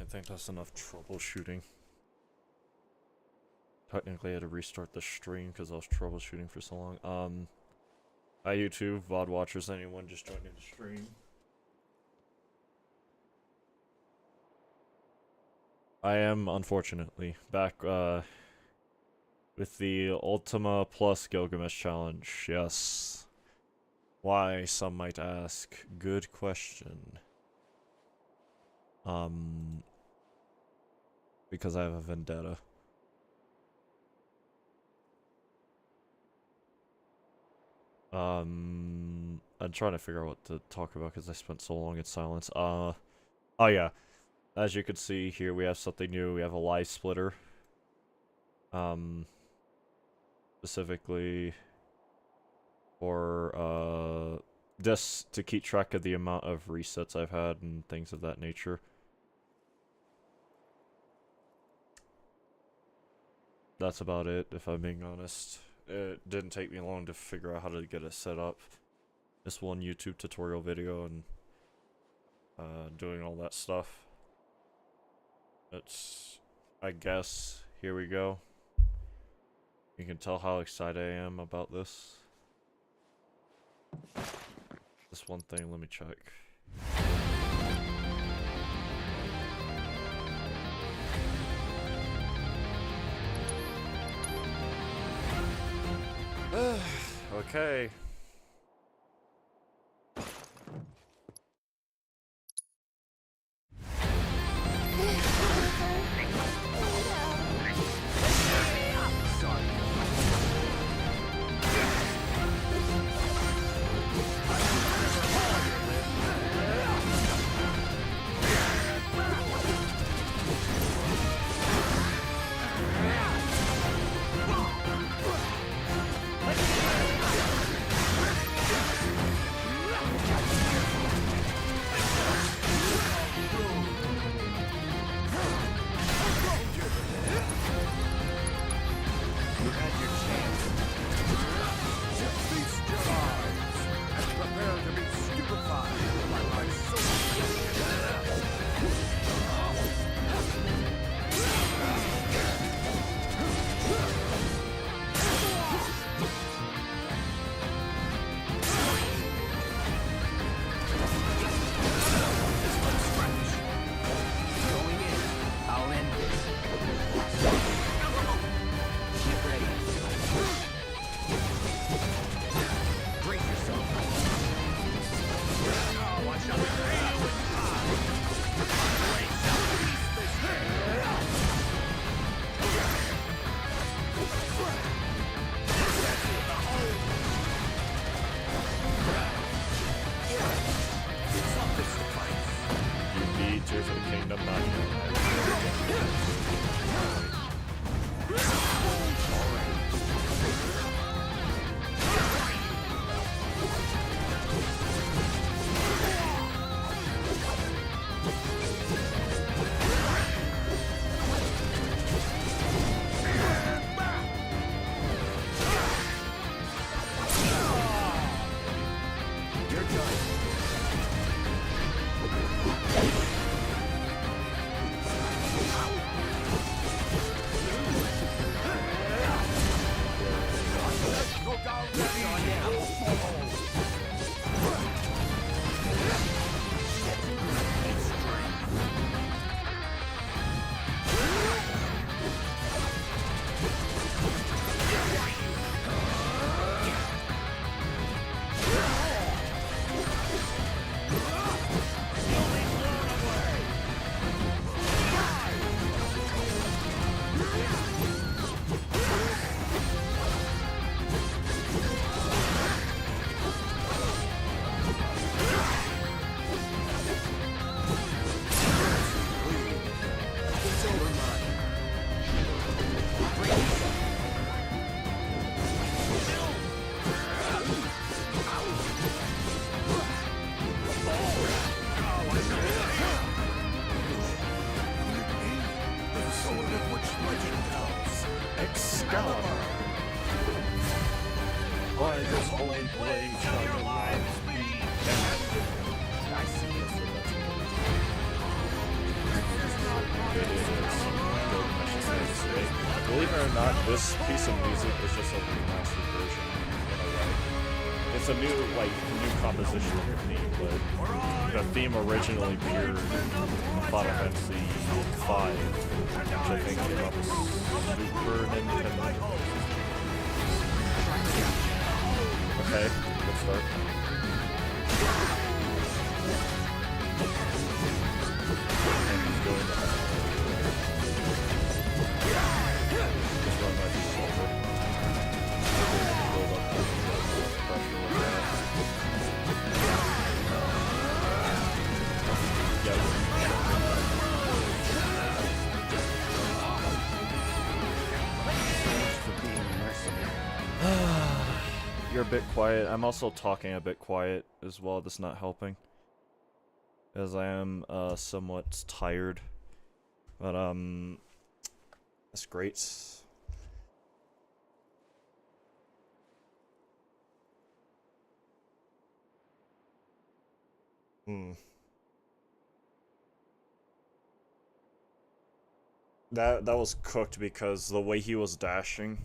I think that's enough troubleshooting. Technically, I had to restart the stream because I was troubleshooting for so long. Hi YouTube, VOD watchers, anyone just joining the stream. I am, unfortunately, back, with the Ultima plus Gilgamesh challenge, yes. Why, some might ask. Good question. Because I have a vendetta. I'm trying to figure out what to talk about because I spent so long in silence. Oh yeah. As you can see here, we have something new. We have a live splitter. Specifically for, just to keep track of the amount of resets I've had and things of that nature. That's about it, if I'm being honest. It didn't take me long to figure out how to get it set up. Just one YouTube tutorial video and doing all that stuff. It's, I guess, here we go. You can tell how excited I am about this. This one thing, let me check. Okay. Why this holy blade shall your lives be ended? I see this. This is not not. This piece of music is just a remastered version in a way. It's a new, new composition of the theme, but the theme originally appeared in Final Fantasy V, which I think came out with Super Nintendo. Okay, let's start. And he's going to just run that over. Build up pressure with that. Yeah. You're a bit quiet. I'm also talking a bit quiet as well. That's not helping, as I am somewhat tired. But that's great. That was cooked because the way he was dashing.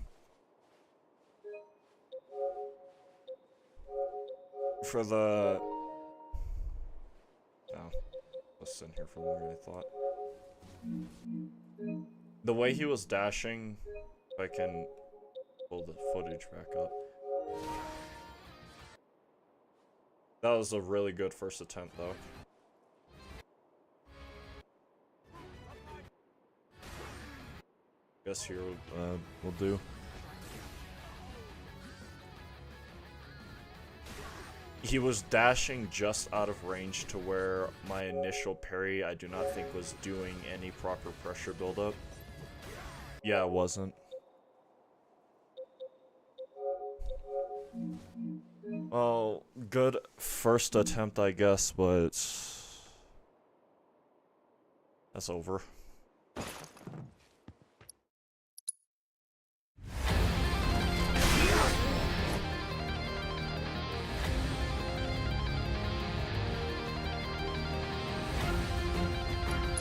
For the... Oh. Was in here for longer than I thought. The way he was dashing, if I can pull the footage back up. That was a really good first attempt, though. Guess here will do. He was dashing just out of range to where my initial parry, I do not think, was doing any proper pressure buildup. Yeah, it wasn't. Well, good first attempt, I guess, but that's over.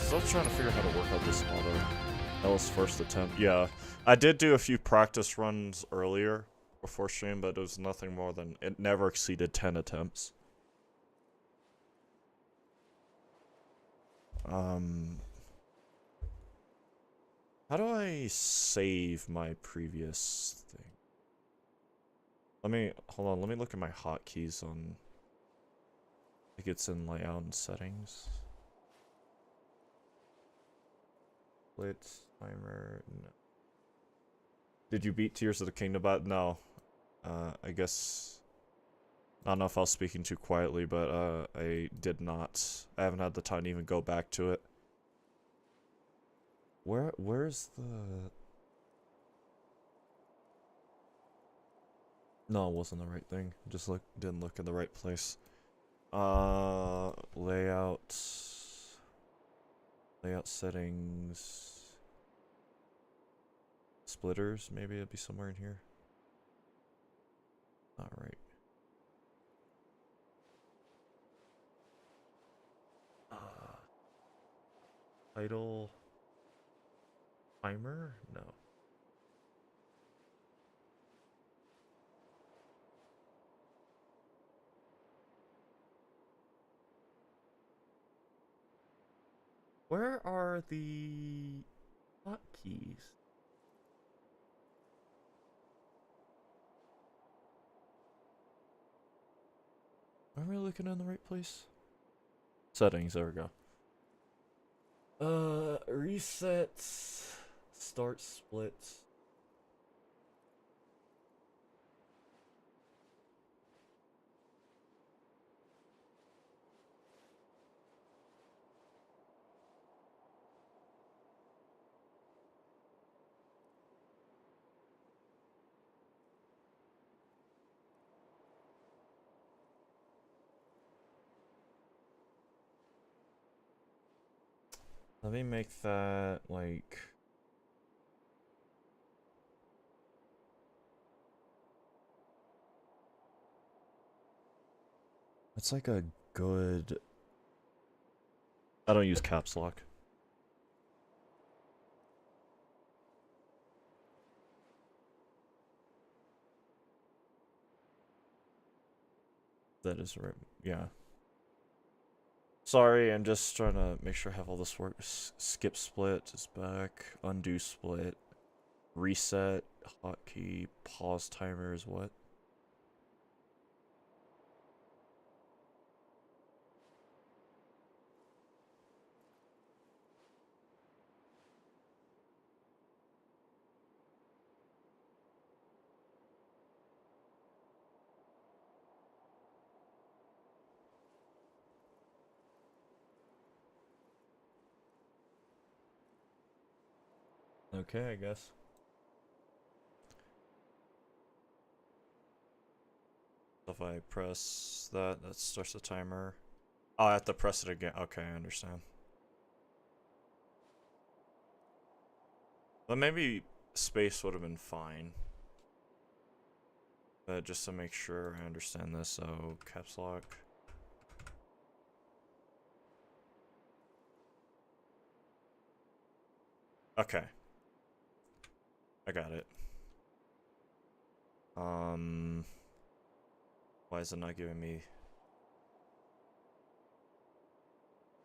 Still trying to figure out how to work out this auto. That was first attempt. Yeah, I did do a few practice runs earlier before stream, but it was nothing more than, it never exceeded 10 attempts. How do I save my previous thing? Hold on, let me look at my hotkeys on, I think it's in layout and settings. Blitz, timer, no. Did you beat Tears of the Kingdom? No. I guess, I don't know if I was speaking too quietly, but I did not. I haven't had the time to even go back to it. Where's the... No, it wasn't the right thing. Just didn't look in the right place. Layout settings. Splitters, maybe it'd be somewhere in here. Not right. Title timer? No. Where are the hotkeys? Am I looking in the right place? Settings, there we go. Resets, start splits. Let me make that, like... It's like a good... I don't use caps lock. That is right. Yeah. Sorry, I'm just trying to make sure I have all this work. Skip split is back. Undo split. Reset. Hotkey. Pause timer is what? Okay, I guess. If I press that, that starts the timer. Oh, I have to press it again. Okay, I understand. But maybe space would have been fine. But just to make sure I understand this, so caps lock. Okay. I got it. Why is it not giving me...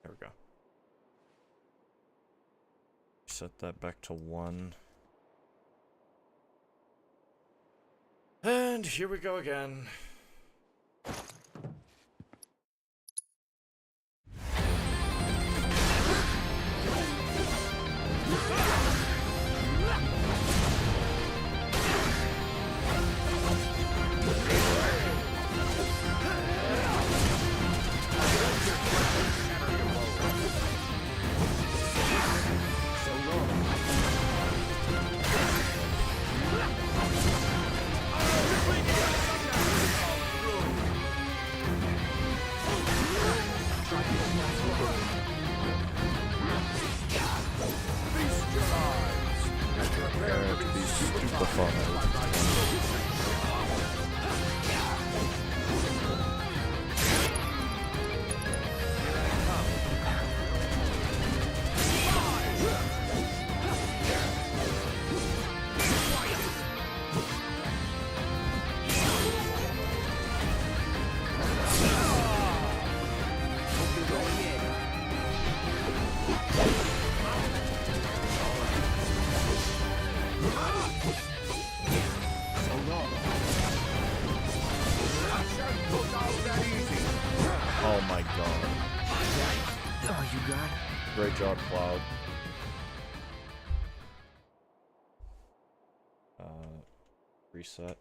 There we go. Set that back to 1. And here we go again. Oh my god. Oh, you got it. Great job, Cloud. Reset.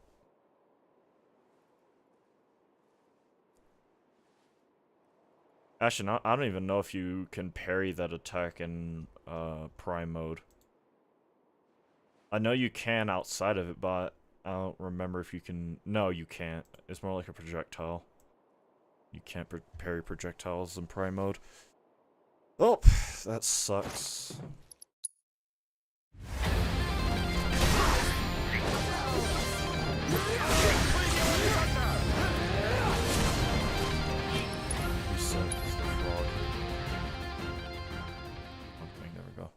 Actually, I don't even know if you can parry that attack in Prime mode. I know you can outside of it, but I don't remember if you can... No, you can't. It's more like a projectile. You can't parry projectiles in Prime mode. Oh, that sucks. Reset is the frog. Okay, there we go.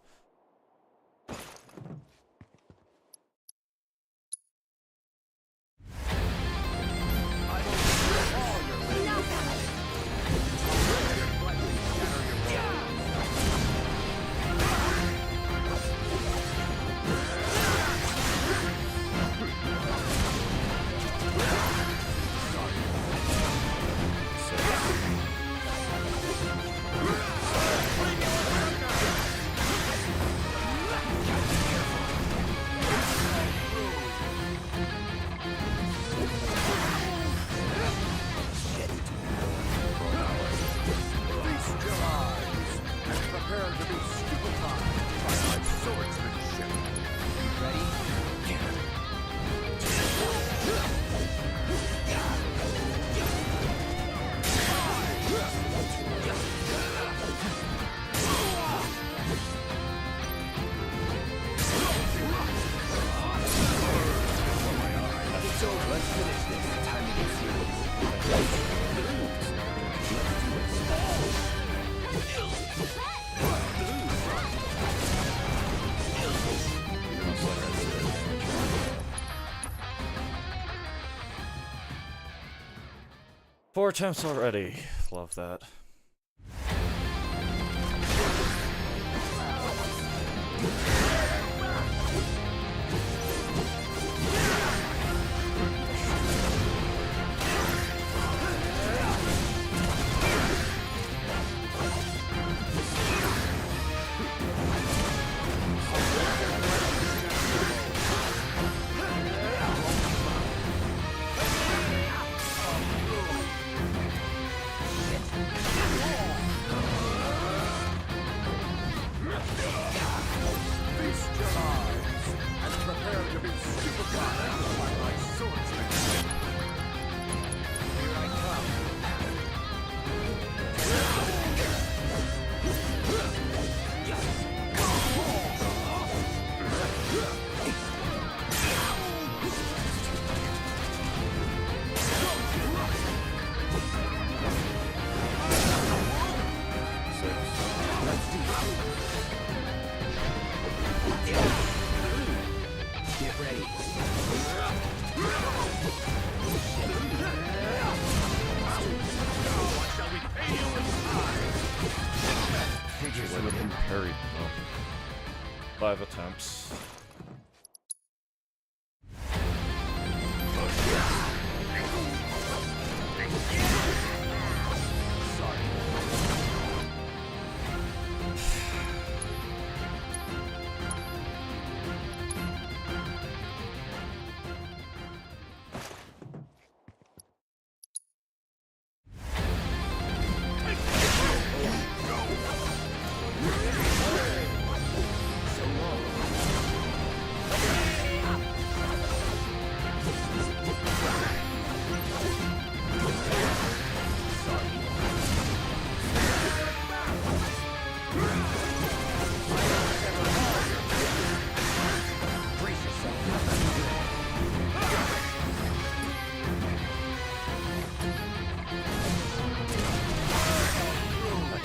4 attempts already. Love that. Parry. Oh. 5 attempts.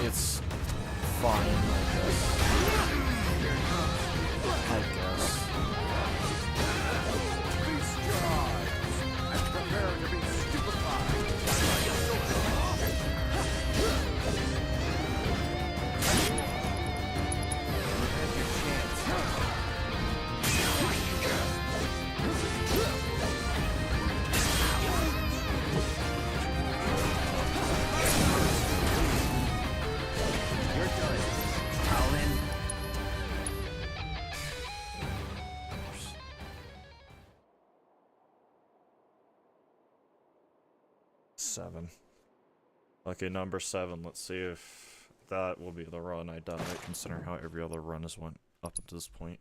It's fine, I guess. I guess. Feast your eyes and prepare to be stupefied by my sword. Have your chance. You're done. All in. 7. Okay, number 7. Let's see if that will be the run. I doubt it, considering how every other run has went up to this point.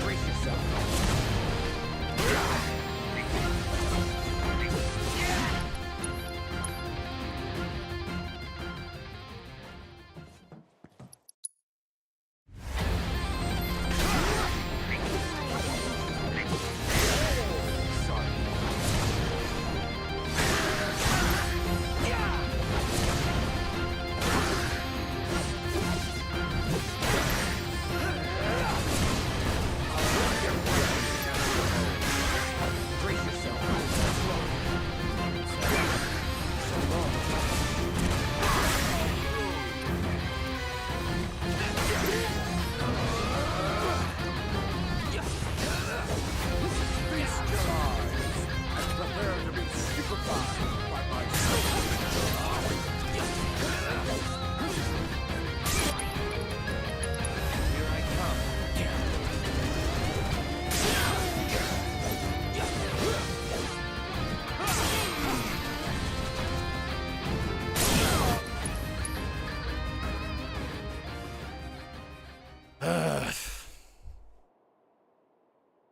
Brace yourself.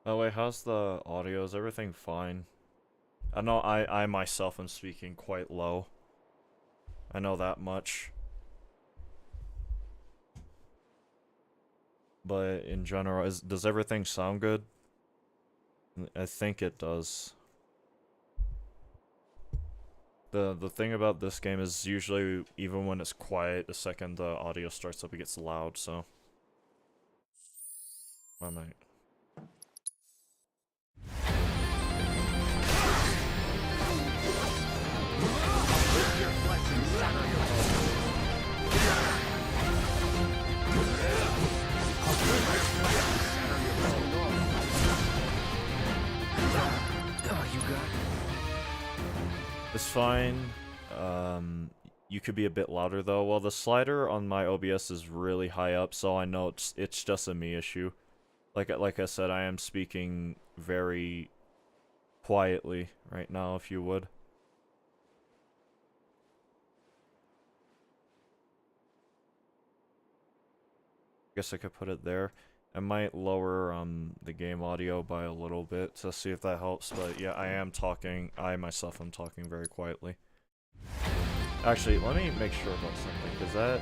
Oh wait, how's the audio? Is everything fine? I know I myself am speaking quite low. I know that much. But in general, does everything sound good? I think it does. The thing about this game is usually, even when it's quiet, the second the audio starts up, it gets loud, so... I might... It's fine. You could be a bit louder though. Well, the slider on my OBS is really high up, so I know it's just a me issue. Like I said, I am speaking very quietly right now, if you would. Guess I could put it there. I might lower the game audio by a little bit to see if that helps, but yeah, I myself am talking very quietly. Actually, let me make sure about something, because that...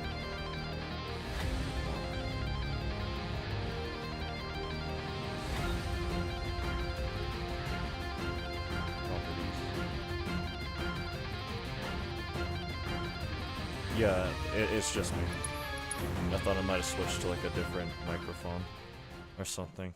Yeah, it's just me. I thought I might have switched to like a different microphone or something.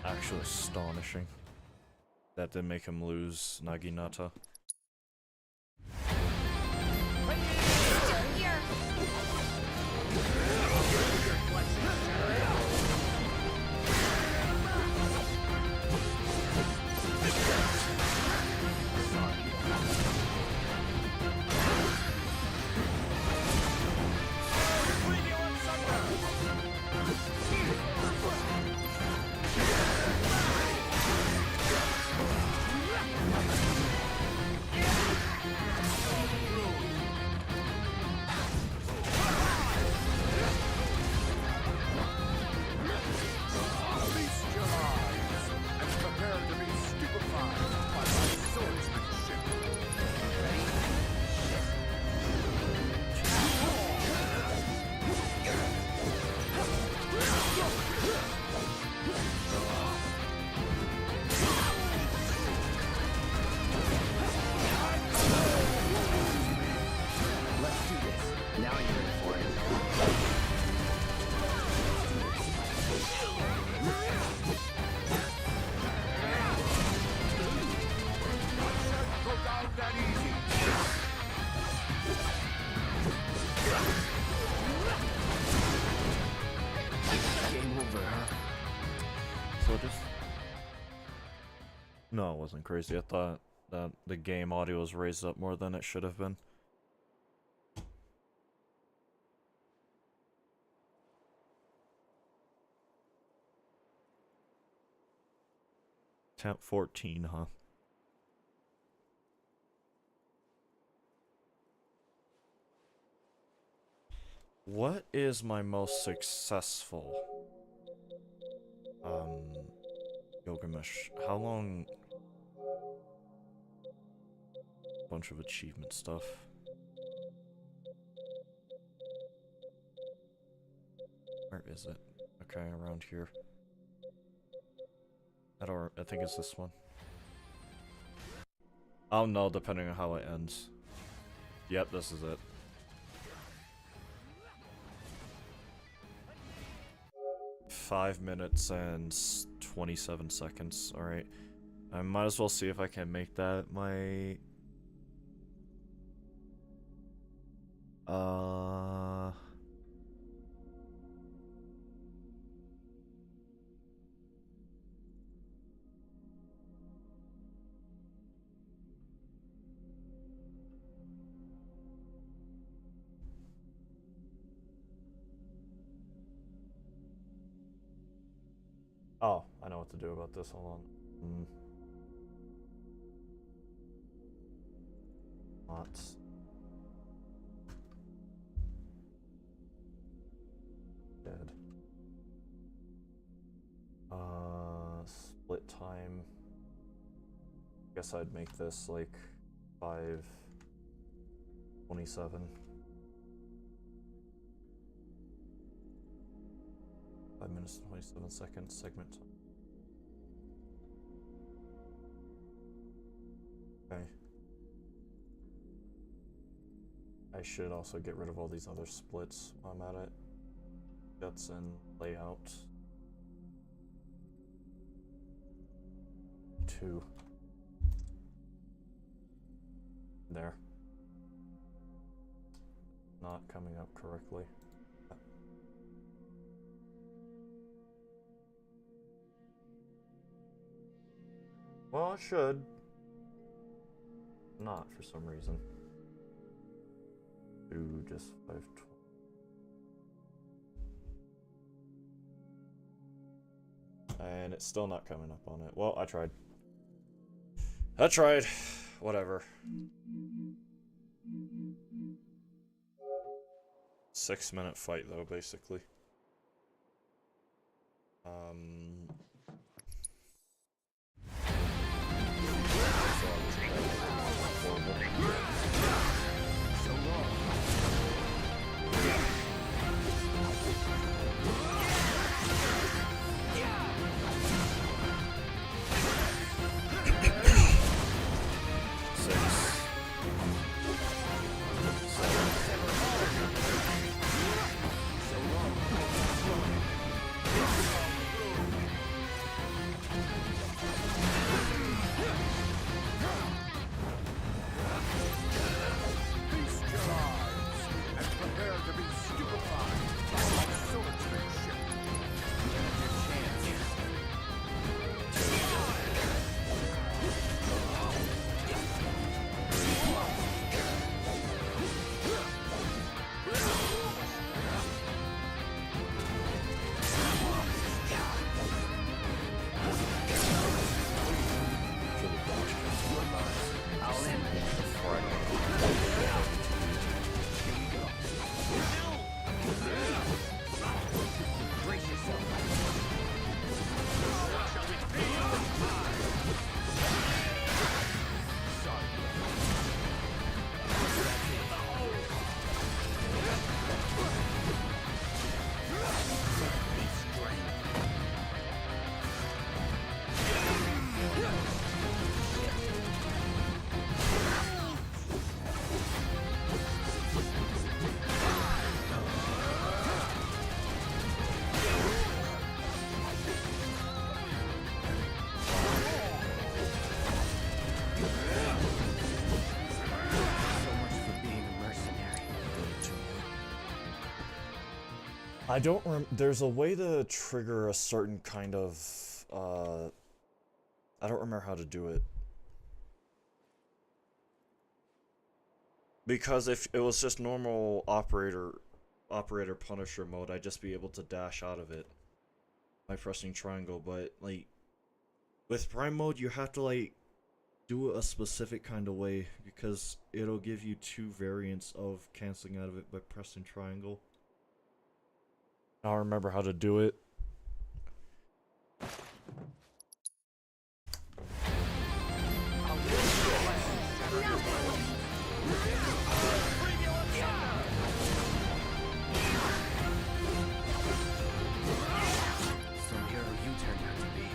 Actually astonishing. That did make him lose Naginata. No, it wasn't crazy. I thought that the game audio was raised up more than it should have been. Temp 14, huh? What is my most successful? Gilgamesh. How long? Bunch of achievement stuff. Where is it? Okay, around here. I think it's this one. Oh no, depending on how it ends. Yep, this is it. Five minutes and 27 seconds. Alright. I might as well see if I can make that my... Oh, I know what to do about this. Hold on. Not. Dead. Split time. Guess I'd make this like 5:27. 5 minutes and 27 seconds segment time. Okay. I should also get rid of all these other splits while I'm at it. Guts and layout. 2. There. Not coming up correctly. Well, it should. Not for some reason. Do just 520. And it's still not coming up on it. Well, I tried. Whatever. 6-minute fight though, basically. I don't there's a way to trigger a certain kind of, I don't remember how to do it. Because if it was just normal operator Punisher mode, I'd just be able to dash out of it by pressing triangle, but like with Prime mode you have to like do it a specific kind of way because it'll give you 2 variants of canceling out of it by pressing triangle. I don't remember how to do it. Some hero you turned out to be.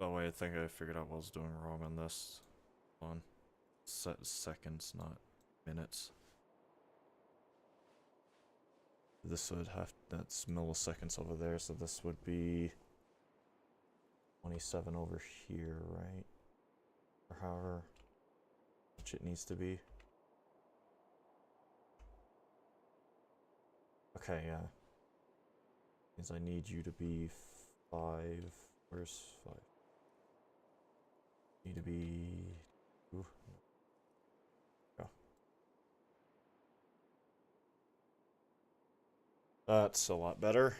Oh wait, I think I figured out what I was doing wrong on this one. Set seconds, not minutes. This would have, that's milliseconds over there, so this would be 27 over here, right? Or however much it needs to be. Okay, yeah. Means I need you to be 5. Where's 5? Need to be 2. Go. That's a lot better.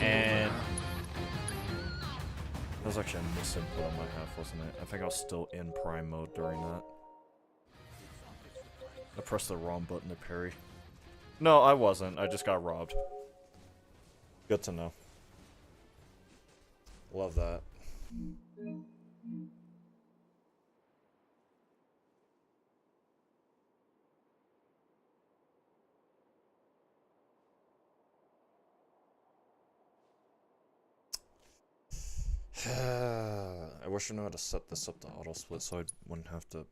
And that was actually a misinput on my half, wasn't it? I think I was still in prime mode during that. I pressed the wrong button to parry. No, I wasn't. I just got robbed. Good to know. Love that. I wish I knew how to set this up to auto split so I wouldn't have to.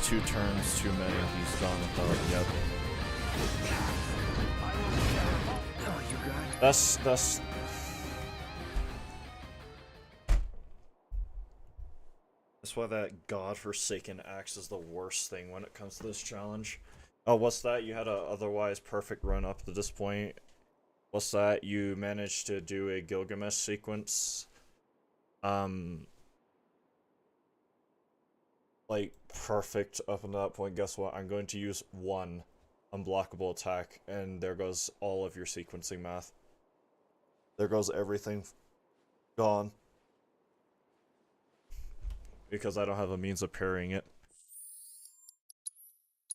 That's 2 turns too many. He's gone without. Yep. Oh, you got it. That's why that godforsaken axe is the worst thing when it comes to this challenge. Oh, what's that? You had a otherwise perfect run up to this point. What's that? You managed to do a Gilgamesh sequence. Like, perfect up until that point. Guess what? I'm going to use 1 unblockable attack, and there goes all of your sequencing math. There goes everything. Gone. Because I don't have a means of parrying it.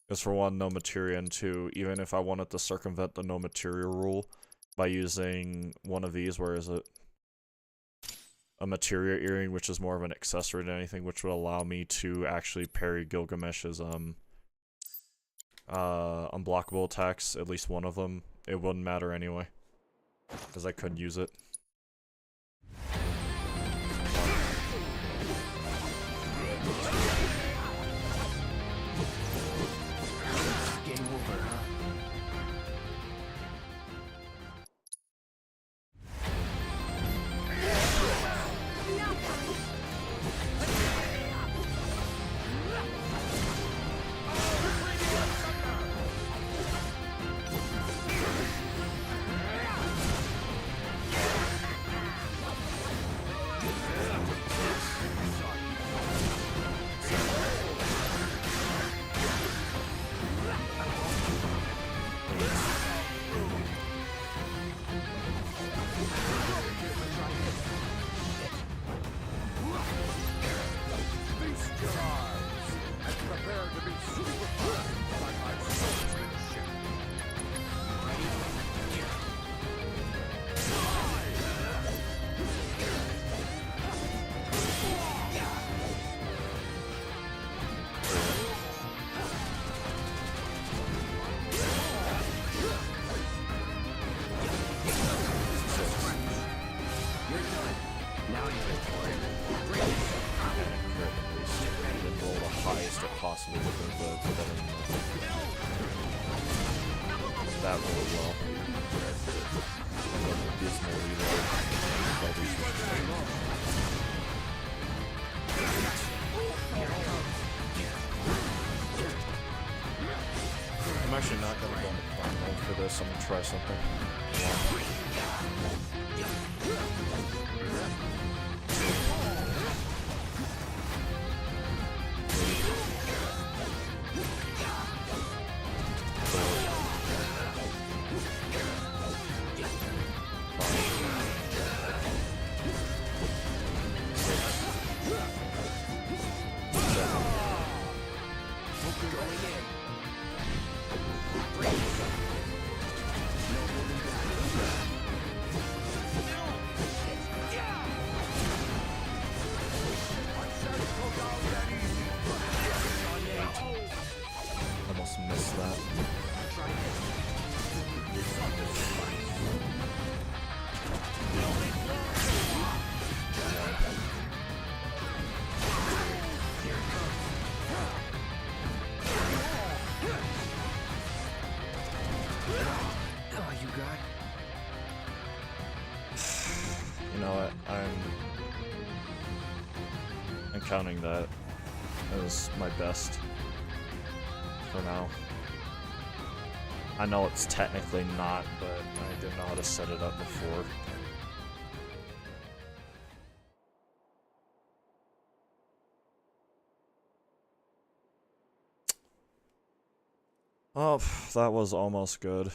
Because for 1, no materia, and 2, even if I wanted to circumvent the no materia rule by using one of these, where is it? A materia earring, which is more of an accessory than anything, which would allow me to actually parry Gilgamesh's unblockable attacks, at least one of them. It wouldn't matter anyway, because I couldn't use it. Game over, huh? Feast your eyes and prepare to be stupefied by my swordsmanship. Now you're in for it. And then roll the highest it possibly could have, but then that rolled well. Dismally I'm actually not gonna go on the plan mode for this. I'm gonna try something. Almost missed that. Oh, you got it. You know what? I'm counting that as my best for now. I know it's technically not, but I didn't know how to set it up before. Oh, that was almost good.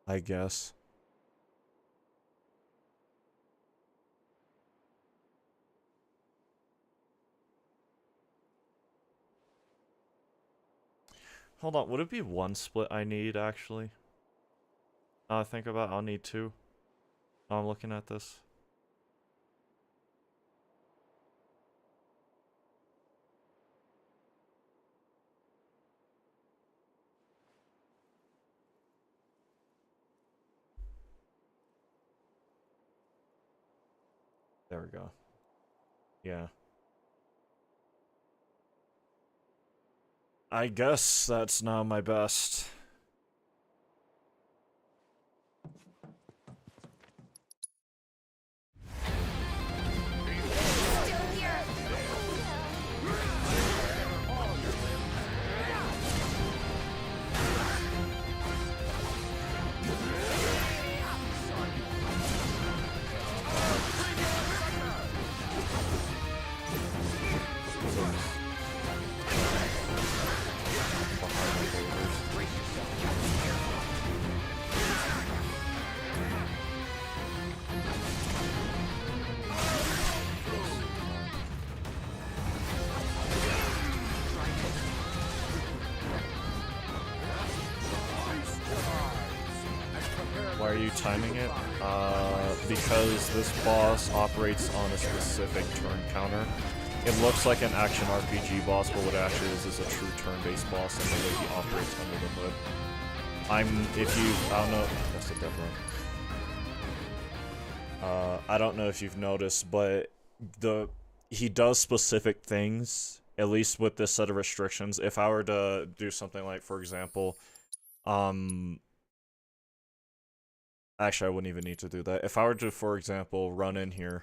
I guess. Hold on, would it be 1 split I need, actually? Now I think about it, I'll need 2. Now I'm looking at this. There we go. Yeah. I guess that's now my best. Why are you timing it? Because this boss operates on a specific turn counter. It looks like an action RPG boss, but what it actually is a true turn-based boss and the way he operates under the hood. I don't know, that's a dead run. I don't know if you've noticed, but he does specific things, at least with this set of restrictions. If I were to do something like, for example, actually, I wouldn't even need to do that. If I were to, for example, run in here.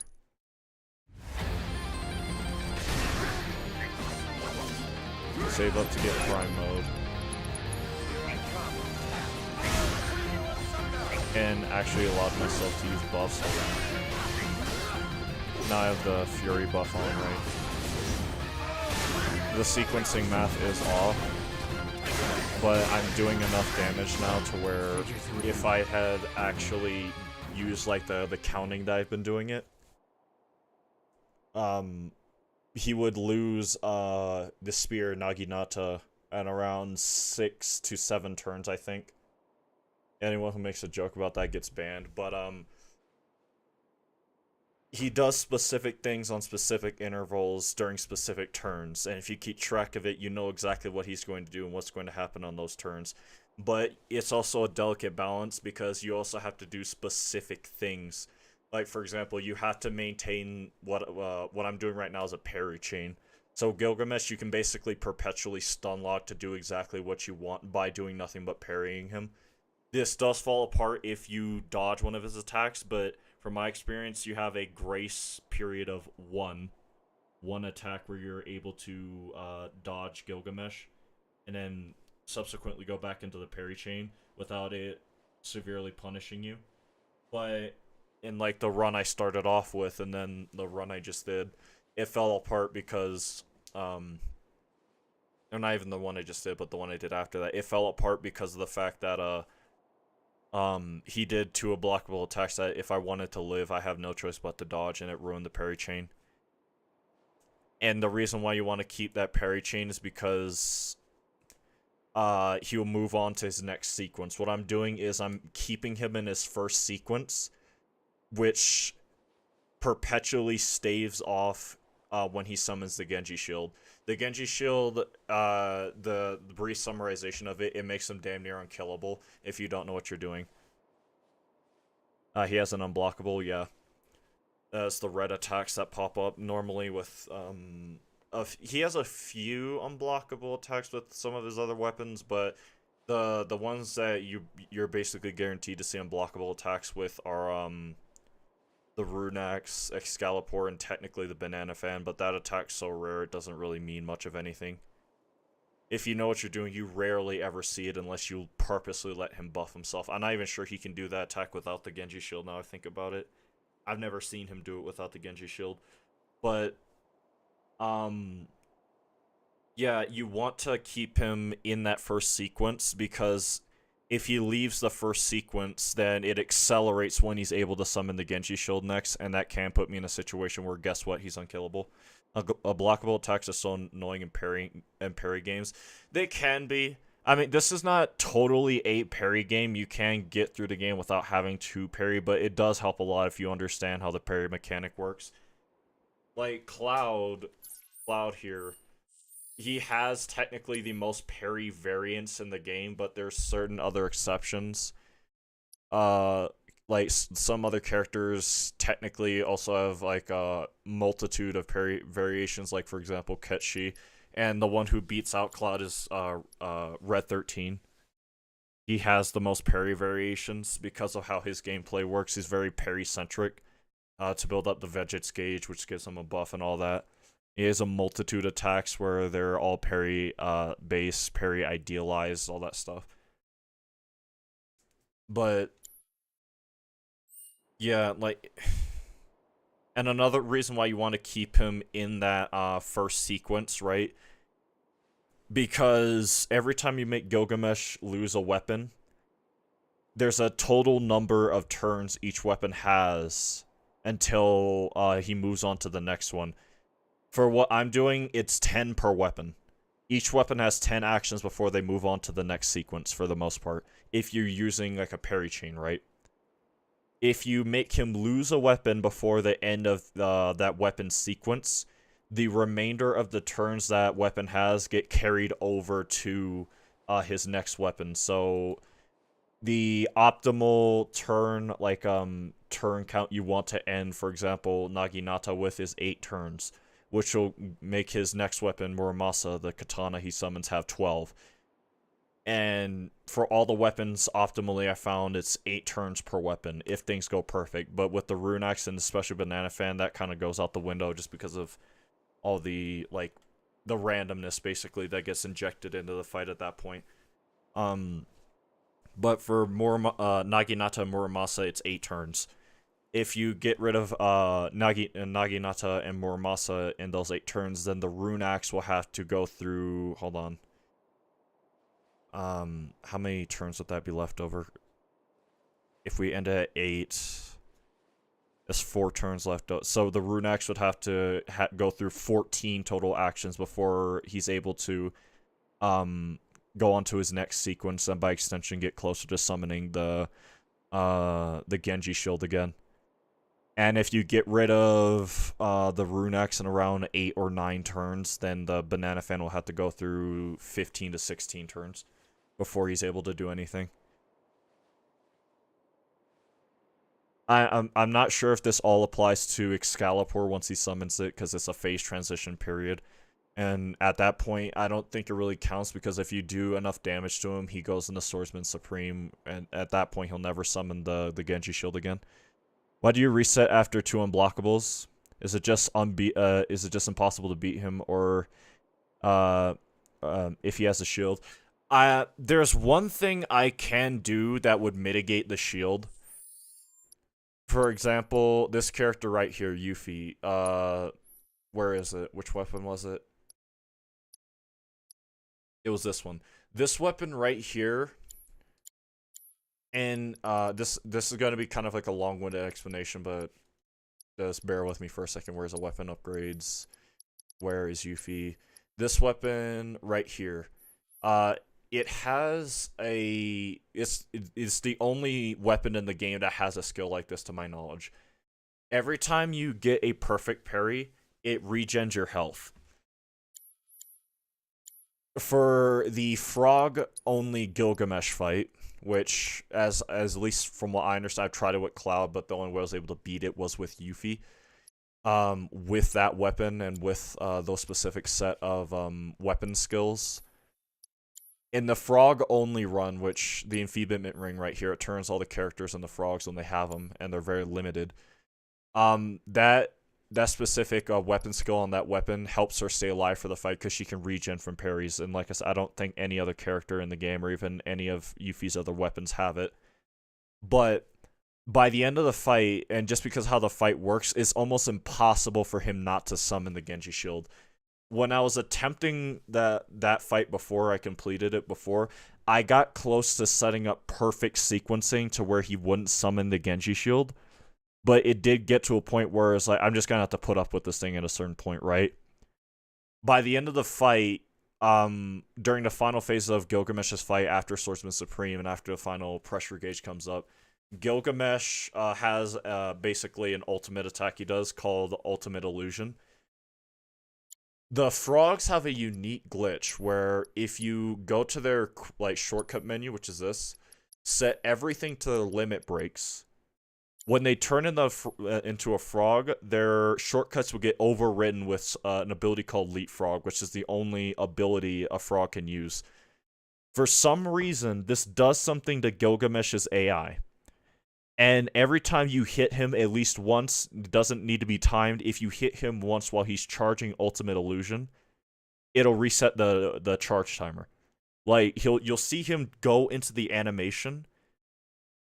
Save up to get prime mode. And actually allowed myself to use buffs. Now I have the Fury buff on, right? The sequencing math is off. But I'm doing enough damage now to where if I had actually used like the counting that I've been doing it, he would lose the spear Naginata in around 6 to 7 turns, I think. Anyone who makes a joke about that gets banned, but he does specific things on specific intervals during specific turns, and if you keep track of it, you know exactly what he's going to do and what's going to happen on those turns. But it's also a delicate balance because you also have to do specific things. Like, for example, you have to maintain what I'm doing right now is a parry chain. So Gilgamesh, you can basically perpetually stun lock to do exactly what you want by doing nothing but parrying him. This does fall apart if you dodge one of his attacks, but from my experience, you have a grace period of one attack where you're able to dodge Gilgamesh, and then subsequently go back into the parry chain without it severely punishing you. But in like the run I started off with, and then the run I just did, it fell apart because or not even the one I just did, but the one I did after that. It fell apart because of the fact that he did 2 unblockable attacks that if I wanted to live, I have no choice but to dodge, and it ruined the parry chain. And the reason why you want to keep that parry chain is because he'll move on to his next sequence. What I'm doing is I'm keeping him in his first sequence, which perpetually staves off when he summons the Genji Shield. The Genji Shield, the brief summarization of it, it makes him damn near unkillable if you don't know what you're doing. He has an unblockable, yeah. That's the red attacks that pop up normally with, he has a few unblockable attacks with some of his other weapons, but the ones that you're basically guaranteed to see unblockable attacks with are, the Runax, Excalibur, and technically the Banana Fan, but that attack's so rare it doesn't really mean much of anything. If you know what you're doing, you rarely ever see it unless you purposely let him buff himself. I'm not even sure he can do that attack without the Genji Shield now I think about it. I've never seen him do it without the Genji Shield. But, yeah, you want to keep him in that first sequence because if he leaves the first sequence, then it accelerates when he's able to summon the Genji Shield next, and that can put me in a situation where, guess what, he's unkillable. Blockable attacks are so annoying in parry games. They can be. I mean, this is not totally a parry game. You can get through the game without having to parry, but it does help a lot if you understand how the parry mechanic works. Like, Cloud here, he has technically the most parry variants in the game, but there's certain other exceptions. Like some other characters technically also have like a multitude of parry variations, like for example Ketshi. and the one who beats out Cloud is Red 13. He has the most parry variations because of how his gameplay works. He's very parry-centric to build up the Veget's gauge, which gives him a buff and all that. He has a multitude of attacks where they're all parry base, parry idealized, all that stuff. But yeah, like, and another reason why you want to keep him in that first sequence, right? Because every time you make Gilgamesh lose a weapon, there's a total number of turns each weapon has until he moves on to the next one. For what I'm doing, it's 10 per weapon. Each weapon has 10 actions before they move on to the next sequence, for the most part, if you're using like a parry chain, right? If you make him lose a weapon before the end of that weapon sequence, the remainder of the turns that weapon has get carried over to his next weapon. So the optimal turn, like turn count you want to end, for example, Naginata with is 8 turns, which will make his next weapon, Muramasa, the katana he summons, have 12. And for all the weapons, optimally, I found it's 8 turns per weapon, if things go perfect. But with the Rune Axe and especially Banana Fan, that kind of goes out the window just because of all the, like, the randomness, basically, that gets injected into the fight at that point. But for Naginata and Muramasa, it's 8 turns. If you get rid of Naginata and Muramasa in those 8 turns, then the Rune Axe will have to go through... Hold on. How many turns would that be left over? If we end at 8... There's 4 turns left. So the Rune Axe would have to go through 14 total actions before he's able to go on to his next sequence, and by extension get closer to summoning the Genji shield again. And if you get rid of the Rune Axe in around 8 or 9 turns, then the Banana Fan will have to go through 15 to 16 turns before he's able to do anything. I'm not sure if this all applies to Excalibur once he summons it, because it's a phase transition period. And at that point, I don't think it really counts, because if you do enough damage to him, he goes into Swordsman Supreme, and at that point, he'll never summon the Genji shield again. Why do you reset after 2 unblockables? Is it just impossible to beat him, or if he has a shield? There's one thing I can do that would mitigate the shield. For example, this character right here, Yuffie. Where is it? Which weapon was it? It was this one. This weapon right here. And this is going to be kind of like a long-winded explanation, but just bear with me for a second. Where's the weapon upgrades? Where is Yuffie? This weapon right here. It has a... It's the only weapon in the game that has a skill like this, to my knowledge. Every time you get a perfect parry, it regens your health. For the frog-only Gilgamesh fight, which, as at least from what I understand, I've tried it with Cloud, but the only way I was able to beat it was with Yuffie. With that weapon and with those specific set of weapon skills. In the frog-only run, which the Enfeeblement Ring right here, it turns all the characters into frogs when they have them, and they're very limited. That specific weapon skill on that weapon helps her stay alive for the fight, because she can regen from parries, and like I said, I don't think any other character in the game, or even any of Yuffie's other weapons, have it. But by the end of the fight, and just because how the fight works, it's almost impossible for him not to summon the Genji shield. When I was attempting that fight before, I completed it before, I got close to setting up perfect sequencing to where he wouldn't summon the Genji shield. But it did get to a point where it's like, I'm just gonna have to put up with this thing at a certain point, right? By the end of the fight, during the final phase of Gilgamesh's fight, after Swordsman Supreme and after the final pressure gauge comes up, Gilgamesh has basically an ultimate attack he does called Ultimate Illusion. The frogs have a unique glitch where if you go to their like shortcut menu, which is this, set everything to limit breaks. when they turn into a frog, their shortcuts will get overridden with an ability called Leapfrog, which is the only ability a frog can use. For some reason, this does something to Gilgamesh's AI. And every time you hit him at least once, it doesn't need to be timed. If you hit him once while he's charging Ultimate Illusion, it'll reset the charge timer. Like you'll see him go into the animation,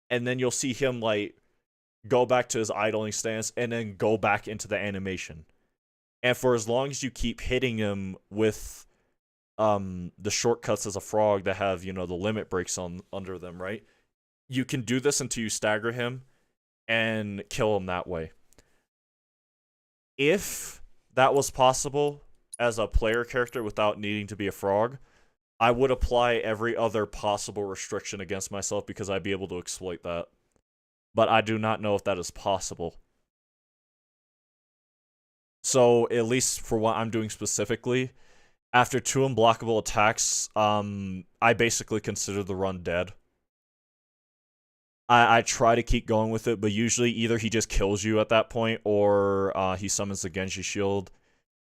and then you'll see him like go back to his idling stance, and then go back into the animation. And for as long as you keep hitting him with the shortcuts as a frog that have, the limit breaks on under them, right? You can do this until you stagger him and kill him that way. If that was possible as a player character without needing to be a frog, I would apply every other possible restriction against myself because I'd be able to exploit that. But I do not know if that is possible. So, at least for what I'm doing specifically, after 2 unblockable attacks, I basically consider the run dead. I try to keep going with it, but usually either he just kills you at that point, or he summons the Genji Shield.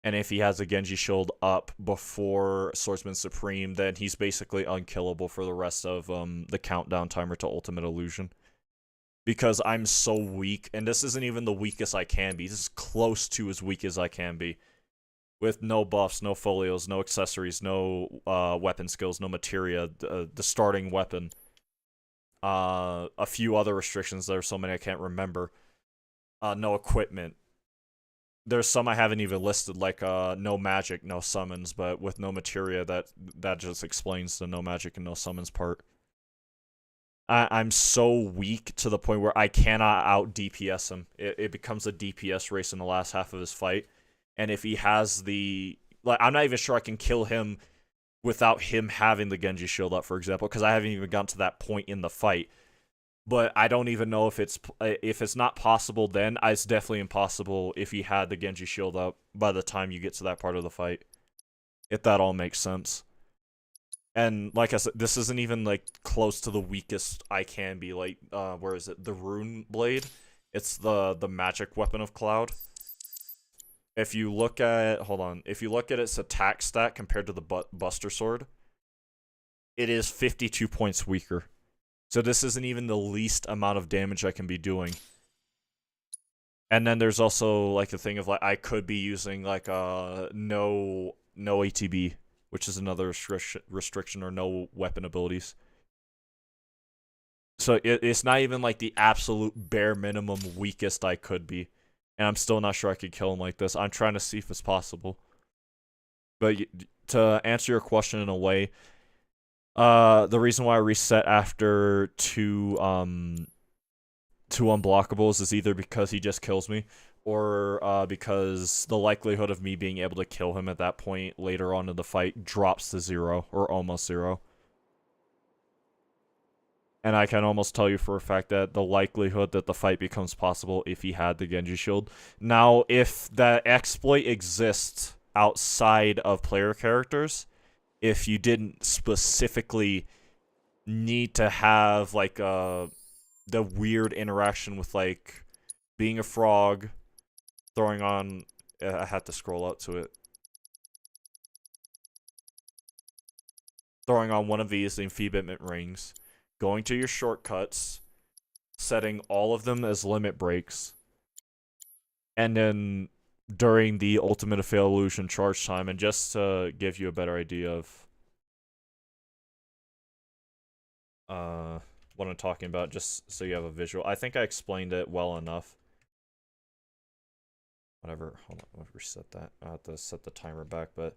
And if he has the Genji Shield up before Swordsman Supreme, then he's basically unkillable for the rest of the countdown timer to Ultimate Illusion. Because I'm so weak, and this isn't even the weakest I can be. This is close to as weak as I can be. With no buffs, no folios, no accessories, no weapon skills, no materia, the starting weapon. A few other restrictions. There are so many I can't remember. No equipment. There's some I haven't even listed, like no magic, no summons, but with no materia, that just explains the no magic and no summons part. I'm so weak to the point where I cannot out DPS him. It becomes a DPS race in the last half of his fight. And if he has I'm not even sure I can kill him without him having the Genji Shield up, for example, because I haven't even gotten to that point in the fight. But I don't even know if it's not possible then. It's definitely impossible if he had the Genji Shield up by the time you get to that part of the fight. If that all makes sense. And like I said, this isn't even like close to the weakest I can be. Like, where is it? The Rune Blade. It's the magic weapon of Cloud. If you look at if you look at its attack stat compared to the Buster Sword, it is 52 points weaker. So this isn't even the least amount of damage I can be doing. And then there's also like the thing of like I could be using like no ATB, which is another restriction, or no weapon abilities. So it's not even like the absolute bare minimum weakest I could be. And I'm still not sure I could kill him like this. I'm trying to see if it's possible. But to answer your question in a way, the reason why I reset after two unblockables is either because he just kills me, or because the likelihood of me being able to kill him at that point later on in the fight drops to 0, or almost 0. And I can almost tell you for a fact that the likelihood that the fight becomes possible if he had the Genji Shield. Now, if that exploit exists outside of player characters, if you didn't specifically need to have, like, the weird interaction with, like, being a frog, throwing on... I had to scroll up to it. Throwing on one of these, the enfeeblement rings, going to your shortcuts, setting all of them as limit breaks, and then during the Ultimate Fail Illusion charge time, and just to give you a better idea of what I'm talking about, just so you have a visual. I think I explained it well enough. Whatever, hold on, I'll reset that. I have to set the timer back, but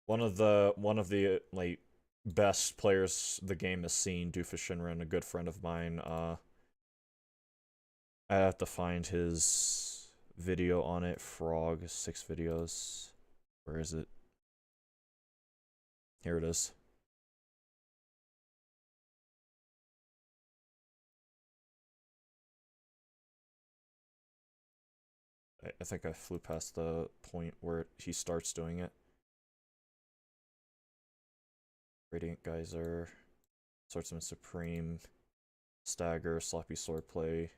one of the like best players the game has seen, Doofus Shinran, a good friend of mine. I have to find his video on it. Frog 6 videos. Where is it? Here it is. I think I flew past the point where he starts doing it. Radiant Geyser, Swordsman Supreme, Stagger, Sloppy Swordplay.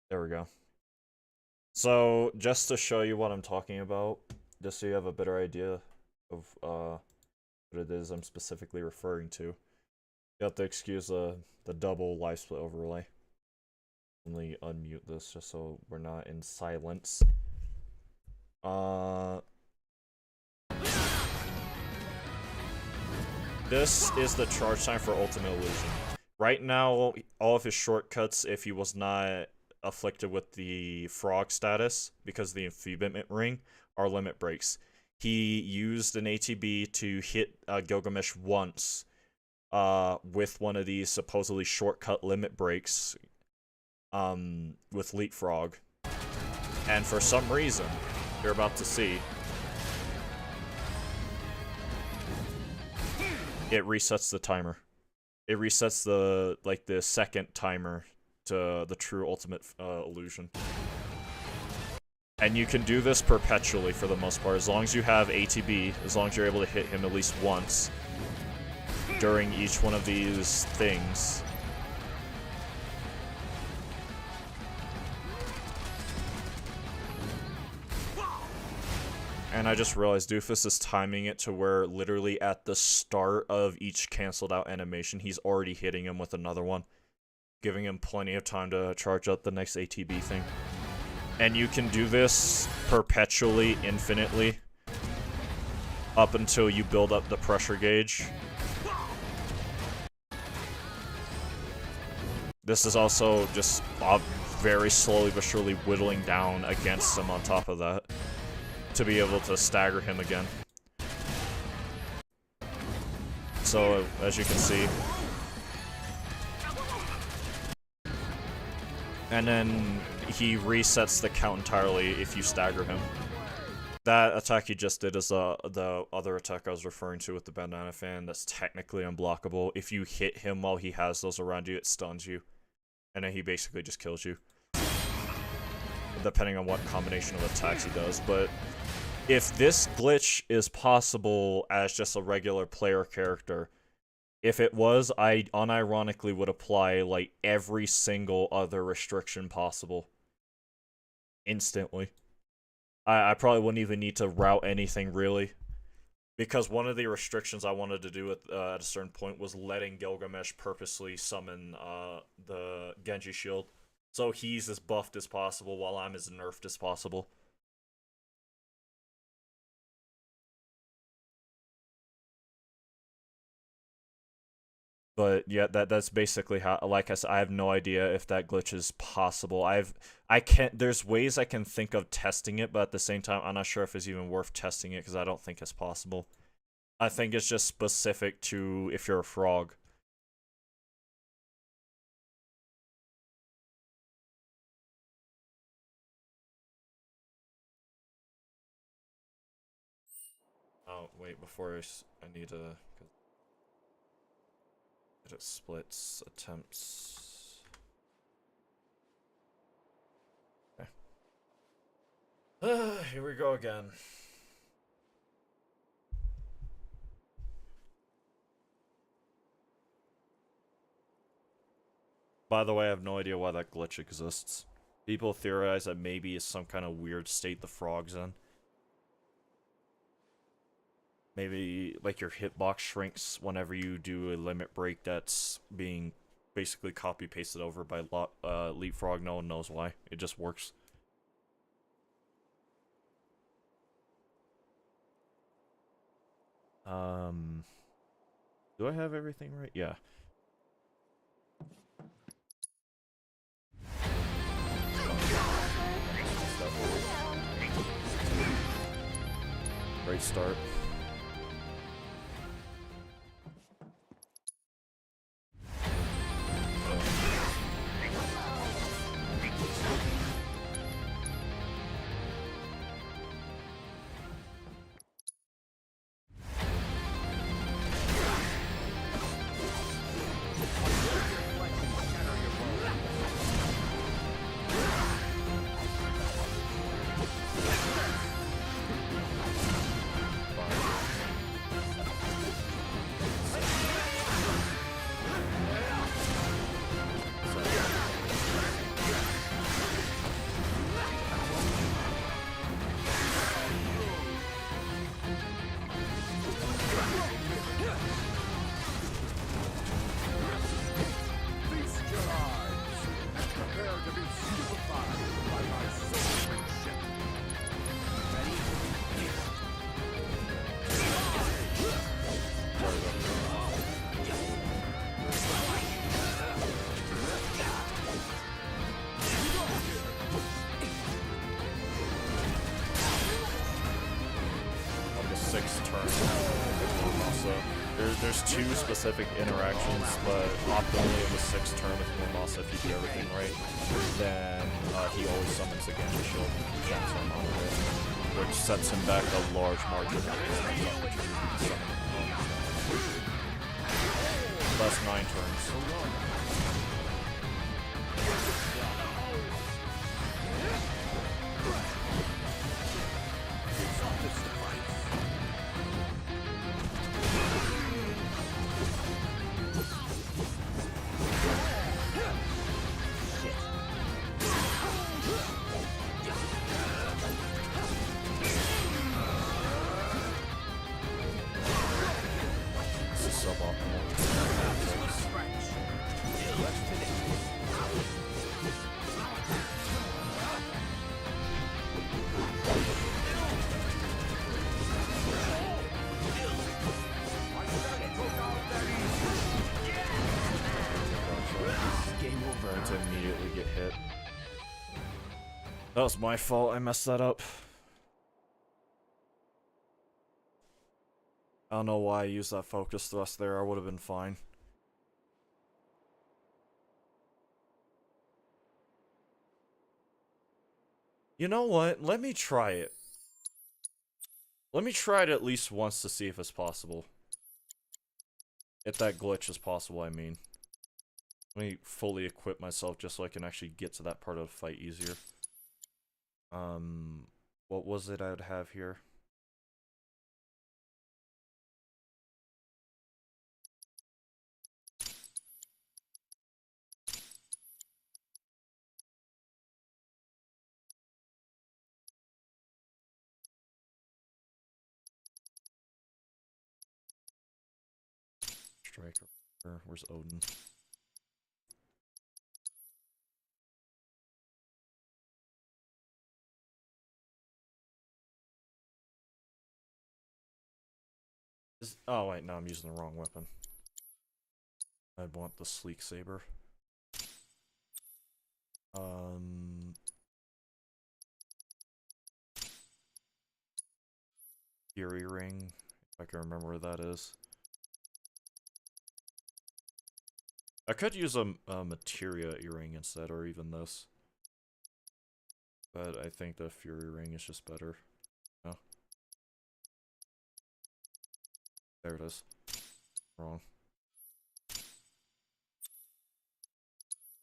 There we go. So, just to show you what I'm talking about, just so you have a better idea of what it is I'm specifically referring to, you have to excuse the double live split overlay. Let me unmute this just so we're not in silence. This is the charge time for Ultimate Illusion. Right now, all of his shortcuts, if he was not afflicted with the frog status because of the enfeeblement ring, are limit breaks. He used an ATB to hit Gilgamesh once with one of these supposedly shortcut limit breaks with Leapfrog. And for some reason, you're about to see, it resets the timer. It resets the second timer to the true ultimate illusion. And you can do this perpetually for the most part, as long as you have ATB, as long as you're able to hit him at least once during each one of these things. And I just realized Doofus is timing it to where literally at the start of each cancelled out animation, he's already hitting him with another one, giving him plenty of time to charge up the next ATB thing. And you can do this perpetually, infinitely, up until you build up the pressure gauge. This is also just very slowly but surely whittling down against him on top of that, to be able to stagger him again. So, as you can see. And then he resets the count entirely if you stagger him. That attack he just did is the other attack I was referring to with the bandana fan that's technically unblockable. If you hit him while he has those around you, it stuns you. And then he basically just kills you, depending on what combination of attacks he does. But if this glitch is possible as just a regular player character, if it was, I unironically would apply like every single other restriction possible instantly. I probably wouldn't even need to route anything really, because one of the restrictions I wanted to do at a certain point was letting Gilgamesh purposely summon the Genji shield, so he's as buffed as possible while I'm as nerfed as possible. But yeah, that's basically how. Like I said, I have no idea if that glitch is possible. I can't. There's ways I can think of testing it, but at the same time, I'm not sure if it's even worth testing it because I don't think it's possible. I think it's just specific to if you're a frog. Oh wait, before I need to. It splits attempts. Okay. Here we go again. By the way, I have no idea why that glitch exists. People theorize that maybe it's some kind of weird state the frog's in. Maybe, like, your hitbox shrinks whenever you do a limit break that's being basically copy-pasted over by Leapfrog. No one knows why. It just works. Do I have everything right? Yeah. Great start. 6 turns with Muramasa. There's 2 specific interactions, but optimally in the 6th turn with Muramasa, if you do everything right, then he always summons the Gilgamesh shield and channels him on it, which sets him back a large margin of his next opportunity to summon him. That's 9 turns. To immediately get hit. That was my fault, I messed that up. I don't know why I used that focus thrust there, I would have been fine. You know what? Let me try it. Let me try it at least once to see if it's possible. If that glitch is possible, I mean. Let me fully equip myself just so I can actually get to that part of the fight easier. What was it I would have here? Striker. Where's Odin? Oh wait, no, I'm using the wrong weapon. I'd want the sleek saber. Fury ring, if I can remember where that is. I could use a materia earring instead, or even this. But I think the Fury ring is just better. No. There it is. Wrong.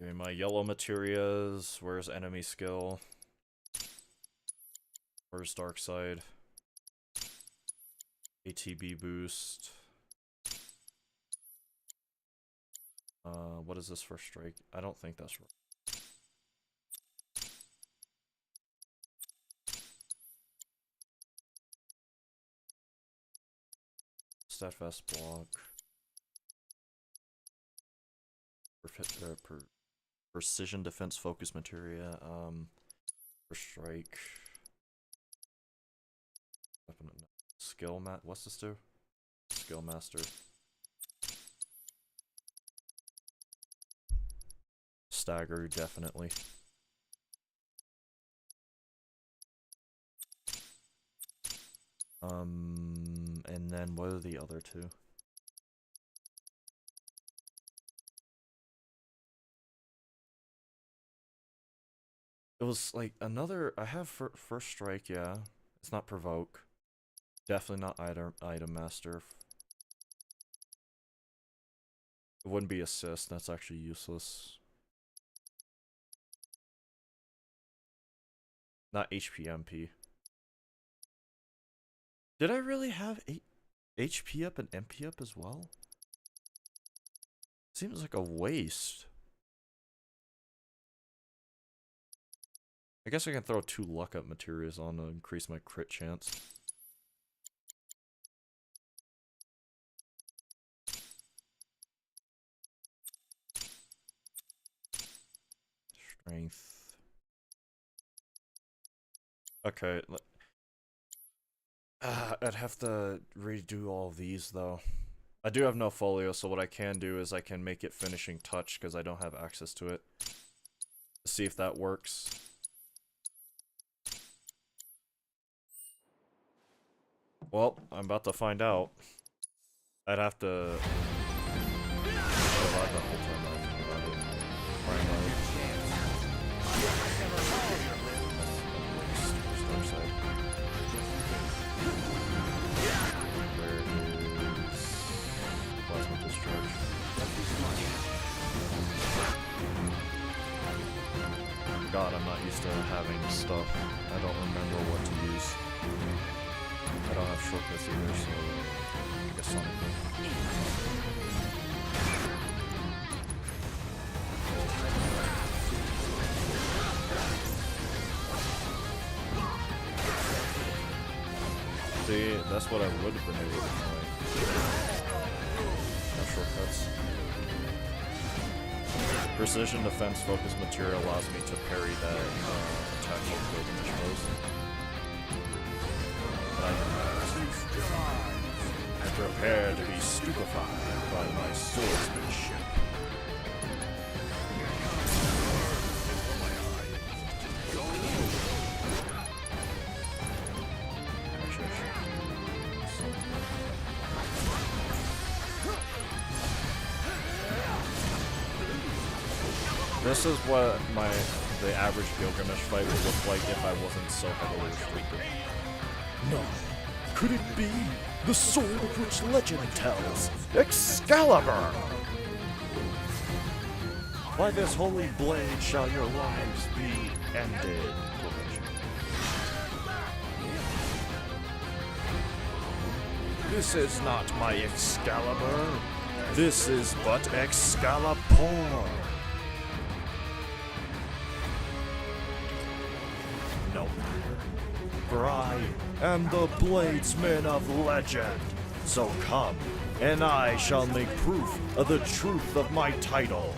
Okay, my yellow materias. Where's enemy skill? Where's dark side? ATB boost. What is this for strike? I don't think that's right. Steadfast block. Precision defense focus materia. For strike. Skill mat. What's this do? Skill master. Stagger, definitely. And then what are the other two? It was like another. I have first strike, yeah. It's not provoke. Definitely not item master. It wouldn't be assist. That's actually useless. Not HP/MP. Did I really have HP up and MP up as well? Seems like a waste. I guess I can throw 2 luck up materials on to increase my crit chance. Strength. Okay. I'd have to redo all of these though. I do have no folio, so what I can do is I can make it finishing touch because I don't have access to it. See if that works. Well, I'm about to find out. I'd have to survive the whole time I think about it. Right now. Star side. Where is plasma discharge? God, I'm not used to having stuff. I don't remember what to use. I don't have shortcuts either, so I guess Sonic will. See, that's what I would have been able to do. No shortcuts. Precision defense focus material allows me to parry that attack with gilgamesh moves. I prepare to be stupefied by my swordsmanship. This is what the average Gilgamesh fight would look like if I wasn't so heavily restricted. No. Could it be the sword of which legend tells? Excalibur! By this holy blade shall your lives be ended. This is not my Excalibur. This is but Excalibur. No. For I am the bladesman of legend. So come, and I shall make proof of the truth of my title.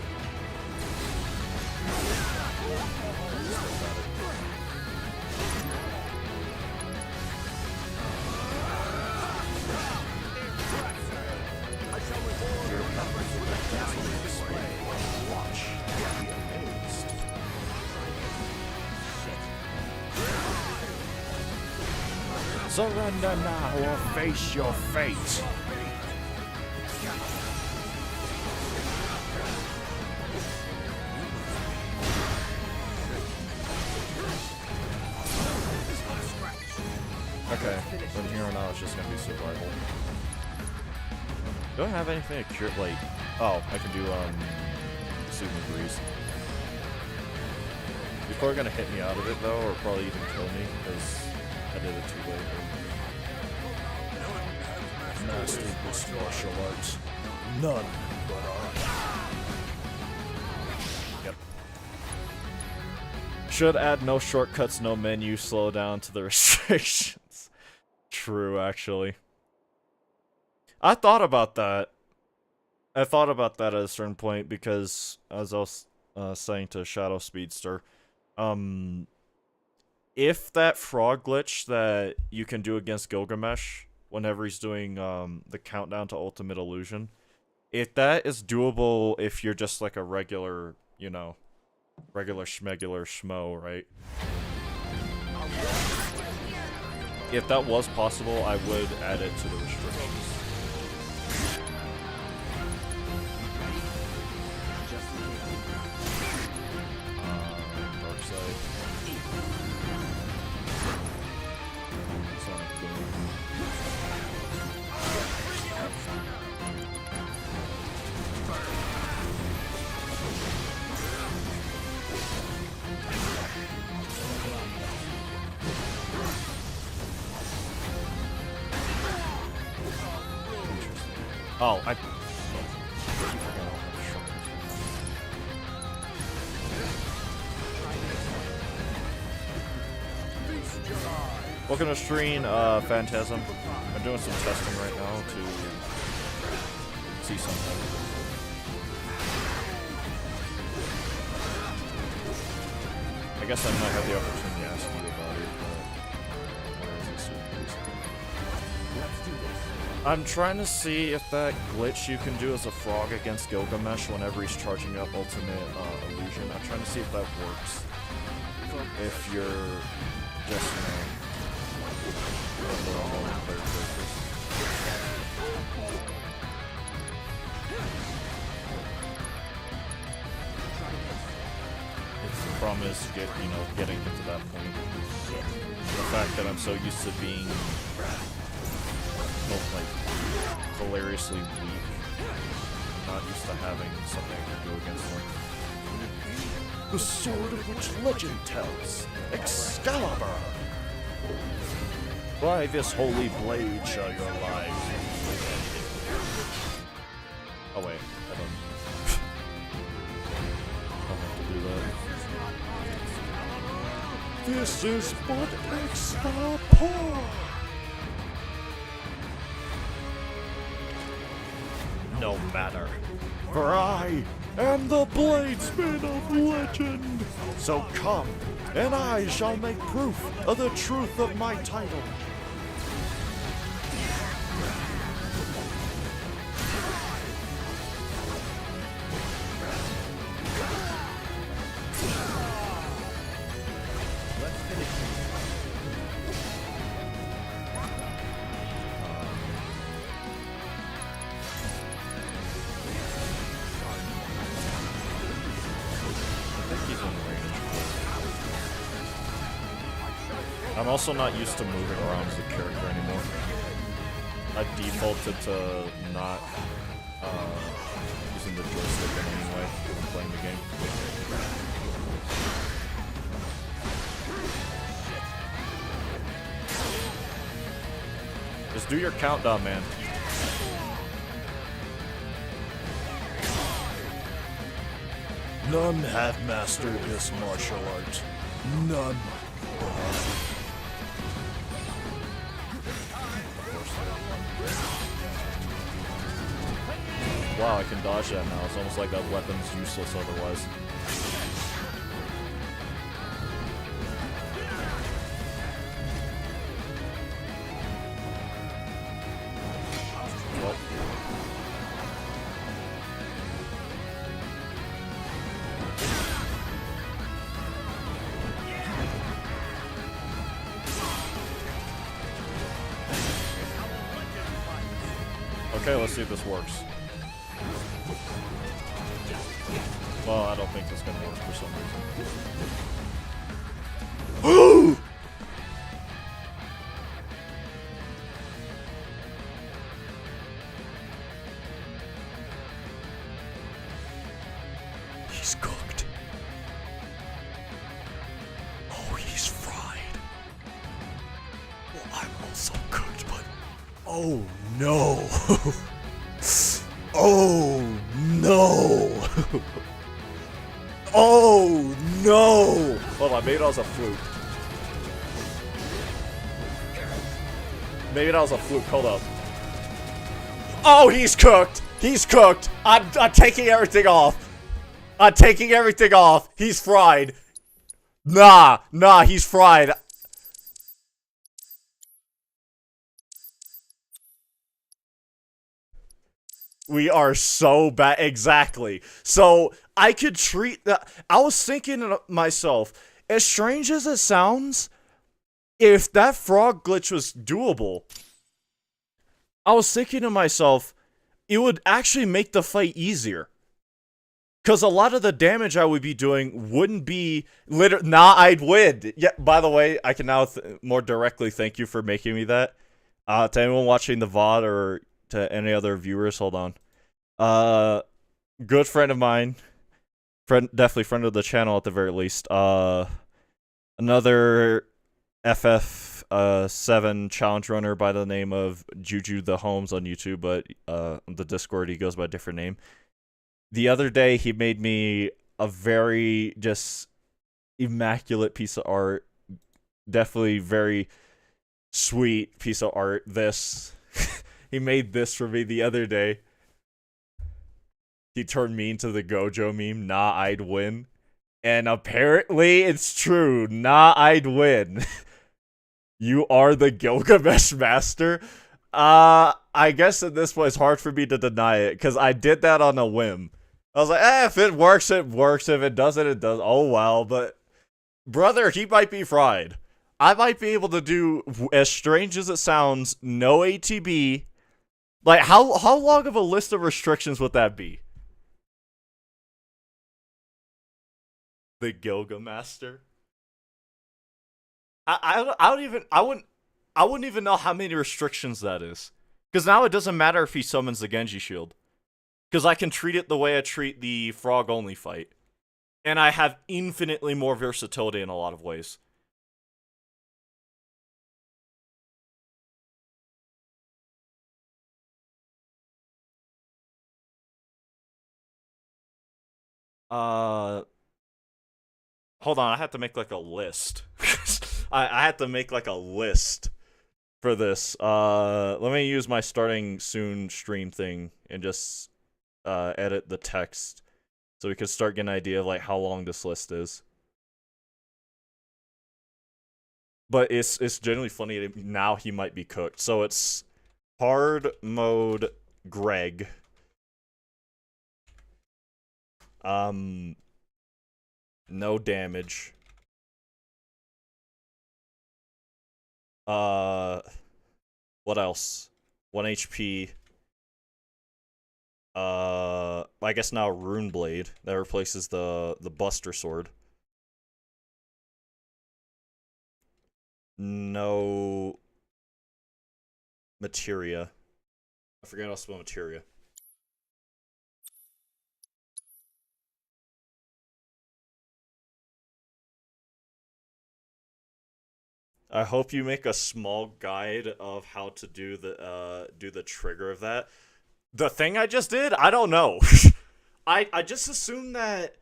Surrender now or face your fate. Okay, from here on out it's just gonna be survival. Do I have anything to cure, like... Oh, I can do, Soothing Breeze. People are gonna hit me out of it, though, or probably even kill me, because I did it too late. Master this martial arts. None but I. Yep. Should add no shortcuts, no menu, slow down to the restrictions. True, actually. I thought about that. I thought about that at a certain point because, as I was saying to Shadow Speedster, if that frog glitch that you can do against Gilgamesh whenever he's doing the countdown to Ultimate Illusion, if that is doable if you're just like a regular, you know, regular schmegular schmo, right? If that was possible, I would add it to the restrictions. Dark side. Sonic Boom. Oh, I... Welcome to stream, Phantasm. I'm doing some testing right now to see something. I guess I might have the opportunity to ask you about it, but where is it? I'm trying to see if that glitch you can do as a frog against Gilgamesh whenever he's charging up Ultimate Illusion. I'm trying to see if that works. If you're just, you know, a little more player. problem is getting into that point. The fact that I'm so used to being hilariously weak, not used to having something I can do against them. The sword of which legend tells, Excalibur. By this holy blade shall your lives be ended. Oh wait, I don't have to do that. This is but Excalibur. No matter, for I am the bladesman of legend. So come, and I shall make proof of the truth of my title. I'm also not used to moving around as a character anymore. I defaulted to not using the joystick in any way when playing the game. Just do your countdown, man. None have mastered this martial art. None. Wow, I can dodge that now. It's almost like that weapon's useless otherwise. Well. Okay, let's see if this works. Well, I don't think it's gonna work for some reason. He's cooked. Oh, he's fried. Well, I'm also cooked, but oh no. Oh no. Oh no! Hold on, maybe that was a fluke. Maybe that was a fluke, hold up. Oh, he's cooked! He's cooked! I'm taking everything off! I'm taking everything off! He's fried! Nah, he's fried! We are so bad. Exactly. So, I could treat that. I was thinking to myself, as strange as it sounds, if that frog glitch was doable, I was thinking to myself, it would actually make the fight easier. Because a lot of the damage I would be doing wouldn't be I'd win. Yeah, by the way, I can now more directly thank you for making me that. To anyone watching the VOD or to any other viewers, hold on. Good friend of mine, definitely friend of the channel at the very least. Another FF7 challenge runner by the name of Juju the Holmes on YouTube, but on the Discord he goes by a different name. The other day he made me a very just immaculate piece of art, definitely very sweet piece of art. This. He made this for me the other day. He turned me into the Gojo meme, nah, I'd win. And apparently it's true, nah, I'd win. You are the Gilgamesh master? I guess at this point it's hard for me to deny it, because I did that on a whim. I was like, if it works, it works. If it doesn't, it does. Oh, well, but... Brother, he might be fried. I might be able to do, as strange as it sounds, no ATB. Like, how long of a list of restrictions would that be? The Gilgamaster. I wouldn't even know how many restrictions that is. Because now it doesn't matter if he summons the Genji shield. Because I can treat it the way I treat the frog only fight. And I have infinitely more versatility in a lot of ways. Hold on, I have to make like a list. I had to make like a list for this. Let me use my starting soon stream thing and just edit the text so we can start getting an idea of like how long this list is. But it's genuinely funny that now he might be cooked. So it's hard mode Greg. No damage. What else? 1 HP. I guess now Rune Blade that replaces the Buster Sword. No materia. I forgot how to spell materia. I hope you make a small guide of how to do the trigger of that. The thing I just did, I don't know. I just assumed that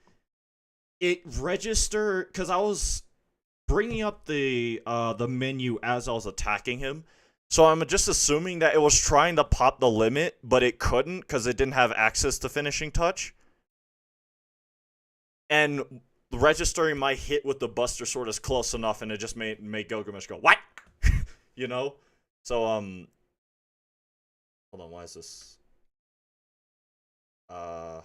it registered because I was bringing up the menu as I was attacking him. So I'm just assuming that it was trying to pop the limit, but it couldn't because it didn't have access to finishing touch. And registering my hit with the Buster Sword is close enough, and it just made Gilgamesh go, what? You know? So, hold on, why is this? No.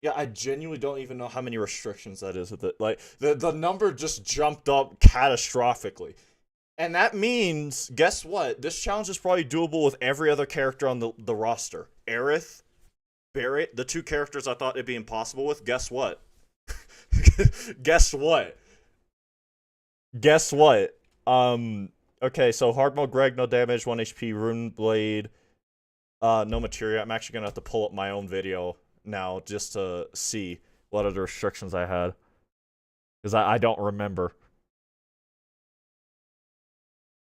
Yeah, I genuinely don't even know how many restrictions that is with it. Like, the number just jumped up catastrophically. And that means, guess what? This challenge is probably doable with every other character on the roster. Aerith, Barrett, the two characters I thought it'd be impossible with, guess what? Guess what? Guess what? Okay, so hard mode Greg, no damage, 1 HP, Rune Blade, no materia. I'm actually gonna have to pull up my own video now just to see what other restrictions I had. Because I don't remember.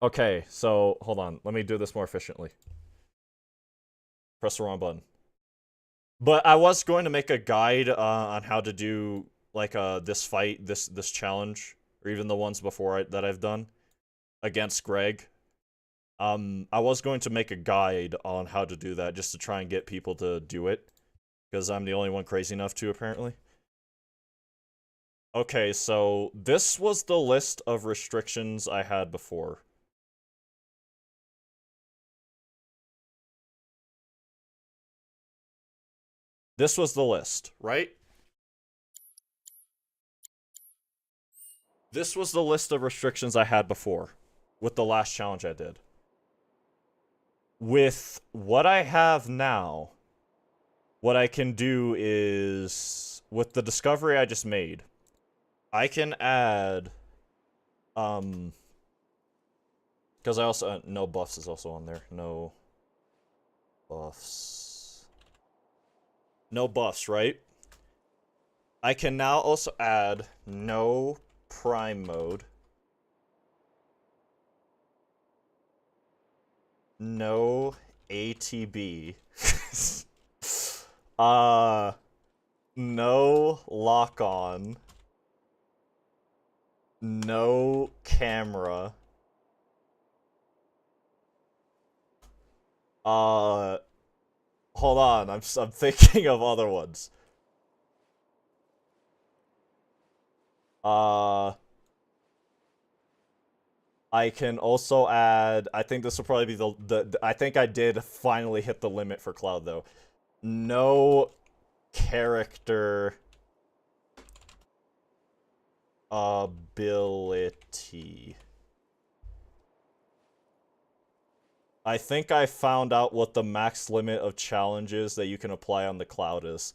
Okay, so hold on. Let me do this more efficiently. Press the wrong button. But I was going to make a guide on how to do like this fight, this challenge, or even the ones before that I've done against Greg. I was going to make a guide on how to do that just to try and get people to do it, because I'm the only one crazy enough to, apparently. Okay, so this was the list of restrictions I had before. This was the list, right? This was the list of restrictions I had before, with the last challenge I did. With what I have now, what I can do is, with the discovery I just made, I can add, because I also, no buffs is also on there, no buffs. No buffs, right? I can now also add no prime mode. No ATB. No lock on. No camera. Hold on, I'm thinking of other ones. I can also add, I think this will probably be I think I did finally hit the limit for Cloud, though. No character ability. I think I found out what the max limit of challenges that you can apply on the cloud is.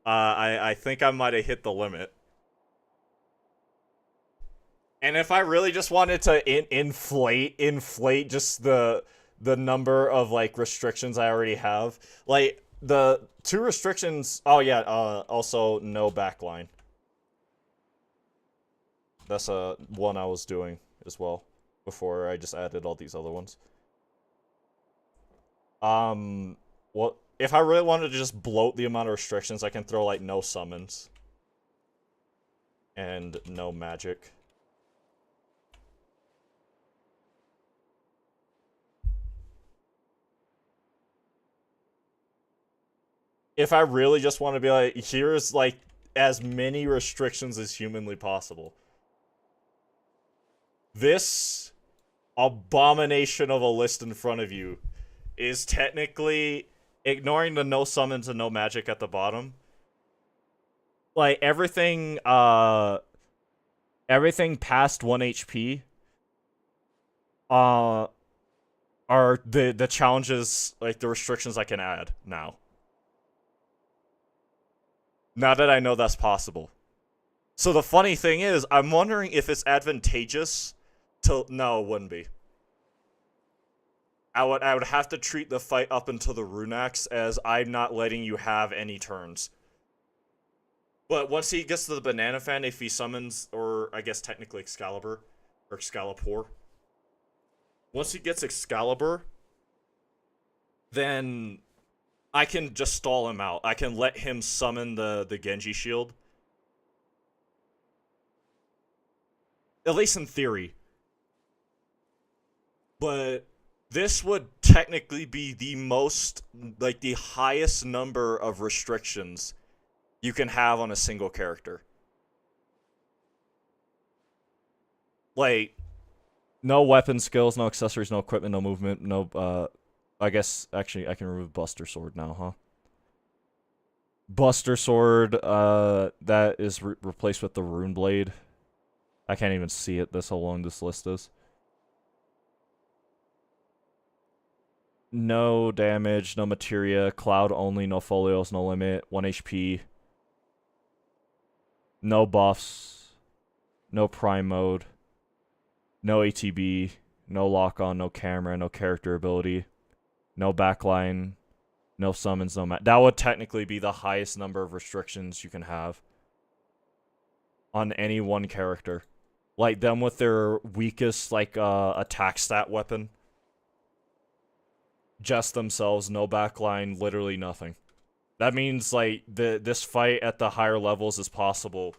I think I might have hit the limit. And if I really just wanted to inflate just the number of like restrictions I already have, like the 2 restrictions. Oh yeah, also no backline. That's one I was doing as well before I just added all these other ones. What if I really wanted to just bloat the amount of restrictions? I can throw like no summons and no magic. If I really just want to be like, here's like as many restrictions as humanly possible. This abomination of a list in front of you is technically, ignoring the no summons and no magic at the bottom, like everything past 1 HP are the challenges, like the restrictions I can add now. Now that I know that's possible. So the funny thing is, I'm wondering if it's advantageous to... No, it wouldn't be. I would have to treat the fight up until the Runax as I'm not letting you have any turns. But once he gets to the Banana Fan, if he summons, or I guess technically Excalibur, or Excalibur. Once he gets Excalibur, then I can just stall him out. I can let him summon the Genji shield. At least in theory. But this would technically be the most, like the highest number of restrictions you can have on a single character. Like, no weapon skills, no accessories, no equipment, no movement, no, I guess, actually, I can remove Buster Sword now, huh? Buster Sword, that is replaced with the Rune Blade. I can't even see it, that's how long this list is. No damage, no materia, cloud only, no folios, no limit, 1 HP. No buffs, no prime mode, no ATB, no lock-on, no camera, no character ability, no backline, no summons, no that would technically be the highest number of restrictions you can have on any one character. Like them with their weakest, like, attack stat weapon. Just themselves, no backline, literally nothing. That means, like, this fight at the higher levels is possible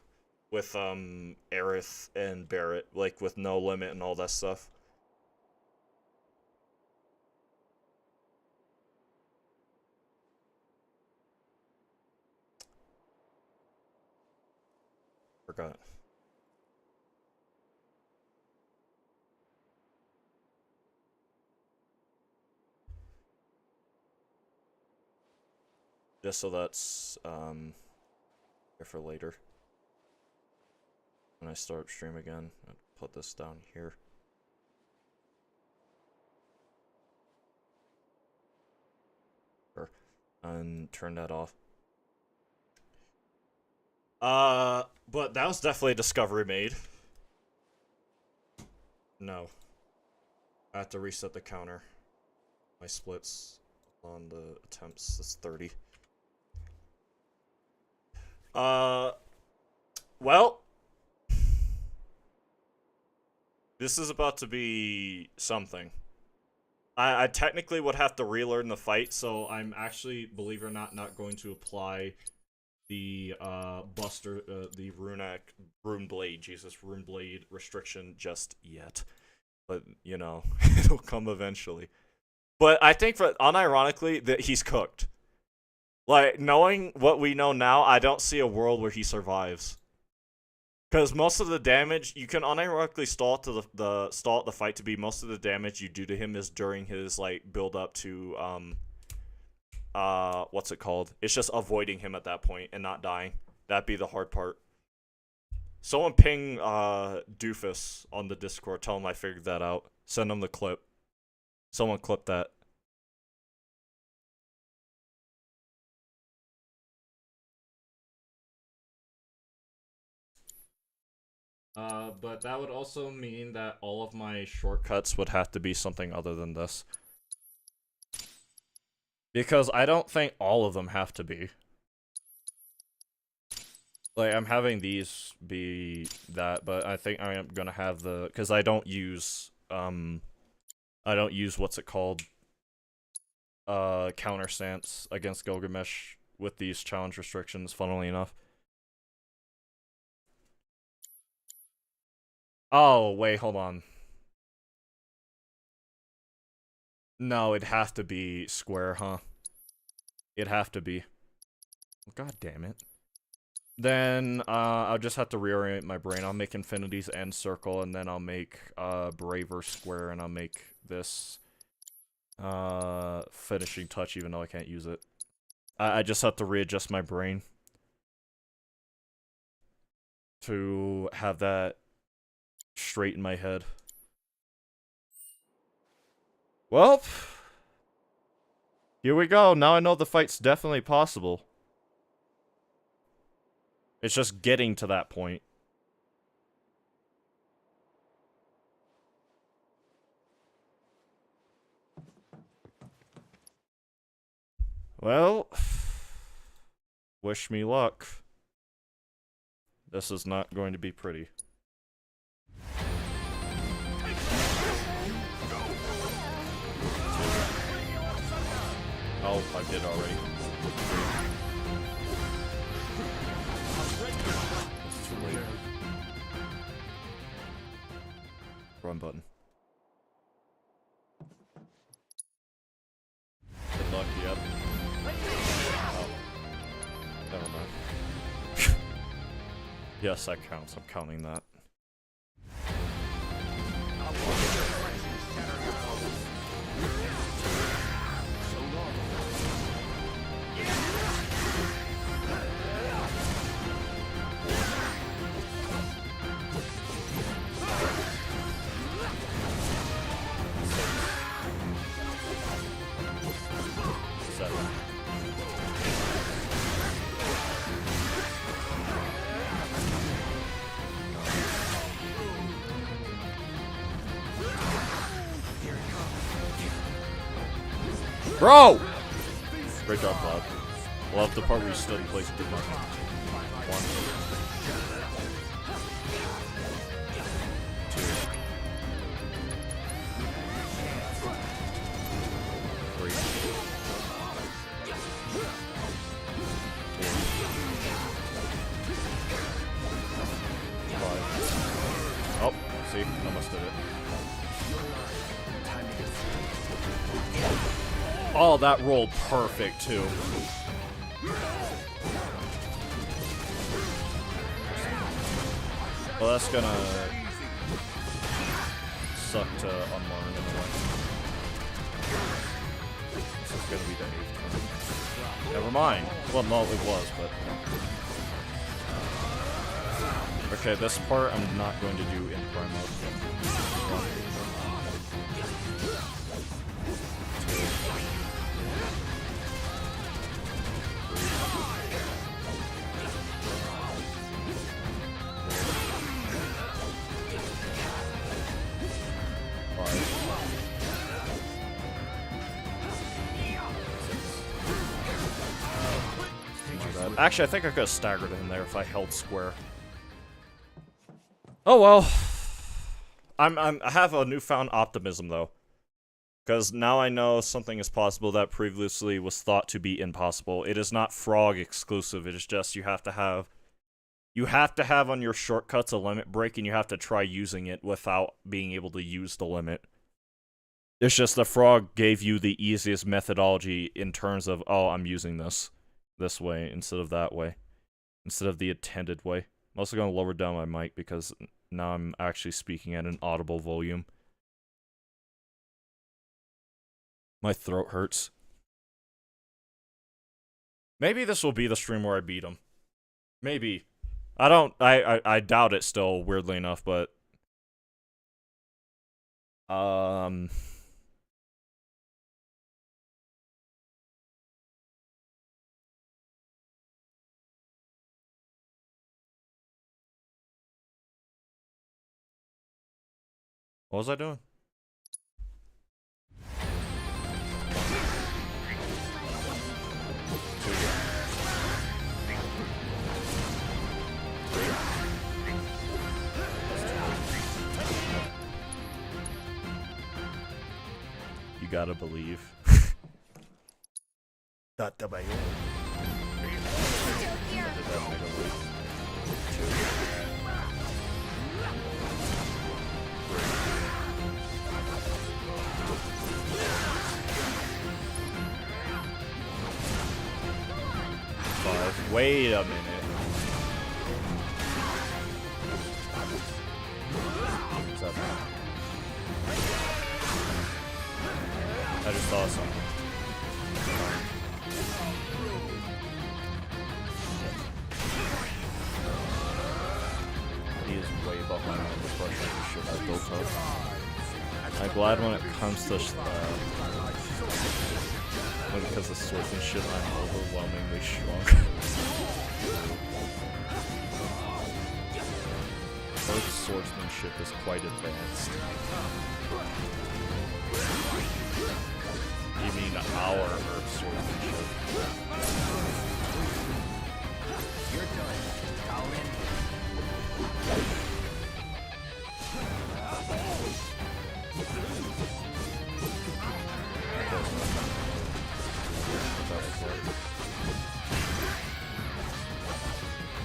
with, Aerith and Barret, like, with no limit and all that stuff. Forgot. Just so that's, here for later. When I start stream again, I'll put this down here. And turn that off. But that was definitely a discovery made. No. I have to reset the counter. My splits on the attempts is 30. Well, this is about to be something. I technically would have to relearn the fight, so I'm actually, believe it or not going to apply the the Rune Blade restriction just yet. But, you know, it'll come eventually. But I think, unironically, that he's cooked. Like, knowing what we know now, I don't see a world where he survives. Because most of the damage, you can unironically stall the fight to be most of the damage you do to him is during his, like, build up to, what's it called? It's just avoiding him at that point and not dying. That'd be the hard part. Someone ping Doofus on the Discord. Tell him I figured that out. Send him the clip. Someone clip that. But that would also mean that all of my shortcuts would have to be something other than this. Because I don't think all of them have to be. Like, I'm having these be that, but I think I am gonna have the... Because I don't use, what's it called? Counter stance against Gilgamesh with these challenge restrictions, funnily enough. Oh, wait, hold on. No, it'd have to be square, huh? It'd have to be. God damn it. Then, I'll just have to reorient my brain. I'll make infinities end circle, and then I'll make, braver square, and I'll make this, finishing touch, even though I can't use it. I just have to readjust my brain to have that straight in my head. Well, here we go. Now I know the fight's definitely possible. It's just getting to that point. Well, wish me luck. This is not going to be pretty. Oh, I did already. It's too late. Run button. Good luck, yep. Oh. Never mind. Yes, that counts. I'm counting that. Bro! Great job, Cloud. Love the part where you stood in place and did nothing. One. Two. Three. Four. Five. Oh, see? Almost did it. Oh, that rolled perfect, too. Well, that's gonna suck to unlearn in a way. This is gonna be the 8th turn. Never mind. Well, no, it was, but... Okay, this part I'm not going to do in prime mode. Actually, I think I could have staggered in there if I held square. Oh well. I have a newfound optimism though, because now I know something is possible that previously was thought to be impossible. It is not frog exclusive. It is just you have to have on your shortcuts a limit break, and you have to try using it without being able to use the limit. It's just the frog gave you the easiest methodology in terms of, oh, I'm using this way instead of that way, instead of the intended way. I'm also going to lower down my mic because now I'm actually speaking at an audible volume. My throat hurts. Maybe this will be the stream where I beat him. Maybe. I don't. I doubt it still. Weirdly enough, but what was I doing? You gotta believe. Wait a minute. What's up, man? I just saw something. He is way behind on the pressure of shit I built up. I'm glad when it comes to because the swordsman shit, I'm overwhelmingly strong. Earth's swordsmanship is quite advanced. You mean our Earth swordsmanship? You're done. All in.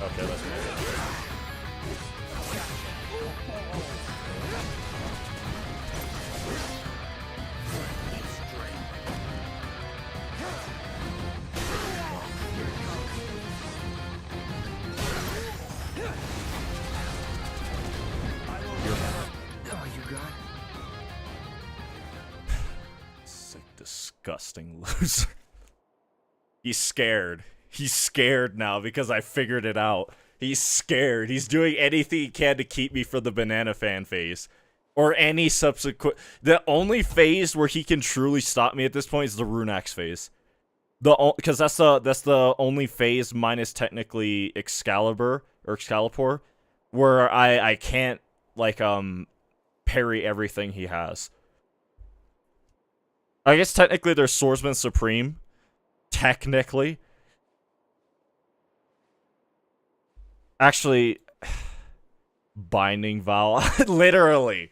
Okay, let's make it. Oh, you got it. Sick, disgusting loser. He's scared. He's scared now because I figured it out. He's scared. He's doing anything he can to keep me from the banana fan phase. Or any subsequent... The only phase where he can truly stop me at this point is the Rune Axe phase. Because that's the only phase minus technically Excalibur, or Excalibur, where I can't, like, parry everything he has. I guess technically there's Swordsman Supreme. Technically. Actually, Binding Vow. Literally.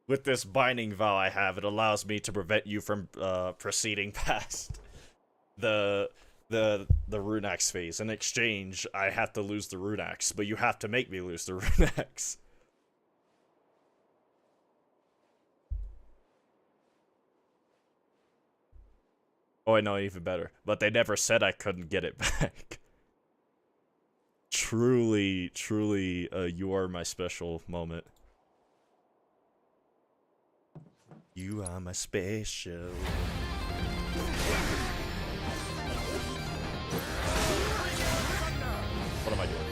With this Binding Vow I have, it allows me to prevent you from proceeding past the Rune Axe phase. In exchange, I have to lose the Rune Axe, but you have to make me lose the Rune Axe. Oh, I know, even better. But they never said I couldn't get it back. Truly, truly, you are my special moment. You are my special. What am I doing?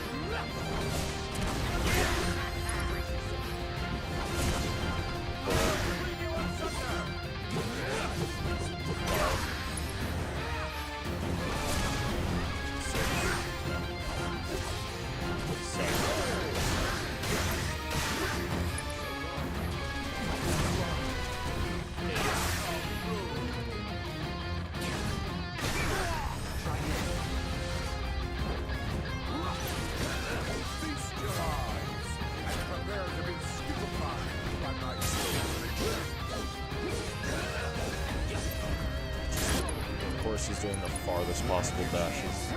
He's doing the farthest possible dashes.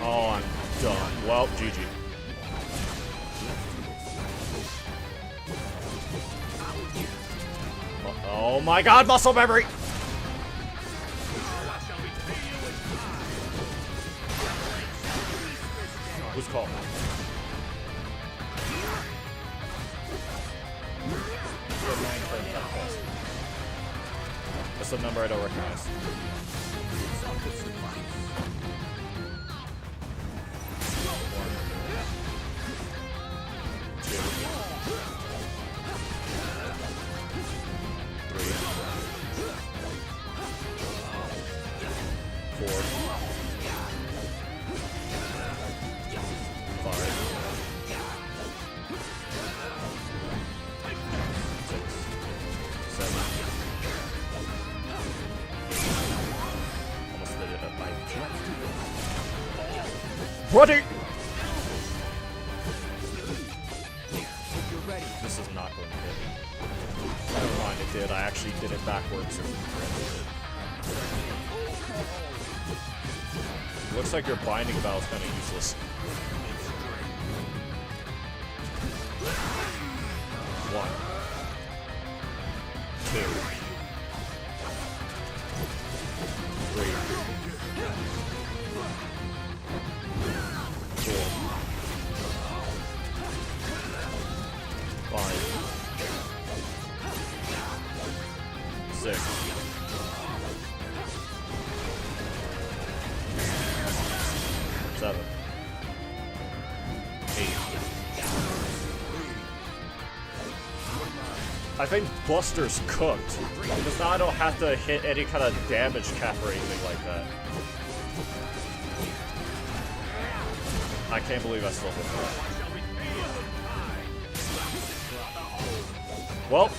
Oh, I'm done. Well, GG. Oh my god, muscle memory! Who's called? That's a number I don't recognize. Ready! This is not going to hit. Never mind, it did. I actually did it backwards. Looks like your binding battle is kind of useless. One. Two. Three. 4, 5, 6, 7, 8. I think Buster's cooked, because now I don't have to hit any kind of damage cap or anything like that. I can't believe I still hit that. Well.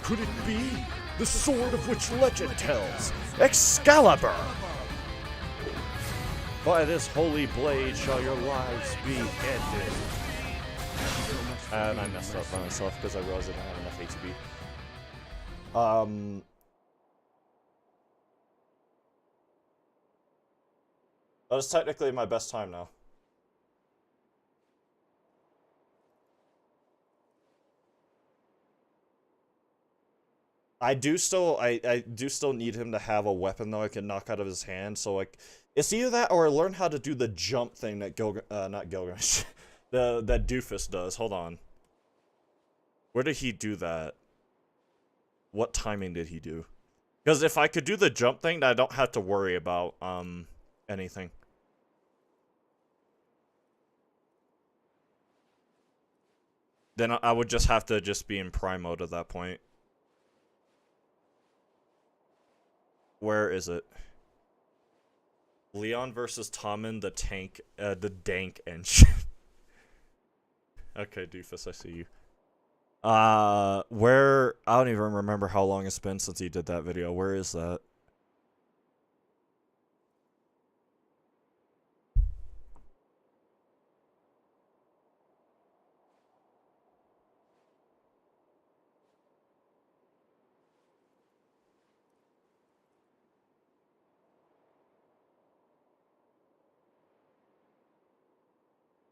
Could it be the sword of which legend tells? Excalibur! By this holy blade shall your lives be ended. And I messed up by myself because I realized I didn't have enough ATB. That is technically my best time now. I do still need him to have a weapon though I can knock out of his hand, so like it's either that or learn how to do the jump thing that not Gilgamesh. that Doofus does. Hold on. Where did he do that? What timing did he do? Because if I could do the jump thing, then I don't have to worry about anything. Then I would just have to be in prime mode at that point. Where is it? Leon versus Tommen, the dank engine. Okay, Doofus, I see you. Where? I don't even remember how long it's been since he did that video. Where is that?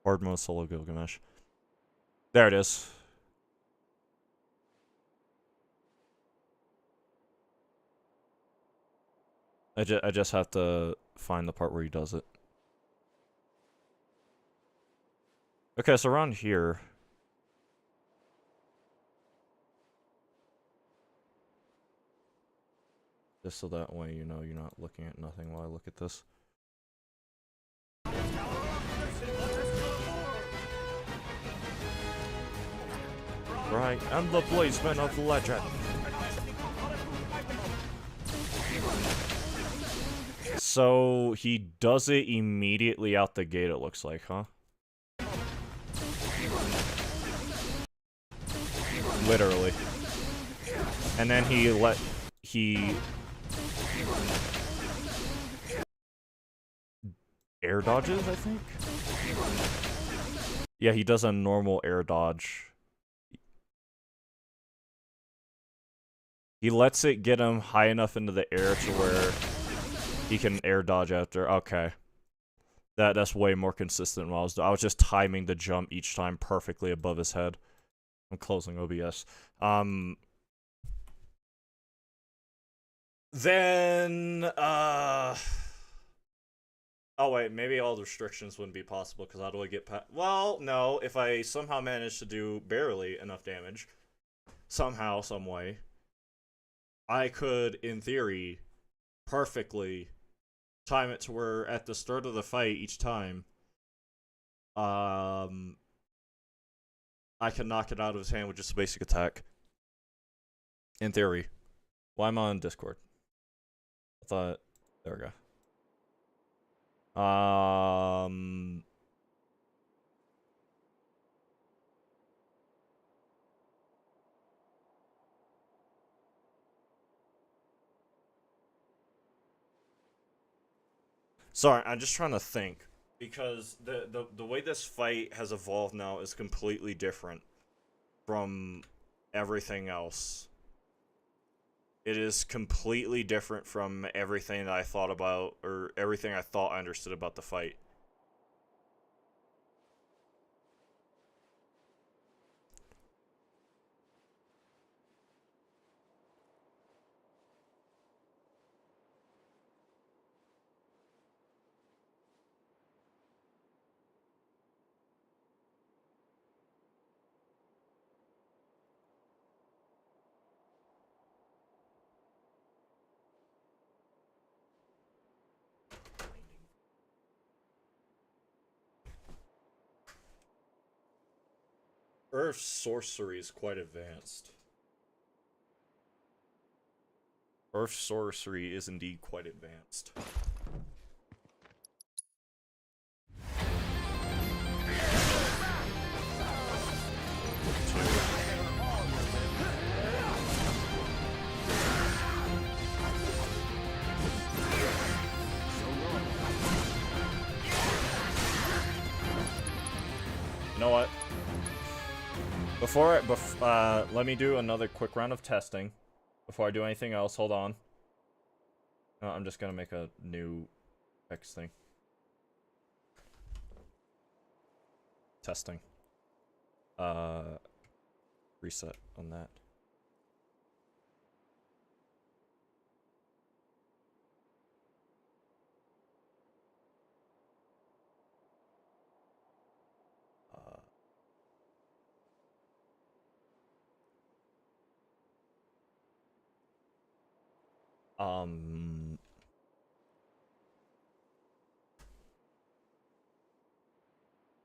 Hard mode solo Gilgamesh. There it is. I just have to find the part where he does it. Okay, so around here. Just so that way you know you're not looking at nothing while I look at this. Right, and the Blazeman of Legend. So he does it immediately out the gate, it looks like, huh? Literally. And then he air dodges, I think? Yeah, he does a normal air dodge. He lets it get him high enough into the air to where he can air dodge after. Okay. That's way more consistent than what I was just timing the jump each time perfectly above his head. I'm closing OBS. Then, Oh wait, maybe all the restrictions wouldn't be possible because how do I get past? Well, no. If I somehow manage to do barely enough damage, somehow, some way, I could, in theory, perfectly time it to where at the start of the fight each time, I can knock it out of his hand with just a basic attack. In theory. Why am I on Discord? I thought, there we go. Sorry, I'm just trying to think. Because the way this fight has evolved now is completely different from everything else. It is completely different from everything that I thought about, or everything I thought I understood about the fight. Earth sorcery is quite advanced. Earth sorcery is indeed quite advanced. You know what? Let me do another quick round of testing before I do anything else. Hold on. No, I'm just gonna make a new X thing. Testing. Reset on that.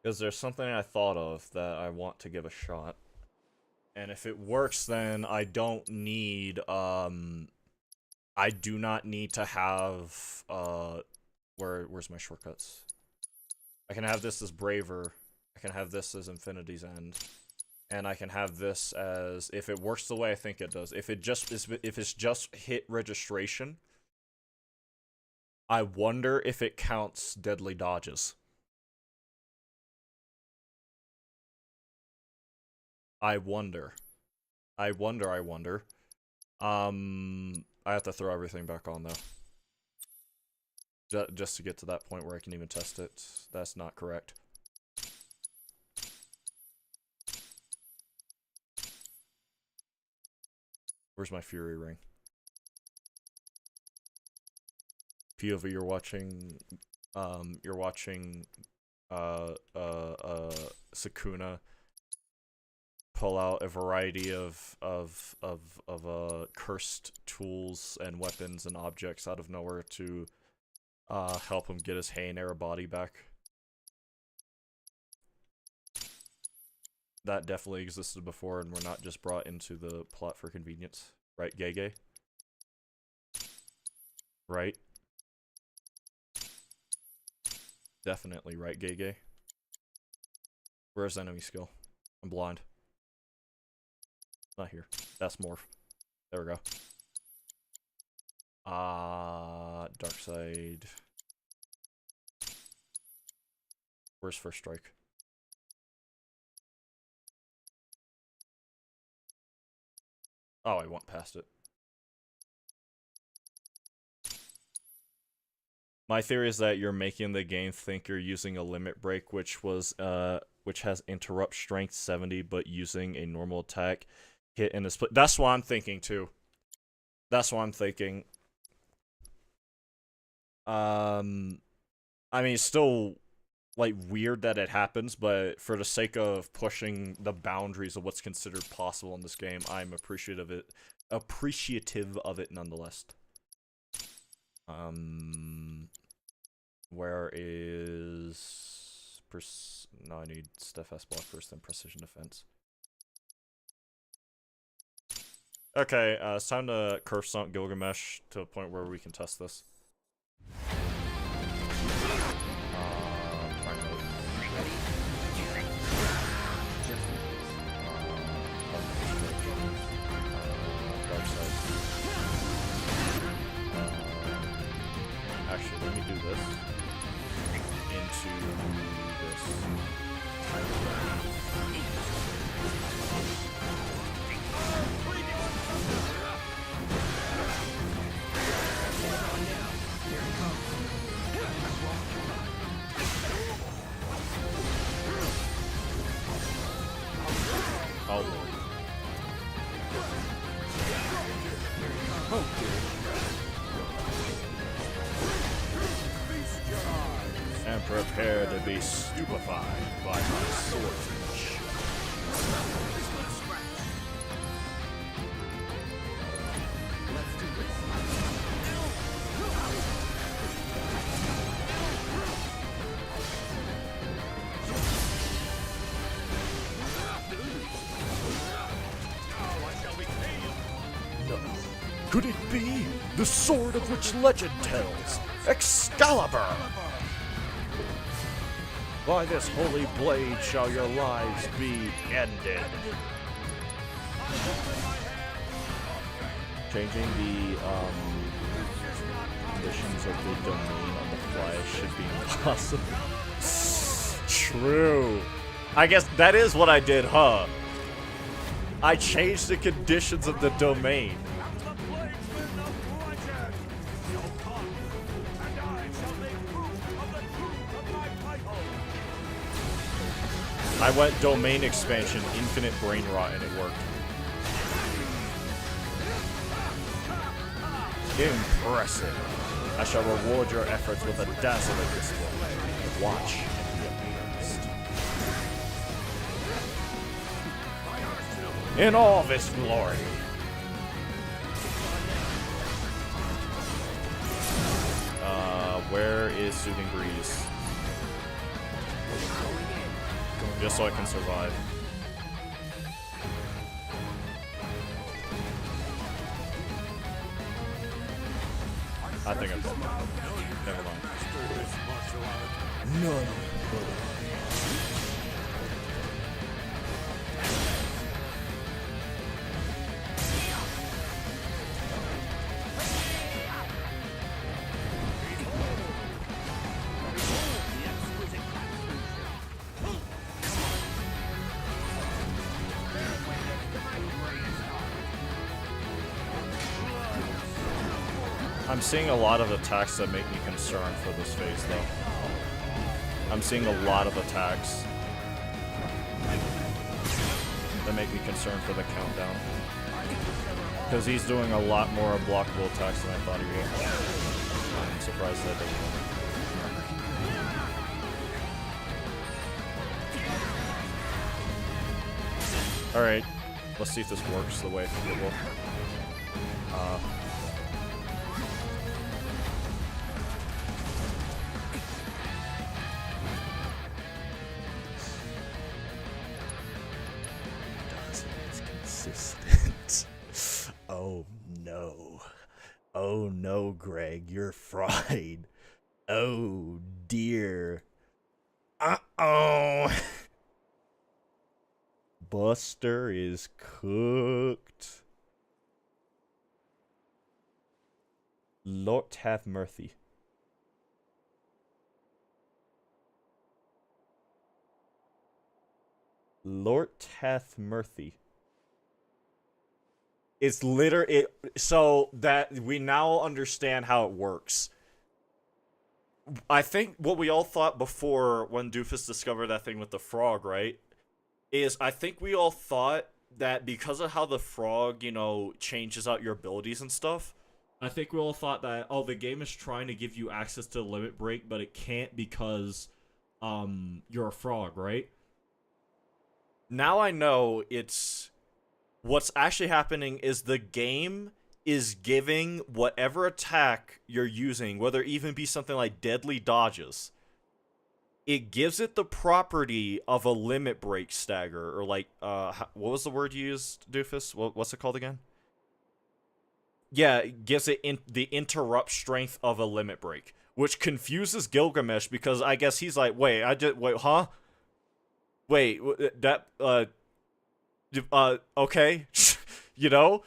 Because there's something I thought of that I want to give a shot. And if it works, then I don't need, I do not need to have, where's my shortcuts? I can have this as Braver, I can have this as Infinity's End, and I can have this as, if it works the way I think it does, if it's just hit registration, I wonder if it counts deadly dodges. I wonder. I wonder. I have to throw everything back on, though. Just to get to that point where I can even test it. That's not correct. Where's my Fury Ring? POV, you're watching, Sakuna pull out a variety of cursed tools and weapons and objects out of nowhere to help him get his Hayanera body back. That definitely existed before and were not just brought into the plot for convenience. Right, Gege? Right? Definitely right, Gege. Where's enemy skill? I'm blind. Not here. That's morph. There we go. Dark side. Where's first strike? Oh, I went past it. My theory is that you're making the game think you're using a limit break, which has interrupt strength 70, but using a normal attack hit in a split. That's what I'm thinking too. That's what I'm thinking. I I mean, it's still, like, weird that it happens, but for the sake of pushing the boundaries of what's considered possible in this game, I'm appreciative of it nonetheless. Where is... No, I need steadfast block first, then precision defense. Okay, it's time to curse stomp Gilgamesh to a point where we can test this. Prime mode. Dark side. Actually, let me do this into this. Oh lord. And prepare to be stupefied by my swordfish. No. Could it be the sword of which legend tells? Excalibur! By this holy blade shall your lives be ended. Changing the conditions of the domain on the fly should be impossible. True. I guess that is what I did, huh? I changed the conditions of the domain. I went domain expansion, infinite brain rot, and it worked. Impressive. I shall reward your efforts with a dazzling display. Watch and be amazed. In all of its glory. Where is Soothing Breeze? Just so I can survive. I think I'm dead. Never mind. None. I'm seeing a lot of attacks that make me concerned for this phase, though. I'm seeing a lot of attacks that make me concerned for the countdown. Because he's doing a lot more blockable attacks than I thought he would. I'm surprised that doesn't. Alright, let's see if this works the way I think it will. Oh no. Oh no, Greg, you're fried. Oh dear. Uh-oh. Buster is cooked. Lord have mercy. Lord hath mercy. It's literally so that we now understand how it works. I think what we all thought before when Doofus discovered that thing with the frog, right? Is I think we all thought that because of how the frog, you know, changes out your abilities and stuff, I think we all thought that, oh, the game is trying to give you access to the limit break, but it can't because you're a frog, right? Now I know it's what's actually happening is the game is giving whatever attack you're using, whether it even be something like deadly dodges, it gives it the property of a limit break stagger, or like, what was the word you used, Doofus? What's it called again? Yeah, it gives it the interrupt strength of a limit break, which confuses Gilgamesh because I guess he's like, wait, huh? Wait, that, okay, you know?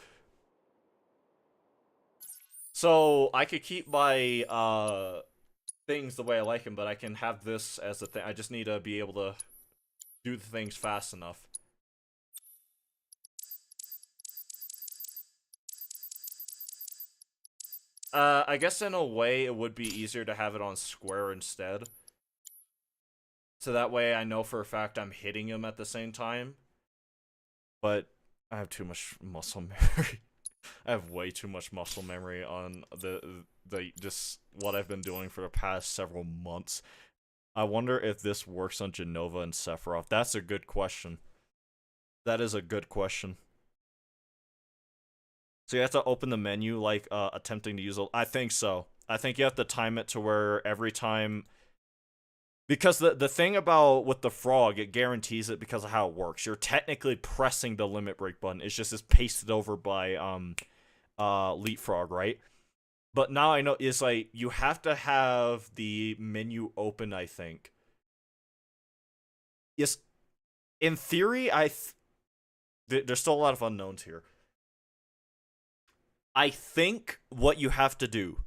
So, I could keep my, things the way I like them, but I can have this as a thing. I just need to be able to do the things fast enough. I guess in a way it would be easier to have it on square instead. So that way I know for a fact I'm hitting him at the same time. But I have too much muscle memory. I have way too much muscle memory on the just what I've been doing for the past several months. I wonder if this works on Genova and Sephiroth. That's a good question. That is a good question. So you have to open the menu like attempting to use I think so. I think you have to time it to where every time, because the thing about with the frog, it guarantees it because of how it works. You're technically pressing the limit break button. It's just pasted over by Leapfrog, right? But now I know it's like you have to have the menu open, I think. Yes, in theory, there's still a lot of unknowns here. I think what you have to do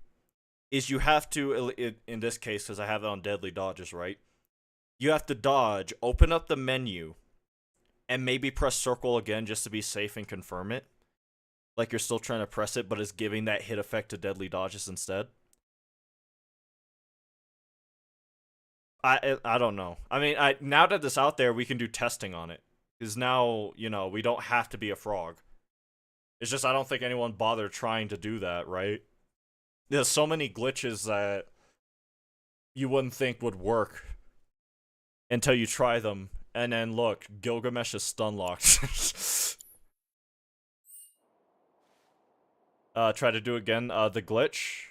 is you have to, in this case, because I have it on deadly dodges, right? You have to dodge, open up the menu, and maybe press circle again just to be safe and confirm it. Like you're still trying to press it, but it's giving that hit effect to deadly dodges instead. I don't know. I mean, now that it's out there, we can do testing on it. Because now, you know, we don't have to be a frog. It's just I don't think anyone bothered trying to do that, right? There's so many glitches that you wouldn't think would work until you try them. And then look, Gilgamesh is stun locked. Try to do again. The glitch.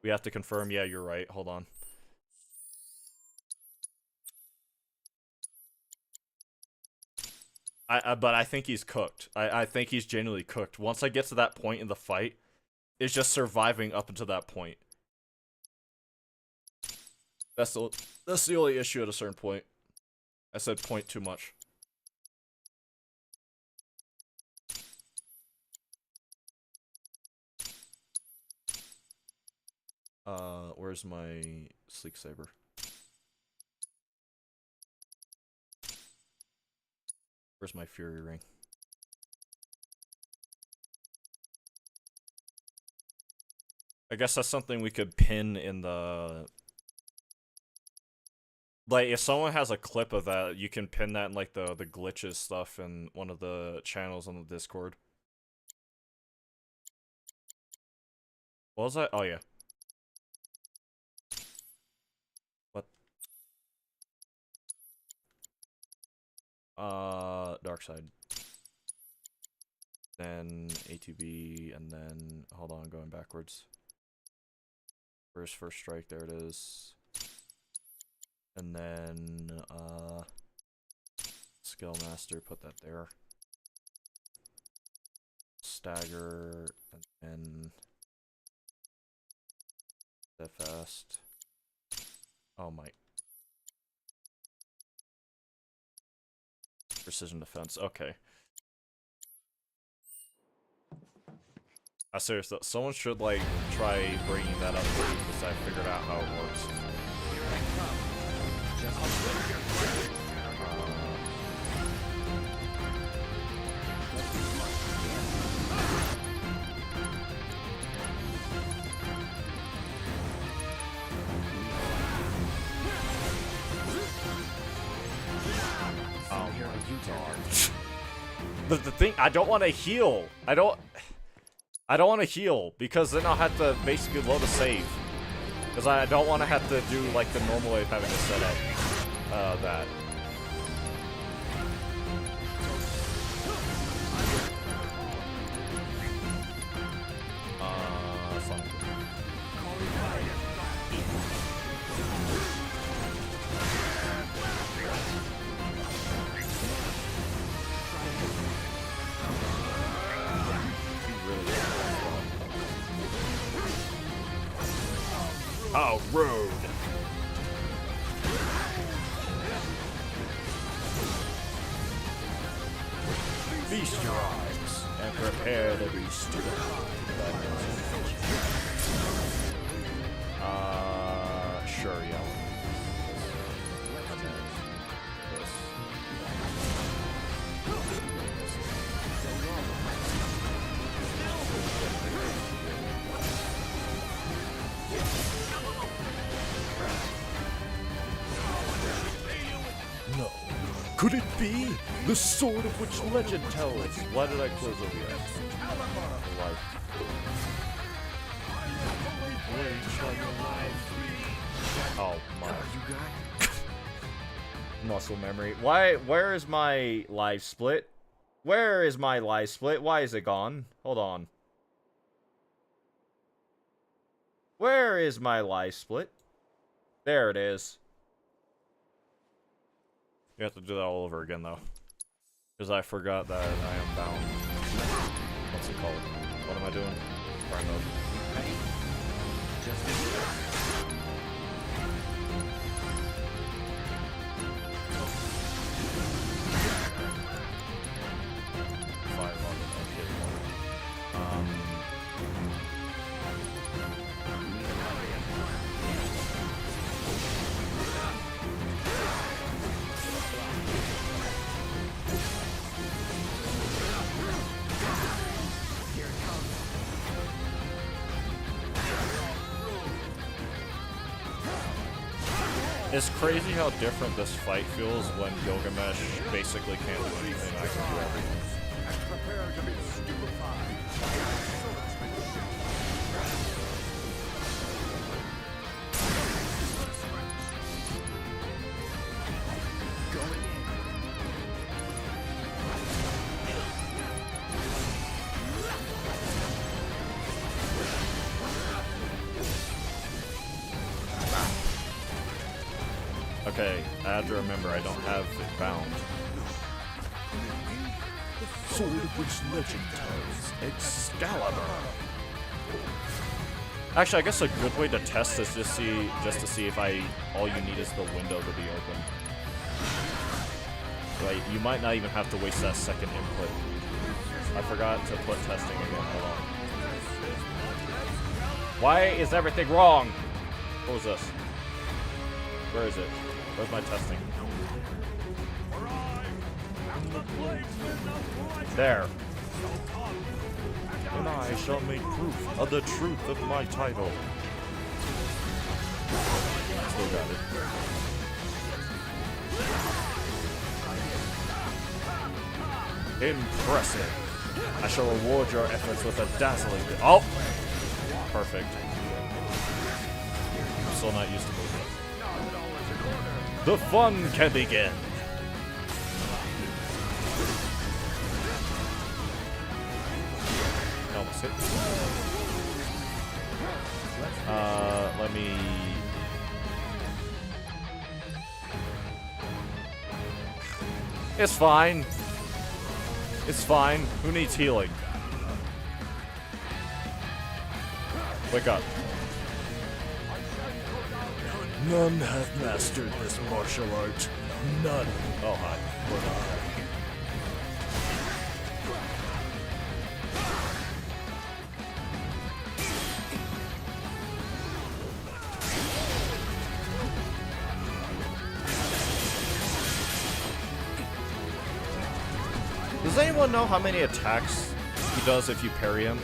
We have to confirm. Yeah, you're right. Hold on. But I think he's cooked. I think he's genuinely cooked. Once I get to that point in the fight, it's just surviving up until that point. That's the only issue at a certain point. I said point too much. Where's my Sleek Saber? Where's my Fury Ring? I guess that's something we could pin in the... Like, if someone has a clip of that, you can pin that in, like, the glitches stuff in one of the channels on the Discord. What was that? Oh, yeah. What? Dark Side. Then ATB, and then... Hold on, going backwards. First strike, there it is. And then, Skill Master, put that there. Stagger, and then... Steadfast. Oh my. Precision defense, okay. I seriously, someone should, like, try bringing that up because I figured out how it works. Oh my god. The thing, I don't want to heal. I don't I don't want to heal, because then I'll have to basically load a save. Because I don't want to have to do like the normal way of having to set up that. Fine. How rude! Feast your eyes and prepare to be stupefied. Sure, yeah. No. Could it be the sword of which legend tells? Why did I close over here? Like, oh my. You got? Muscle memory. Why? Where is my live split? Where is my live split? Why is it gone? Hold on. Where is my live split? There it is. You have to do that all over again, though. Because I forgot that I am bound. What's it called? What am I doing? Prime mode. It's crazy how different this fight feels when Gilgamesh basically can't do anything. I can do everything. Prepare to be stupefied. Okay, I have to remember I don't have it bound. Sword of which legend tells? Excalibur. Actually, I guess a good way to test is just to see if all you need is the window to be open. Right, you might not even have to waste that second input. I forgot to put testing again. Hold on. Why is everything wrong? What was this? Where is it? Where's my testing? There. And I shall make proof of the truth of my title. Still got it. Impressive. I shall reward your efforts with a dazzling... Oh! Perfect. I'm still not used to moving. The fun can begin. Almost hit. Let me... It's fine. It's fine. Who needs healing? Wake up. None have mastered this martial art. None. Oh, hi. Does anyone know how many attacks he does if you parry him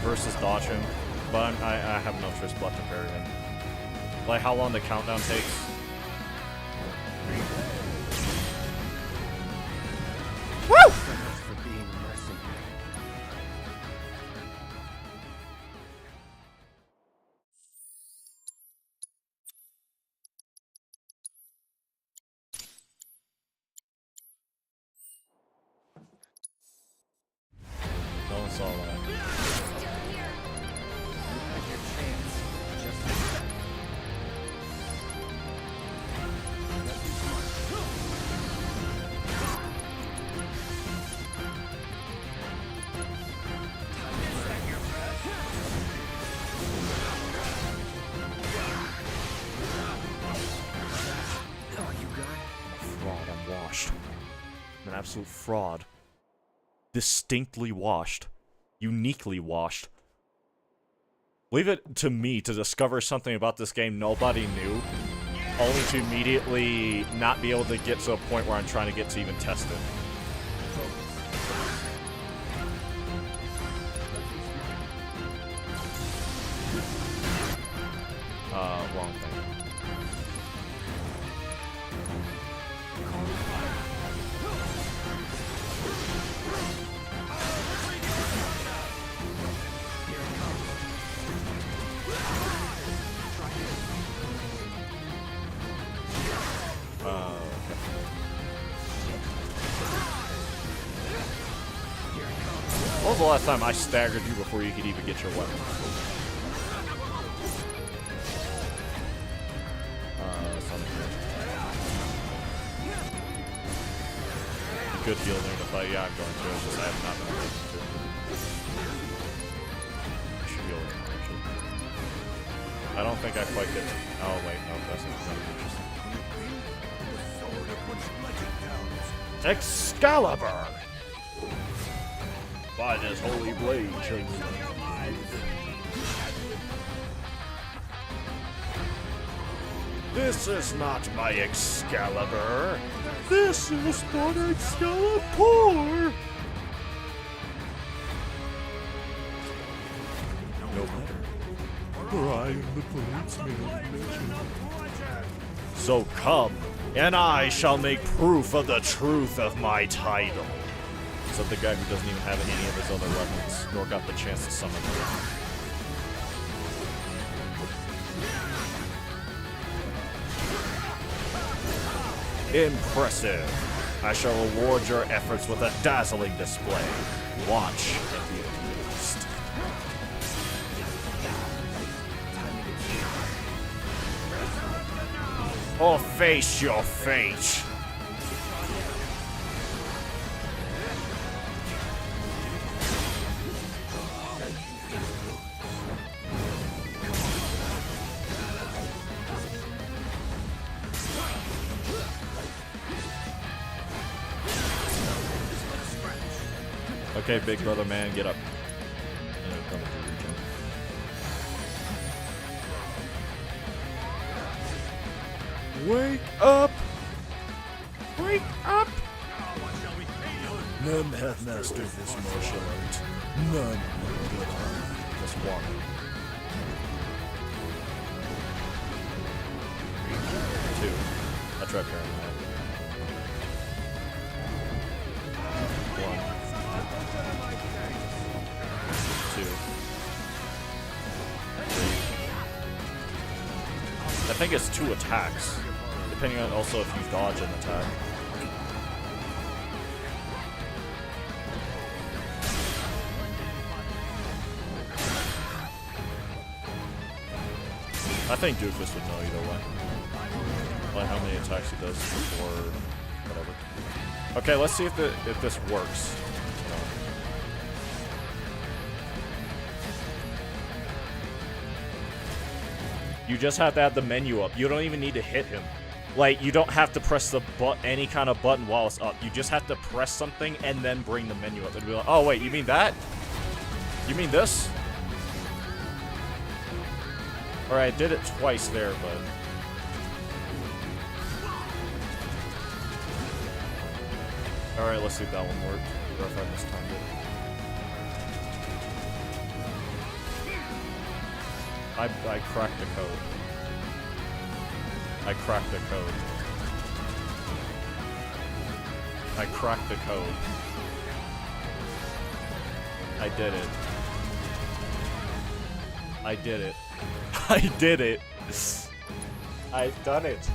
versus dodge him? But I have no choice but to parry him. Like how long the countdown takes. Woo! absolute fraud. Distinctly washed. Uniquely washed. Leave it to me to discover something about this game nobody knew, only to immediately not be able to get to a point where I'm trying to get to even test it. Wrong thing. Okay. When was the last time I staggered you before you could even get your weapon? Good heal there to fight. Yeah, I'm going to. It's just I have not been able to. I should be able to manage it. I don't think I quite get it. Oh, wait. No, that's not interesting. Excalibur! By this holy blade, This is not my Excalibur. This is but Excalibur. No matter, for I am the policeman of legend. So come, and I shall make proof of the truth of my title. Except the guy who doesn't even have any of his other weapons, nor got the chance to summon them. Impressive. I shall reward your efforts with a dazzling display. Watch and be amused. Or face your fate. Okay, big brother man, get up. Wake up! Wake up! None have mastered this martial art. None but I. Just one. Two. I tried parrying that. One. Two. Three. I think it's 2 attacks, depending on also if you dodge an attack. I think Doofus would know either way. Like how many attacks he does or whatever. Okay, let's see if this works. You just have to have the menu up. You don't even need to hit him. Like, you don't have to press the any kind of button while it's up. You just have to press something and then bring the menu up. And be like, oh wait, you mean that? You mean this? Alright, I did it twice there, but... Alright, let's see if that one worked. Or if I mistimed it. I cracked the code. I cracked the code. I cracked the code. I did it. I did it. I did it. I've done it.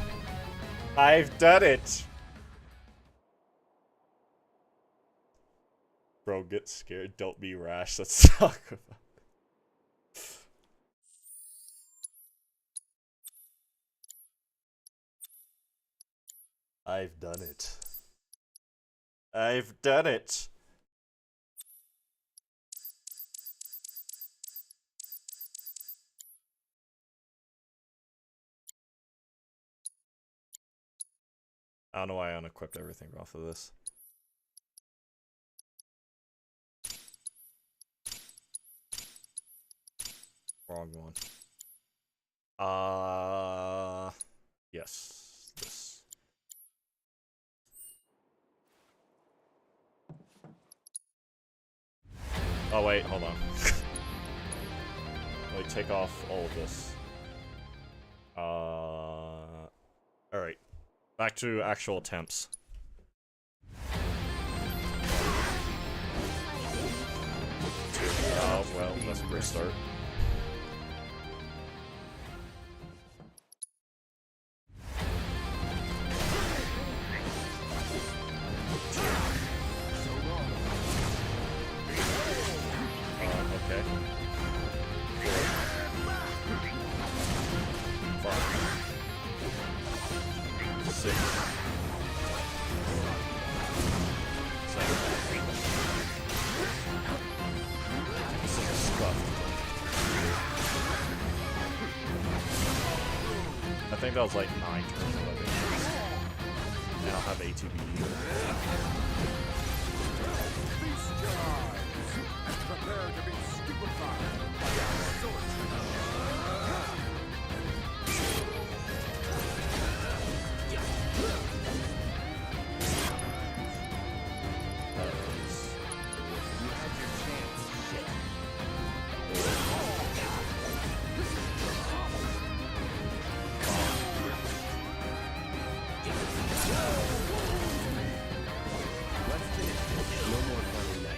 I've done it. Bro, get scared. Don't be rash. Let's talk about it. I've done it. I've done it. I don't know why I unequipped everything off of this. Wrong one. Yes. This. Oh wait, hold on. Wait, take off all of this. Alright. Back to actual attempts. Oh, well, that's a great start. Okay. 4, 5, 6, 7. This is scuffed. I think that was like 9 turns of living. And I'll have ATB. Feast your eyes and prepare to be stupefied by our sword.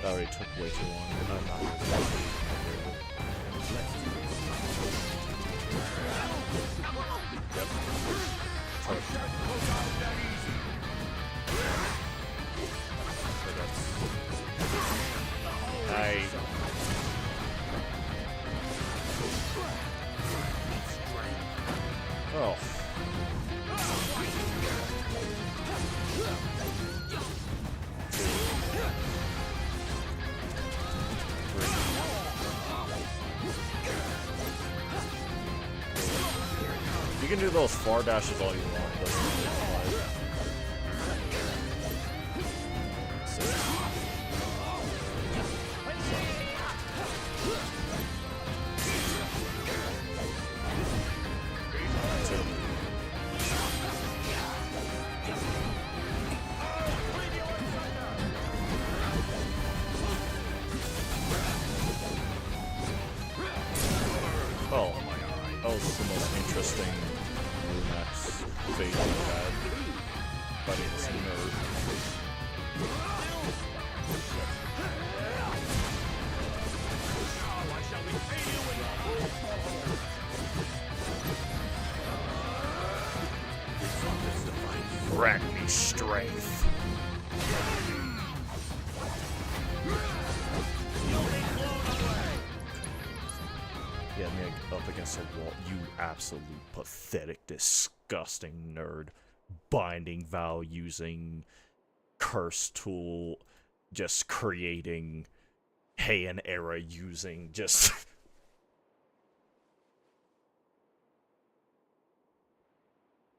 That already took way too long. Oh. You can do those far dashes all you want. It doesn't really apply. 6. 7. 2. Oh, that was the most interesting Lumax phase I've had. Fighting this nerd. Grant me strength. Yeah, me up against the wall. You absolute pathetic, disgusting nerd. Binding vow using curse tool, just creating Heian era using just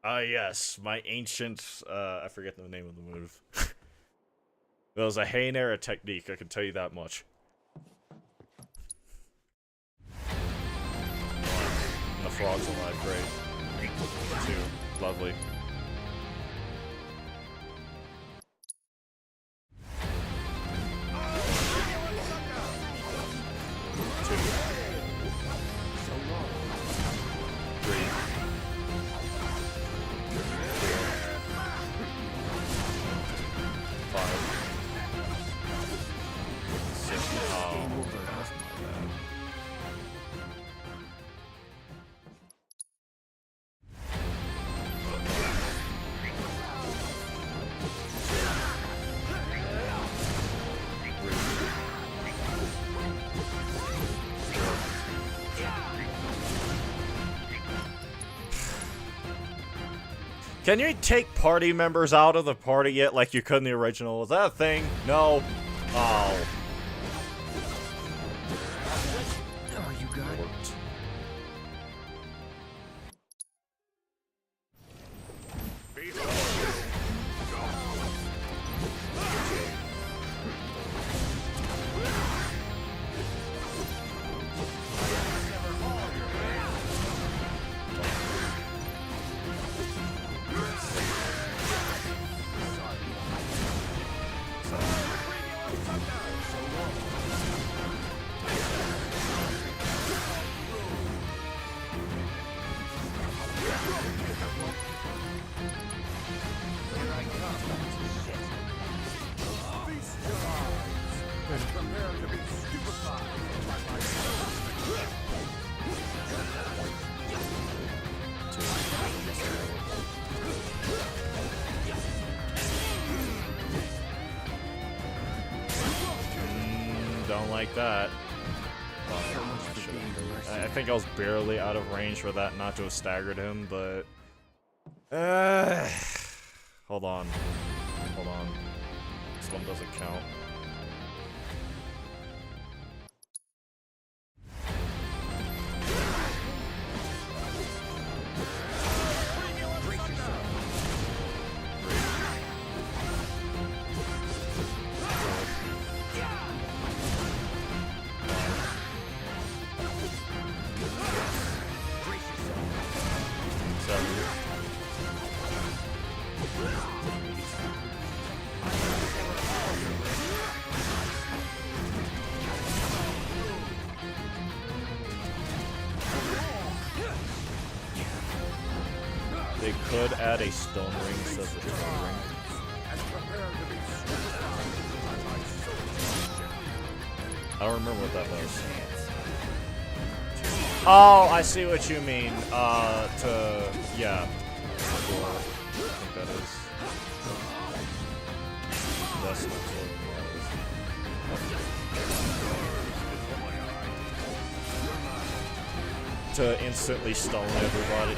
yes, my ancient I forget the name of the move. That was a Heian era technique, I can tell you that much. And the frog's alive, great. 2, lovely. 2, 3, 5, 6. Oh, that's my bad. 3. Can you take party members out of the party yet like you could in the original? Was that a thing? No. Oh. Oh, you got it. Worked. like that. So much for being the mercy. I think I was barely out of range for that not to have staggered him, but... hold on. Hold on. This one doesn't count. They could add a stone ring instead of a stone ring. I don't remember what that was. Oh, I see what you mean. Yeah. Sure. I think that is. That's not what to instantly stone everybody.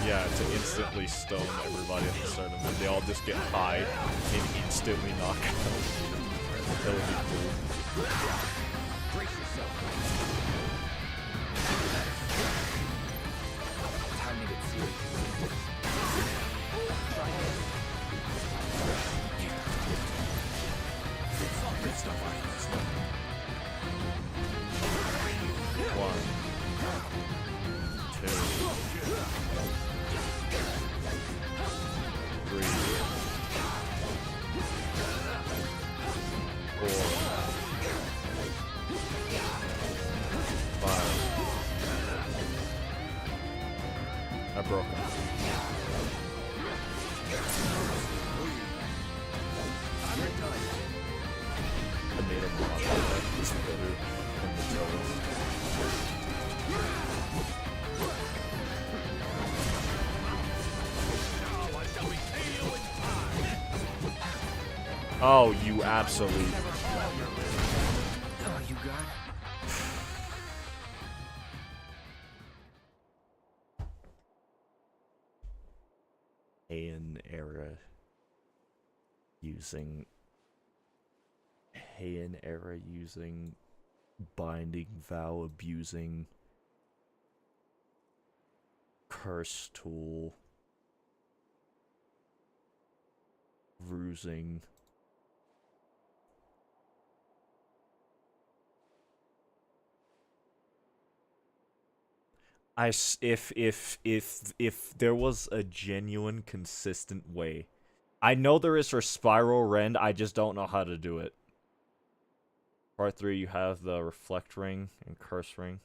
Yeah, to instantly stone everybody at the start of it. They all just get high and instantly knock out. That would be cool. Time to get serious. One, two, three, four, five. I broke him. I made him walk like that. It's better than the toes. Oh, you absolute. Oh, you got it. Heian era using binding vow abusing curse tool rusing if there was a genuine consistent way. I know there is for Spiral Rend, I just don't know how to do it. Part 3, you have the Reflect Ring and Curse Ring.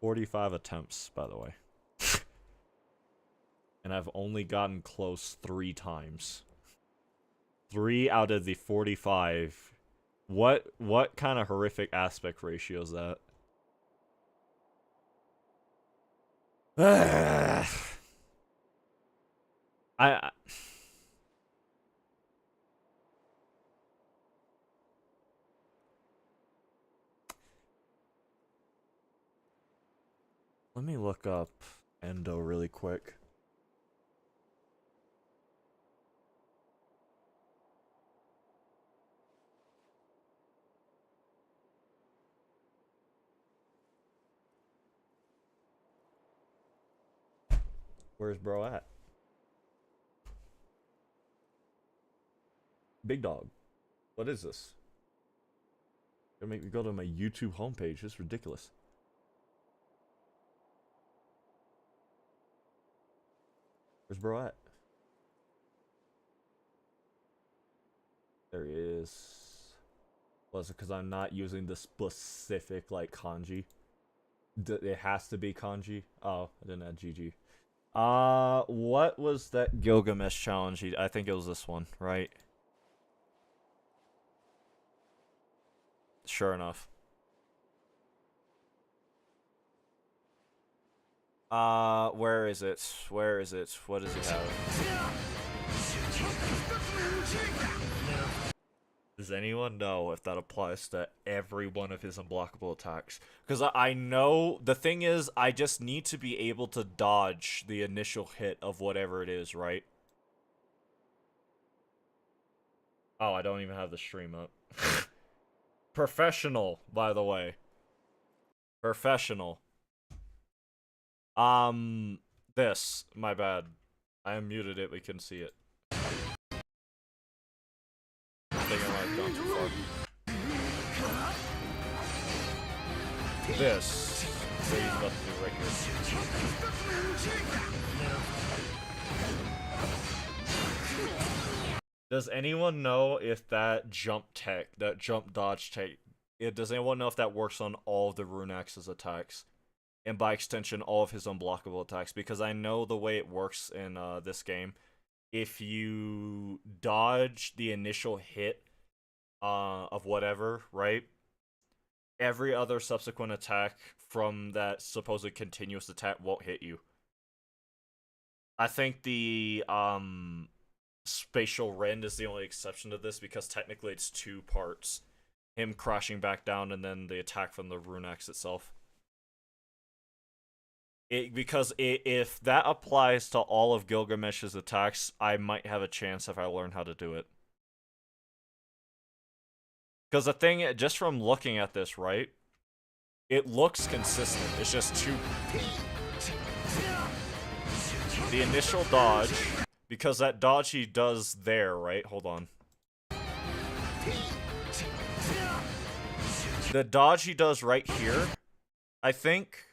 45 attempts, by the way. And I've only gotten close 3 times. 3 out of the 45. What kind of horrific aspect ratio is that? I let me look up Endo really quick. Where's bro at? Big dog. What is this? Gonna make me go to my YouTube homepage. This is ridiculous. Where's bro at? There he is. Was it because I'm not using the specific, like, kanji? It has to be kanji? Oh, I didn't add GG. What was that Gilgamesh challenge? I think it was this one, right? Sure enough. Where is it? Where is it? What does he have? Does anyone know if that applies to every one of his unblockable attacks? Because I know, the thing is, I just need to be able to dodge the initial hit of whatever it is, right? Oh, I don't even have the stream up. Professional, by the way. Professional. This. My bad. I unmuted it, we can see it. I think I might have gone too far. This. What he's about to do right here. Does anyone know if that jump tech, that jump dodge tech, does anyone know if that works on all of the Runax's attacks? And by extension, all of his unblockable attacks? Because I know the way it works in this game. If you dodge the initial hit of whatever, right? Every other subsequent attack from that supposed continuous attack won't hit you. I think the spatial rend is the only exception to this, because technically it's two parts. Him crashing back down and then the attack from the Runax itself. Because if that applies to all of Gilgamesh's attacks, I might have a chance if I learn how to do it. Because the thing, just from looking at this, right? It looks consistent. It's just two... The initial dodge, because that dodge he does there, right? Hold on. The dodge he does right here, I think,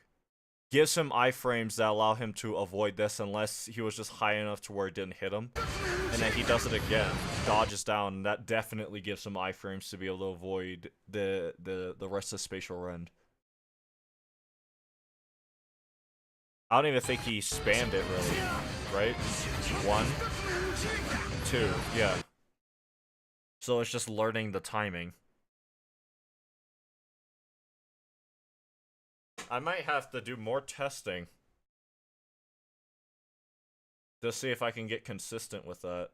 gives him iframes that allow him to avoid this unless he was just high enough to where it didn't hit him. And then he does it again, dodges down, and that definitely gives him iframes to be able to avoid the rest of spatial rend. I don't even think he spammed it really, right? 1, 2, yeah. So it's just learning the timing. I might have to do more testing to see if I can get consistent with that.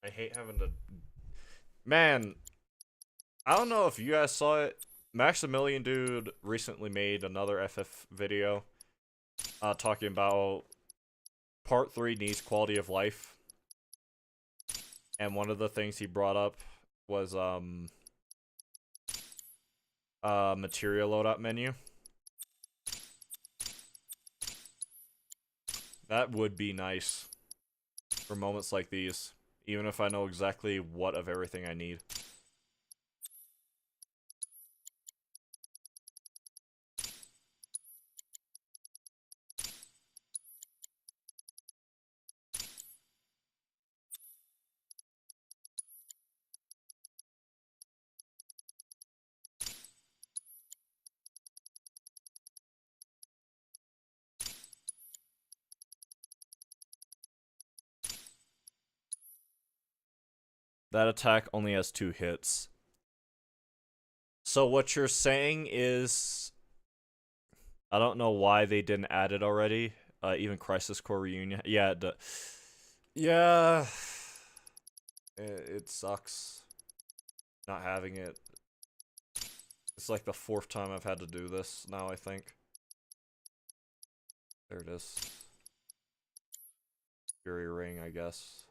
I hate having to... Man, I don't know if you guys saw it. Maximilian Dude recently made another FF video talking about Part 3 needs quality of life. And one of the things he brought up was material loadout menu. That would be nice for moments like these, even if I know exactly what of everything I need. That attack only has 2 hits. So what you're saying is... I don't know why they didn't add it already. Even Crisis Core Reunion. Yeah, yeah. It sucks not having it. It's like the 4th time I've had to do this now, I think. There it is. Fury Ring, I guess.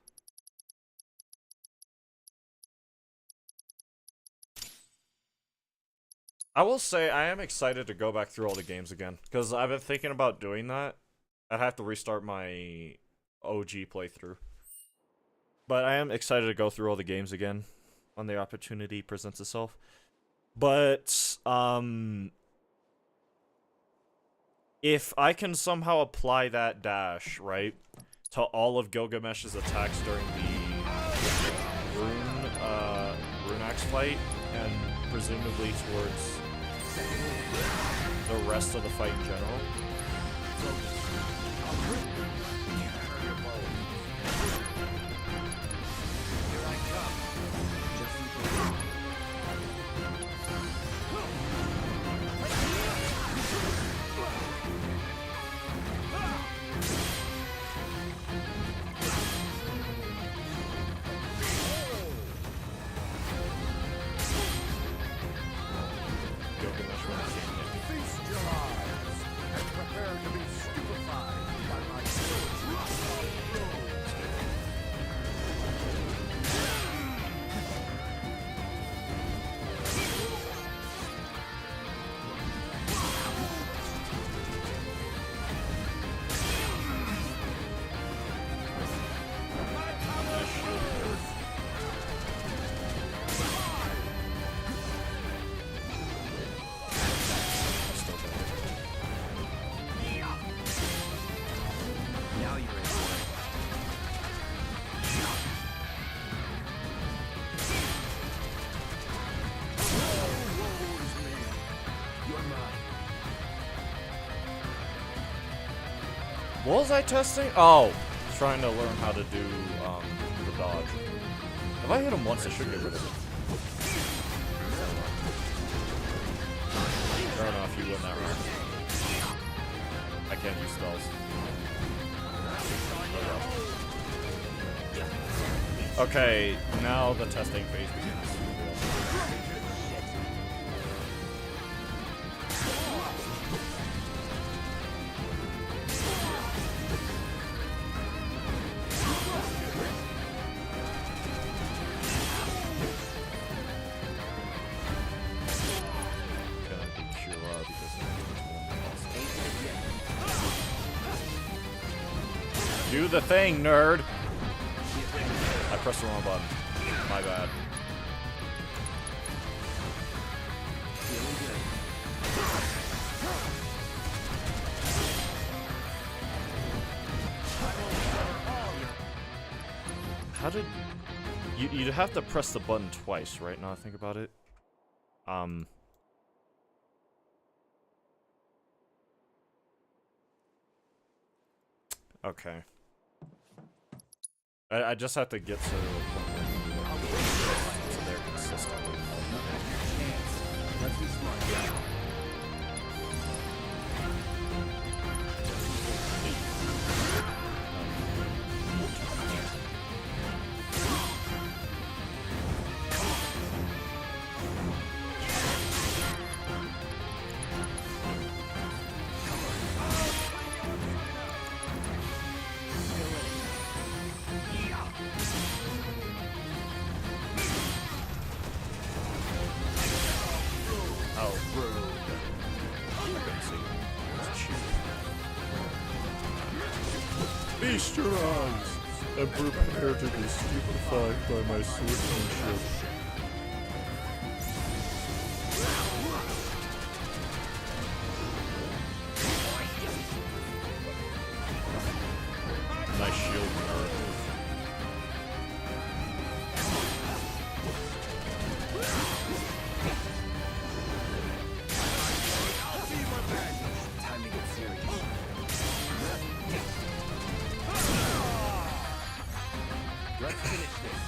I will say, I am excited to go back through all the games again, because I've been thinking about doing that. I'd have to restart my OG playthrough. But I am excited to go through all the games again, when the opportunity presents itself. But, if I can somehow apply that dash, right, to all of Gilgamesh's attacks during the Runax fight, and presumably towards the rest of the fight in general, What was I testing? Oh, trying to learn how to do the dodge. If I hit him once, I should get rid of it. I don't know if you win that round. I can't use spells. Okay, now the testing phase begins. Do the thing, nerd! I pressed the wrong button. My bad. How did... You'd have to press the button twice, right? Now I think about it. Okay. I just have to get to a point where I can do that. So they're consistent. Let's be smart. Feast your eyes and prepare to be stupefied by my swordsmanship. Nice shield guard. Time to get serious. Let's finish this.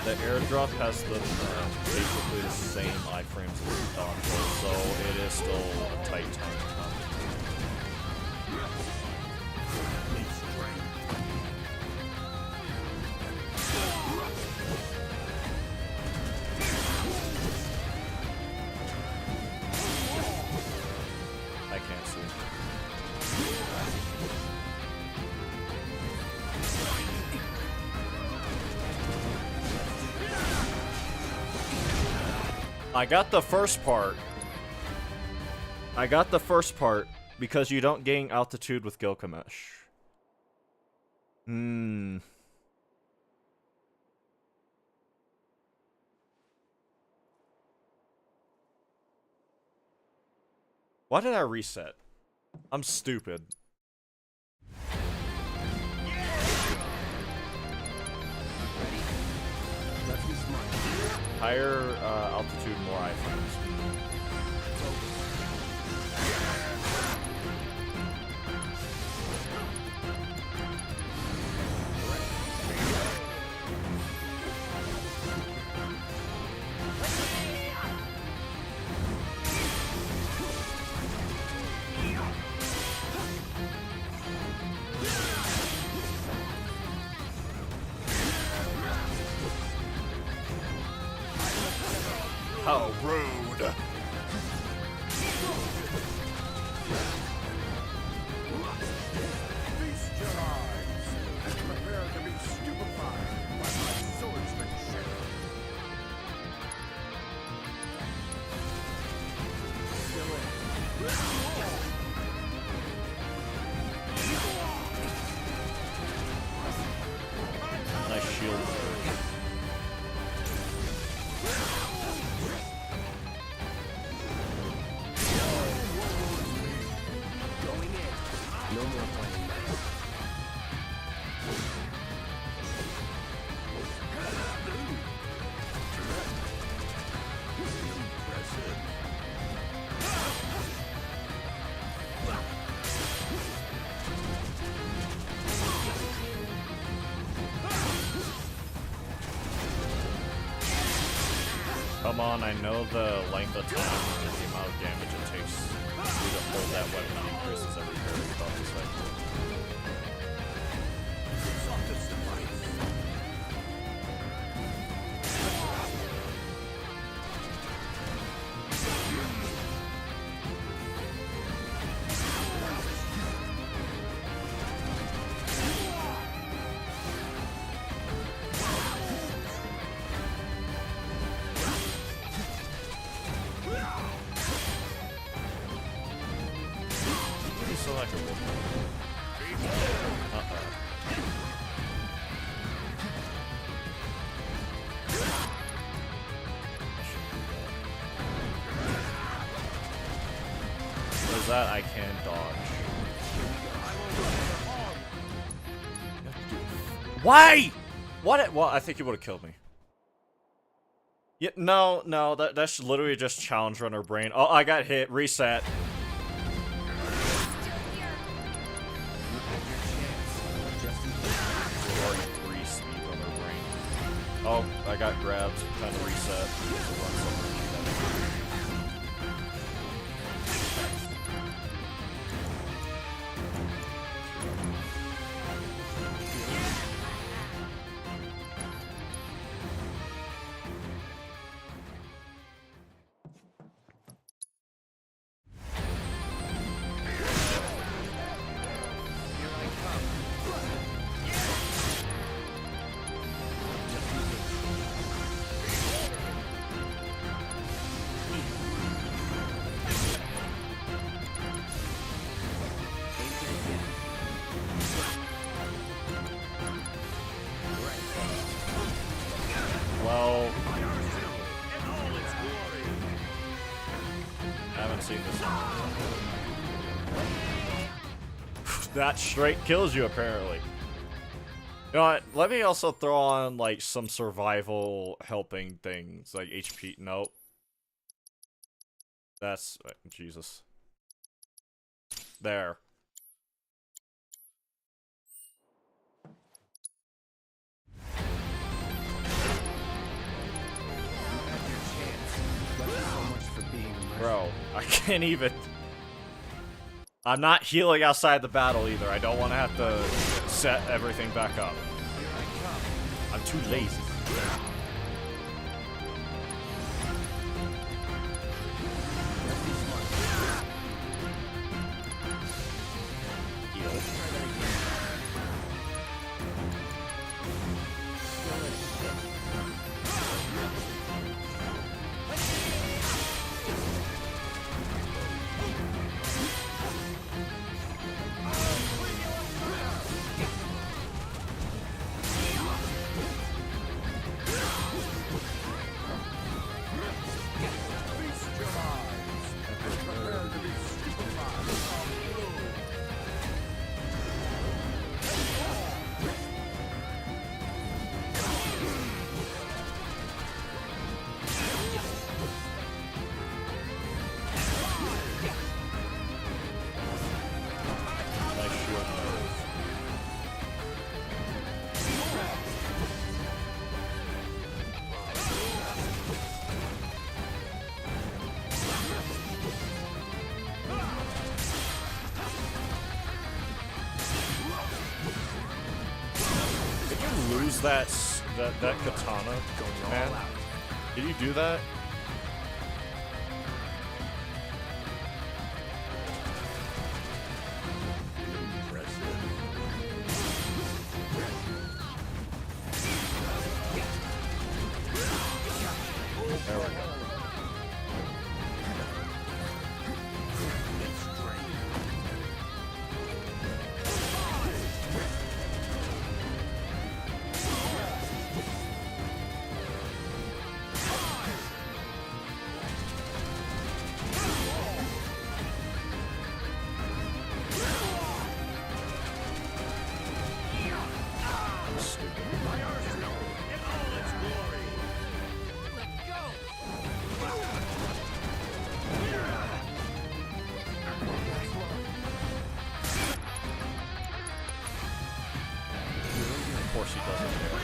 The airdrop has the basically the same iframes as the dodgeball, so it is still a tight time to come. I can't see. I got the first part. I got the first part because you don't gain altitude with Gilgamesh. Why did I reset? I'm stupid. Let's be smart. Higher altitude, more iframes. How rude! Come on, I know the length of time and the amount of damage it takes you to hold that weapon increases every parry buff cycle. Softest device. So like a wolf. What is that? I can dodge. Why? What? Well, I think he would have killed me. Yeah, no, that's literally just challenge runner brain. Oh, I got hit. Reset. Oh, I got grabbed. Time to reset. Well, I haven't seen this one. That straight kills you, apparently. You know what? Let me also throw on, like, some survival helping things, like HP. Nope. That's... Jesus. There. Bro, I can't even... I'm not healing outside the battle either. I don't want to have to set everything back up. I'm too lazy. Heal. That katana, man. Did you do that? There we go. Of course he doesn't care.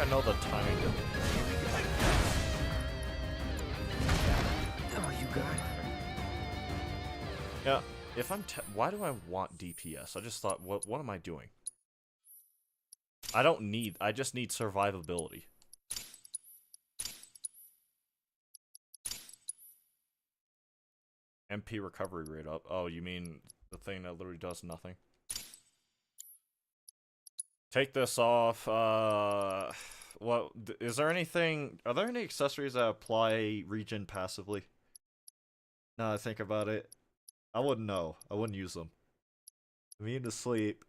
I know the timing. Oh, you got it. Yeah, if I'm why do I want DPS? I just thought, what am I doing? I just need survivability. MP recovery rate up. Oh, you mean the thing that literally does nothing? Take this off. What is there anything? Are there any accessories that apply regen passively? Now I think about it, I wouldn't know. I wouldn't use them. Immune to sleep.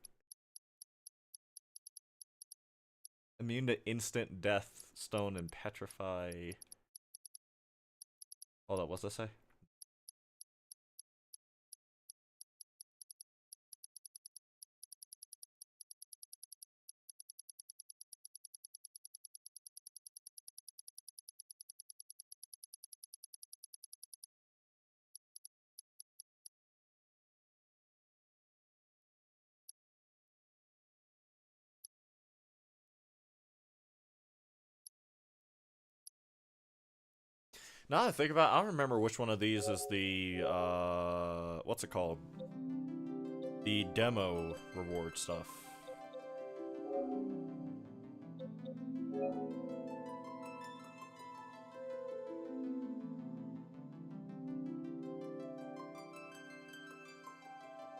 Immune to instant death, stone, and petrify. Hold up, what's that say? Now that I think about it, I don't remember which one of these is the, what's it called? The demo reward stuff.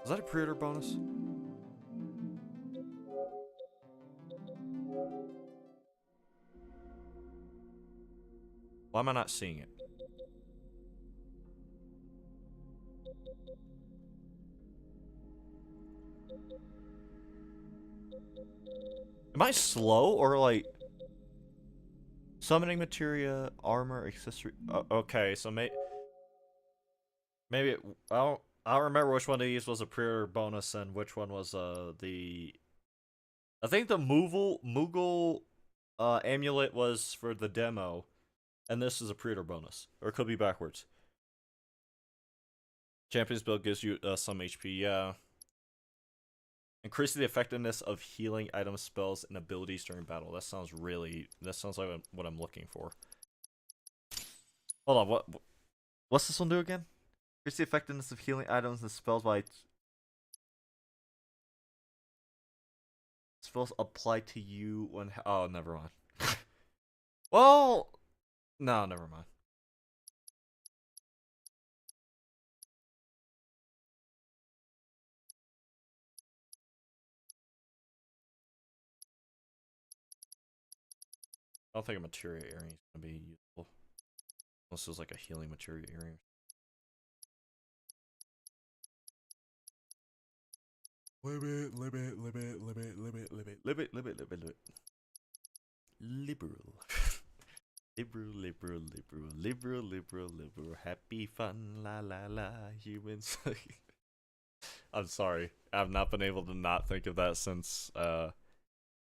Is that a pre-order bonus? Why am I not seeing it? Am I slow or like summoning materia, armor, accessory? Okay, so maybe I don't remember which one of these was a pre-order bonus and which one was the. I think the Moogle amulet was for the demo, and this is a pre-order bonus, or it could be backwards. Champion's build gives you some HP, yeah. Increasing the effectiveness of healing items, spells, and abilities during battle. That sounds like what I'm looking for. Hold on, what's this one do again? Increase the effectiveness of healing items and spells by spells apply to you when. Oh, never mind. Well, no, never mind. I don't think a materia earring is gonna be useful. Unless it's like a healing materia earring. Limit. Liberal. Happy fun, la la la, humans. I'm sorry. I've not been able to not think of that since, I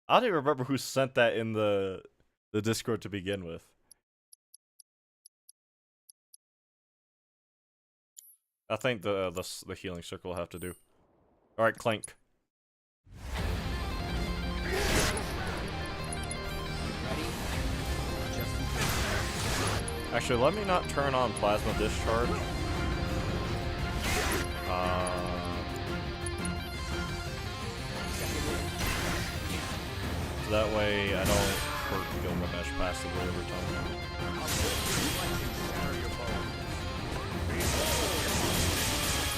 don't even remember who sent that in the Discord to begin with. I think the healing circle will have to do. Alright, Clank. Actually, let me not turn on plasma discharge. So that way I don't hurt Gilgamesh passively every time.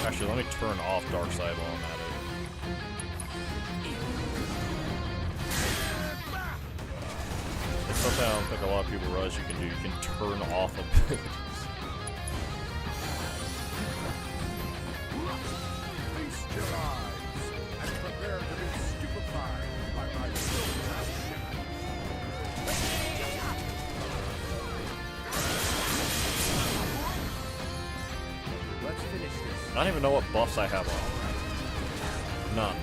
Actually, let me turn off Dark Side while I'm at it. It's something I don't think a lot of people realize you can do. You can turn off abilities. Feast your eyes and prepare to be stupefied by my passion. Let's finish this. I don't even know what buffs I have on. None.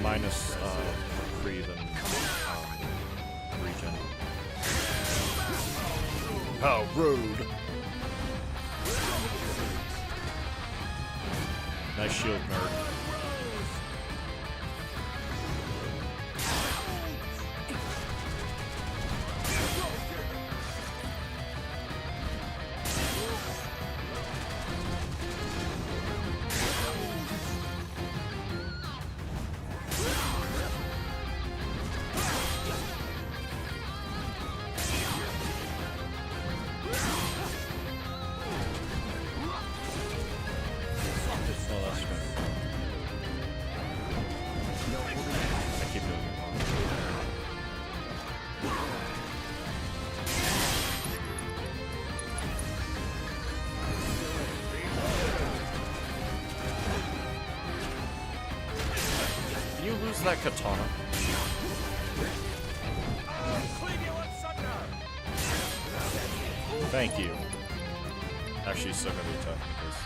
Minus reprieve and regen. How rude! Nice shield, nerd. that katana? Thank you. Actually, still gonna be attacking this.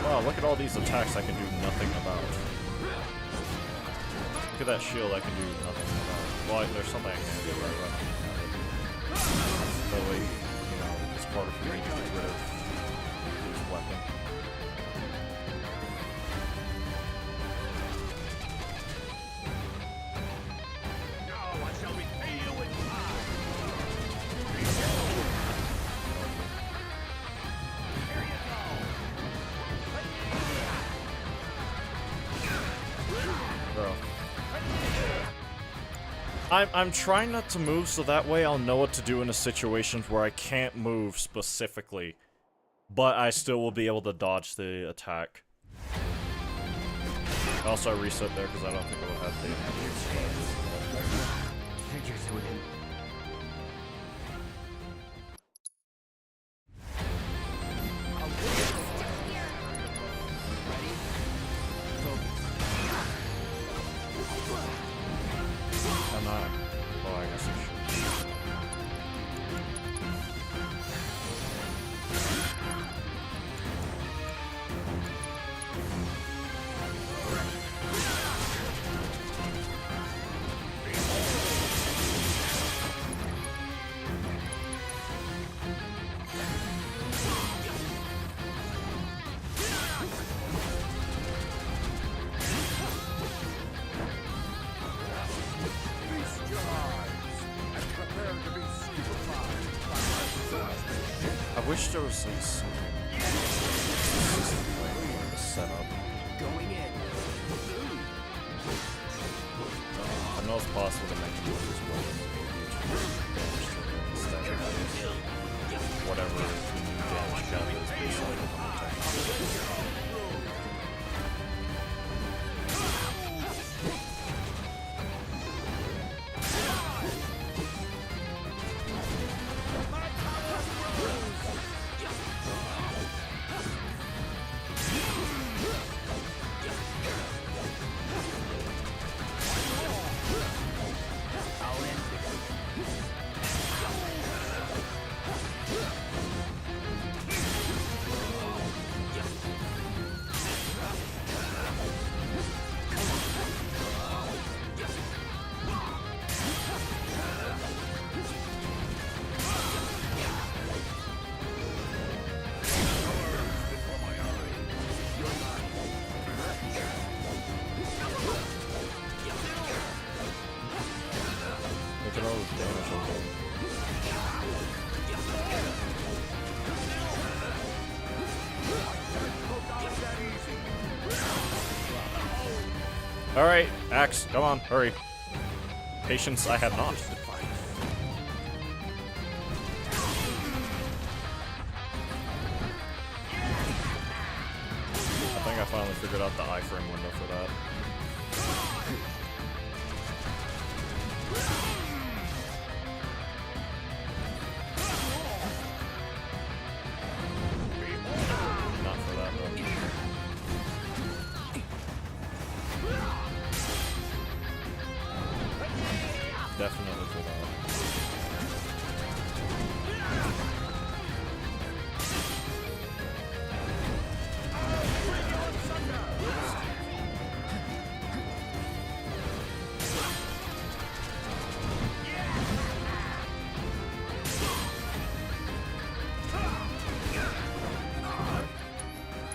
Wow, look at all these attacks I can do nothing about. Look at that shield I can do nothing about. Well, there's something I can do right about it. That way, you know, it's harder for me to get rid of his weapon. Now I shall repay you in time. Here you go. Bro. I'm trying not to move so that way I'll know what to do in a situations where I can't move specifically. But I still will be able to dodge the attack. Also, I reset there because I don't think I will have the Figures with him. I'm not. Oh, I guess I should. Feast your eyes and prepare to be stupefied by my sword. I wish there was like some consistent way to set up. Going in. I know it's possible to make it work as well. Instead of whatever damage gun is based on the attack. Look at all the damage I'm doing. Alright, Axe, come on, hurry. Patience I have not. I think I finally figured out the iframe window for that. Not for that though. Definitely for that.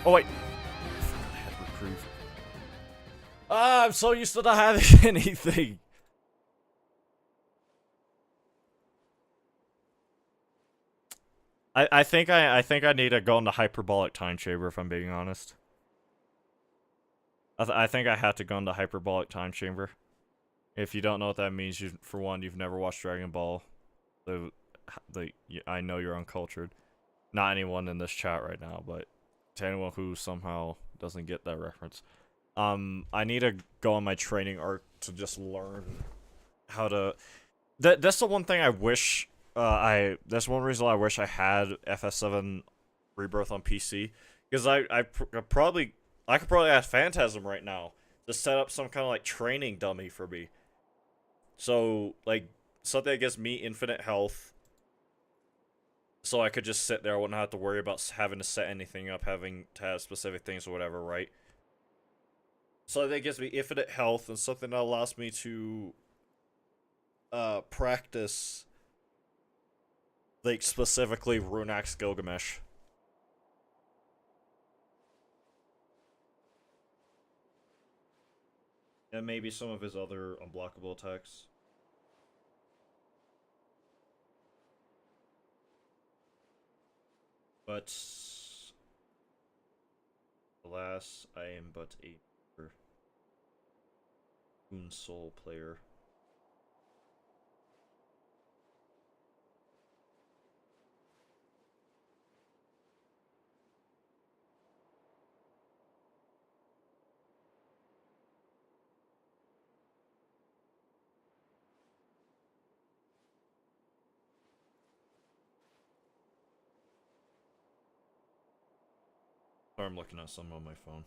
Oh wait. I forgot I had reprieve. Ah, I'm so used to not having anything. I think I need to go into hyperbolic time chamber if I'm being honest. I think I had to go into hyperbolic time chamber. If you don't know what that means, you for one, you've never watched Dragon Ball. The I know you're uncultured. Not anyone in this chat right now, but to anyone who somehow doesn't get that reference. I need to go on my training arc to just learn how to. That's the one thing I wish. That's one reason I wish I had FS7 Rebirth on PC, because I could probably ask Phantasm right now to set up some kind of like training dummy for me. So like something that gives me infinite health, so I could just sit there. I wouldn't have to worry about having to set anything up, having to have specific things or whatever, right? So that gives me infinite health and something that allows me to practice like specifically Runax Gilgamesh. And maybe some of his other unblockable attacks. But alas, I am but a Moon Soul player. Sorry, I'm looking at some on my phone.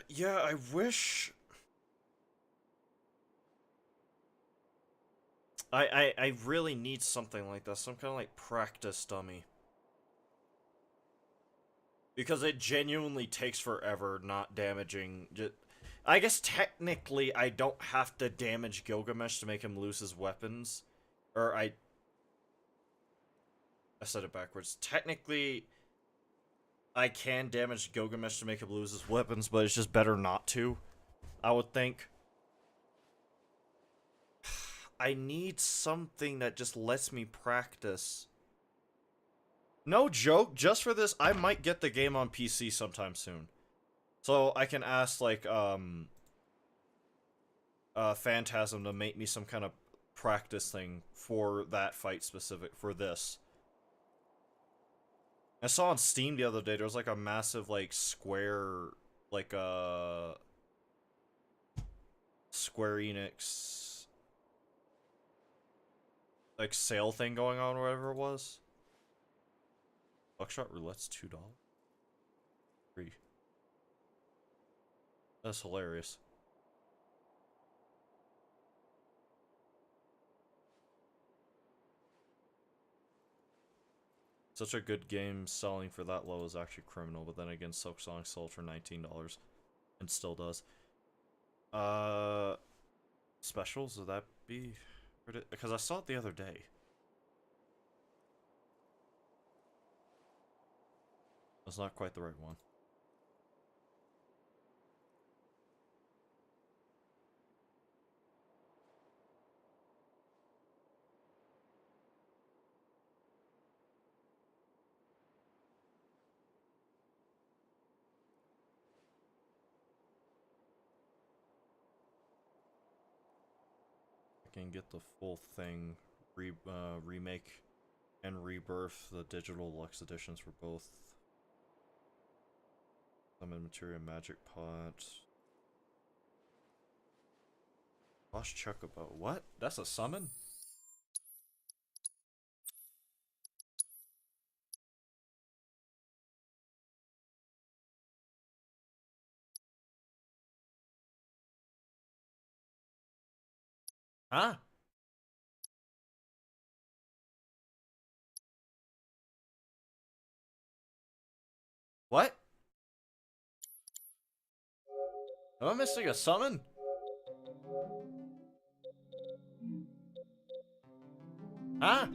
Yeah, I wish I really need something like that, some kind of like practice dummy. Because it genuinely takes forever not damaging. I guess technically I don't have to damage Gilgamesh to make him lose his weapons. Or I said it backwards. Technically, I can damage Gilgamesh to make him lose his weapons, but it's just better not to, I would think. I need something that just lets me practice. No joke, just for this, I might get the game on PC sometime soon. So I can ask, like, Phantasm to make me some kind of practice thing for that fight specific, for this. I saw on Steam the other day, there was, like, a massive, like, Square Enix, like, sale thing going on, or whatever it was. Buckshot Roulette's $2. Free. That's hilarious. Such a good game selling for that low is actually criminal, but then again, Silksong sold for $19 and still does. Specials, would that be? Because I saw it the other day. That's not quite the right one. I can get the full thing, remake and rebirth, the digital Lux editions for both Summon materia magic pot. Boss Chocobo. What? That's a summon? Huh? What? Am I missing a summon? Huh?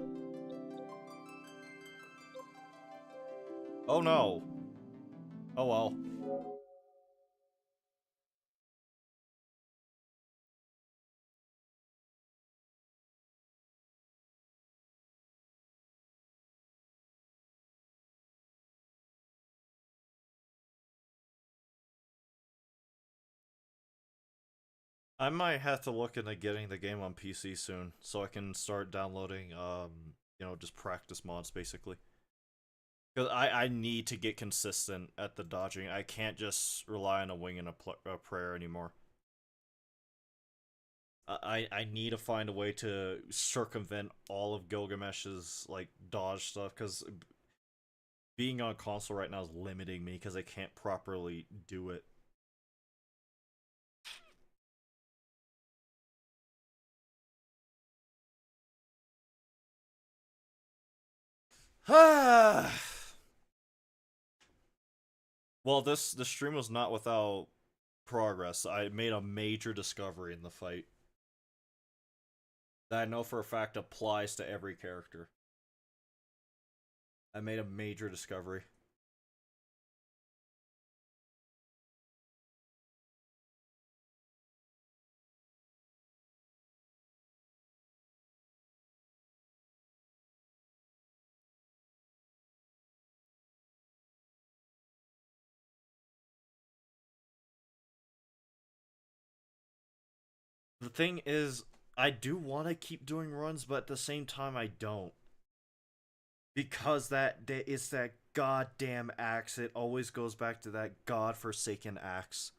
Oh no. Oh well. I might have to look into getting the game on PC soon, so I can start downloading, you know, just practice mods, basically. Because I need to get consistent at the dodging. I can't just rely on a wing and a prayer anymore. I need to find a way to circumvent all of Gilgamesh's, like, dodge stuff, because being on console right now is limiting me, because I can't properly do it. Well, this stream was not without progress. I made a major discovery in the fight that I know for a fact applies to every character. I made a major discovery. The thing is, I do want to keep doing runs, but at the same time, I don't. Because it's that goddamn axe. It always goes back to that godforsaken axe.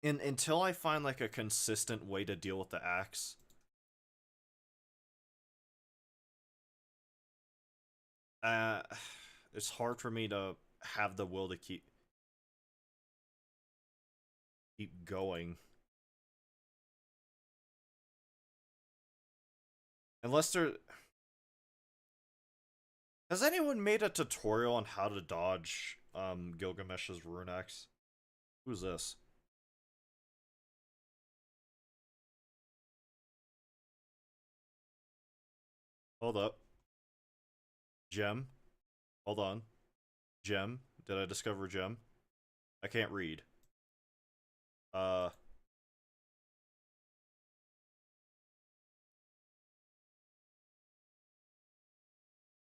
And until I find like a consistent way to deal with the axe, uh, it's hard for me to have the will to keep going. Unless there... Has anyone made a tutorial on how to dodge Gilgamesh's rune axe? Who's this? Hold up. Gem? Hold on. Gem? Did I discover a gem? I can't read.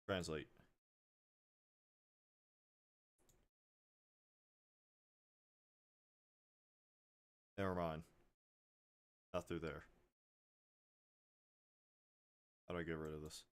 Translate. Never mind. Not through there. How do I get rid of this?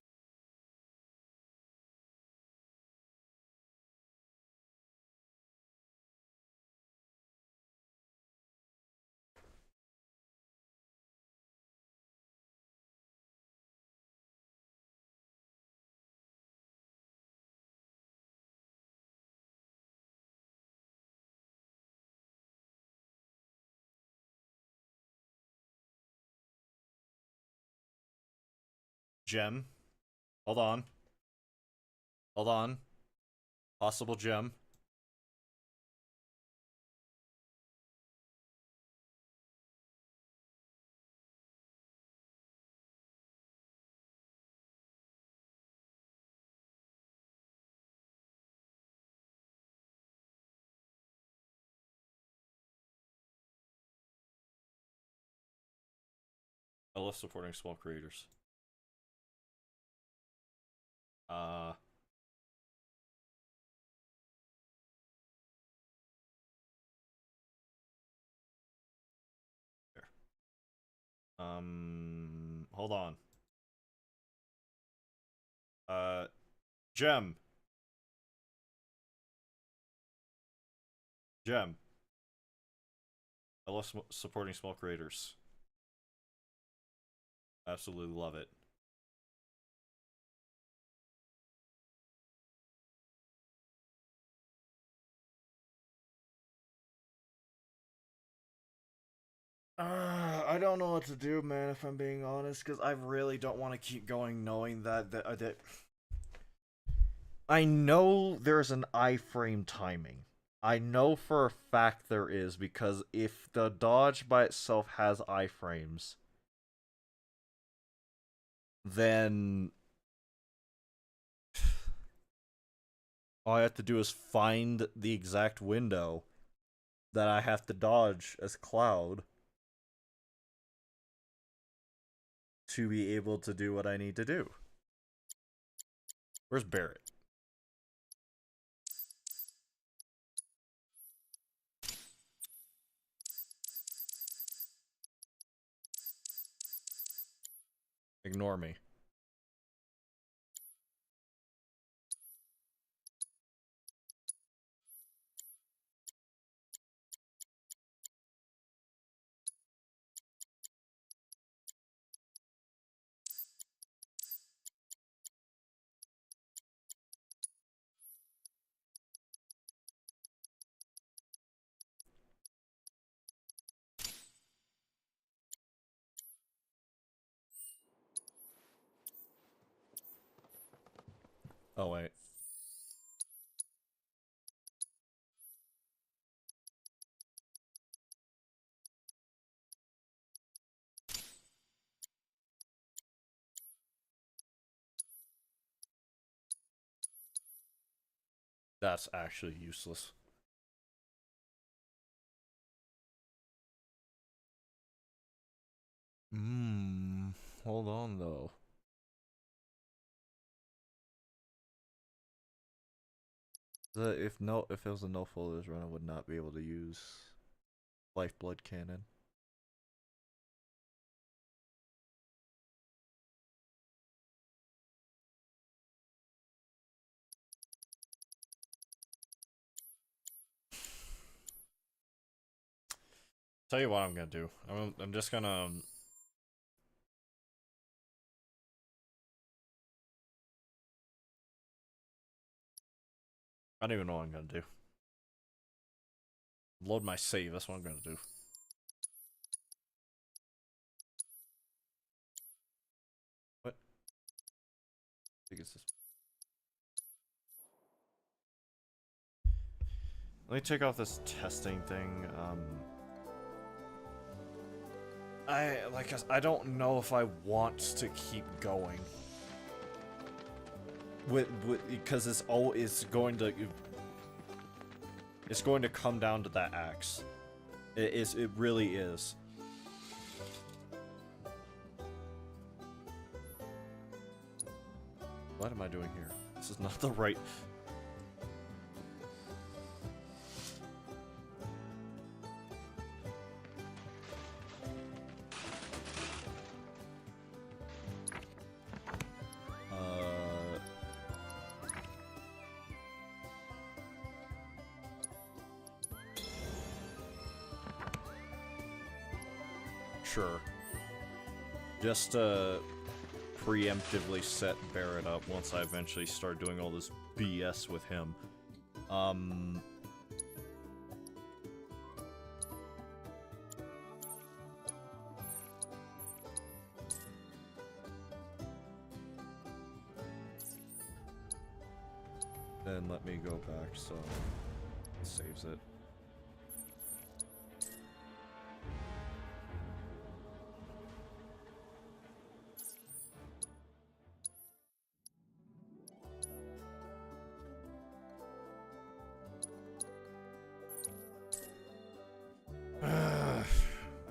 Gem. Hold on. Hold on. Possible gem. I love supporting small creators. Uh... Here. hold on. Gem. Gem. I love supporting small creators. Absolutely love it. I don't know what to do, man, if I'm being honest, because I really don't want to keep going knowing that I know there's an iframe timing. I know for a fact there is, because if the dodge by itself has iframes, then all I have to do is find the exact window that I have to dodge as Cloud to be able to do what I need to do. Where's Barrett? Ignore me. Oh, wait. That's actually useless. Hold on though. If it was a no folders run, I would not be able to use Lifeblood Cannon. Tell you what I'm gonna do. I'm just gonna. I don't even know what I'm gonna do. Load my save. That's what I'm gonna do. What? I think it's this. Let me take off this testing thing. I don't know if I want to keep going with because it's going to come down to that axe. It really is. What am I doing here? This is not the right. Sure. Just to preemptively set Barrett up once I eventually start doing all this BS with him. Then let me go back so it saves it.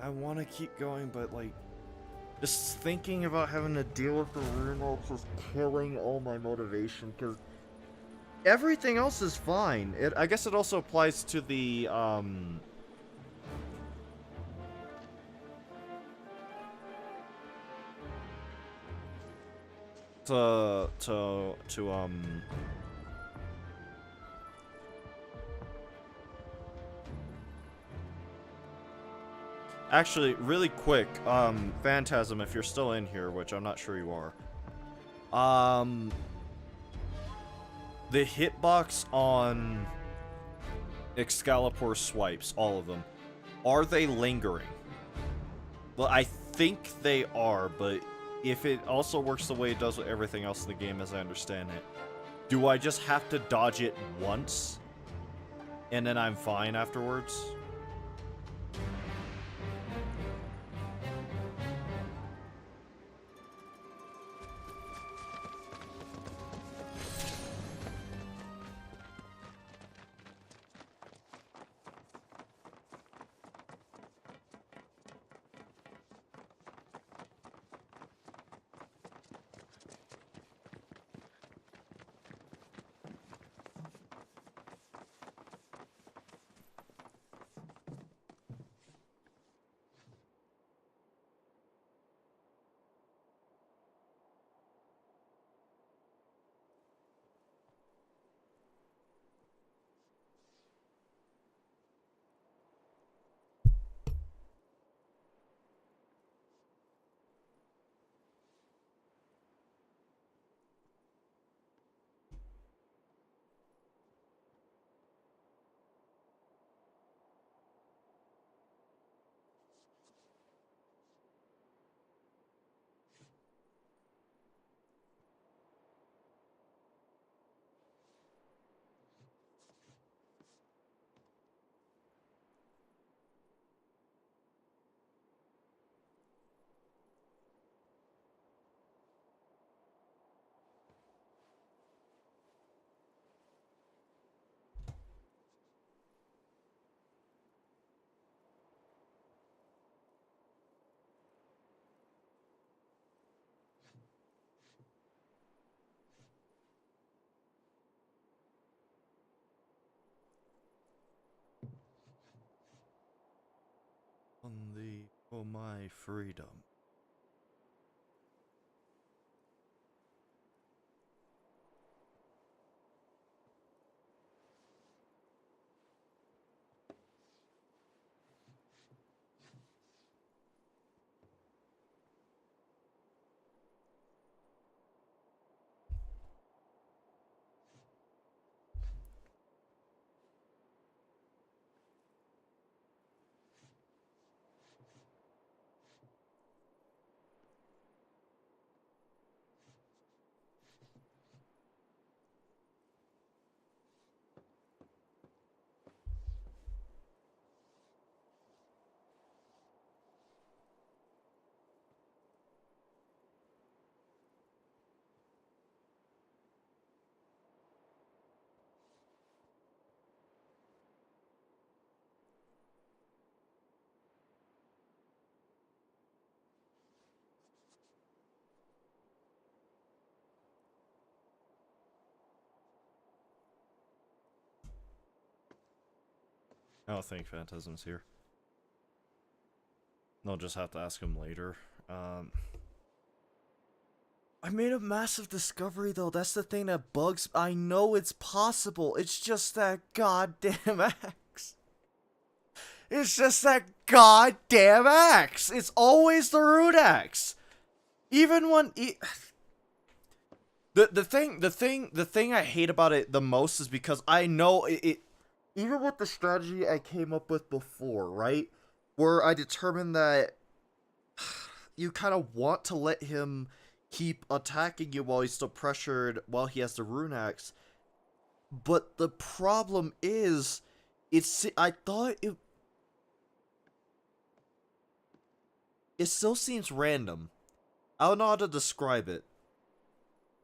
I want to keep going, but like, just thinking about having to deal with the rune ults is killing all my motivation, because everything else is fine. I guess it also applies to the, to actually, really quick, Phantasm, if you're still in here, which I'm not sure you are, the hitbox on Excalibur swipes, all of them, are they lingering? Well, I think they are, but if it also works the way it does with everything else in the game, as I understand it, do I just have to dodge it once, and then I'm fine afterwards? For my freedom. I don't think Phantasm's here. I'll just have to ask him later. I made a massive discovery though, that's the thing that bugs. I know it's possible, it's just that goddamn axe. It's just that goddamn axe! It's always the root axe! Even when... The thing I hate about it the most is because I know it even with the strategy I came up with before, right? Where I determined that you kind of want to let him keep attacking you while he's still pressured, while he has the rune axe. But the problem is, I thought it still seems random. I don't know how to describe it.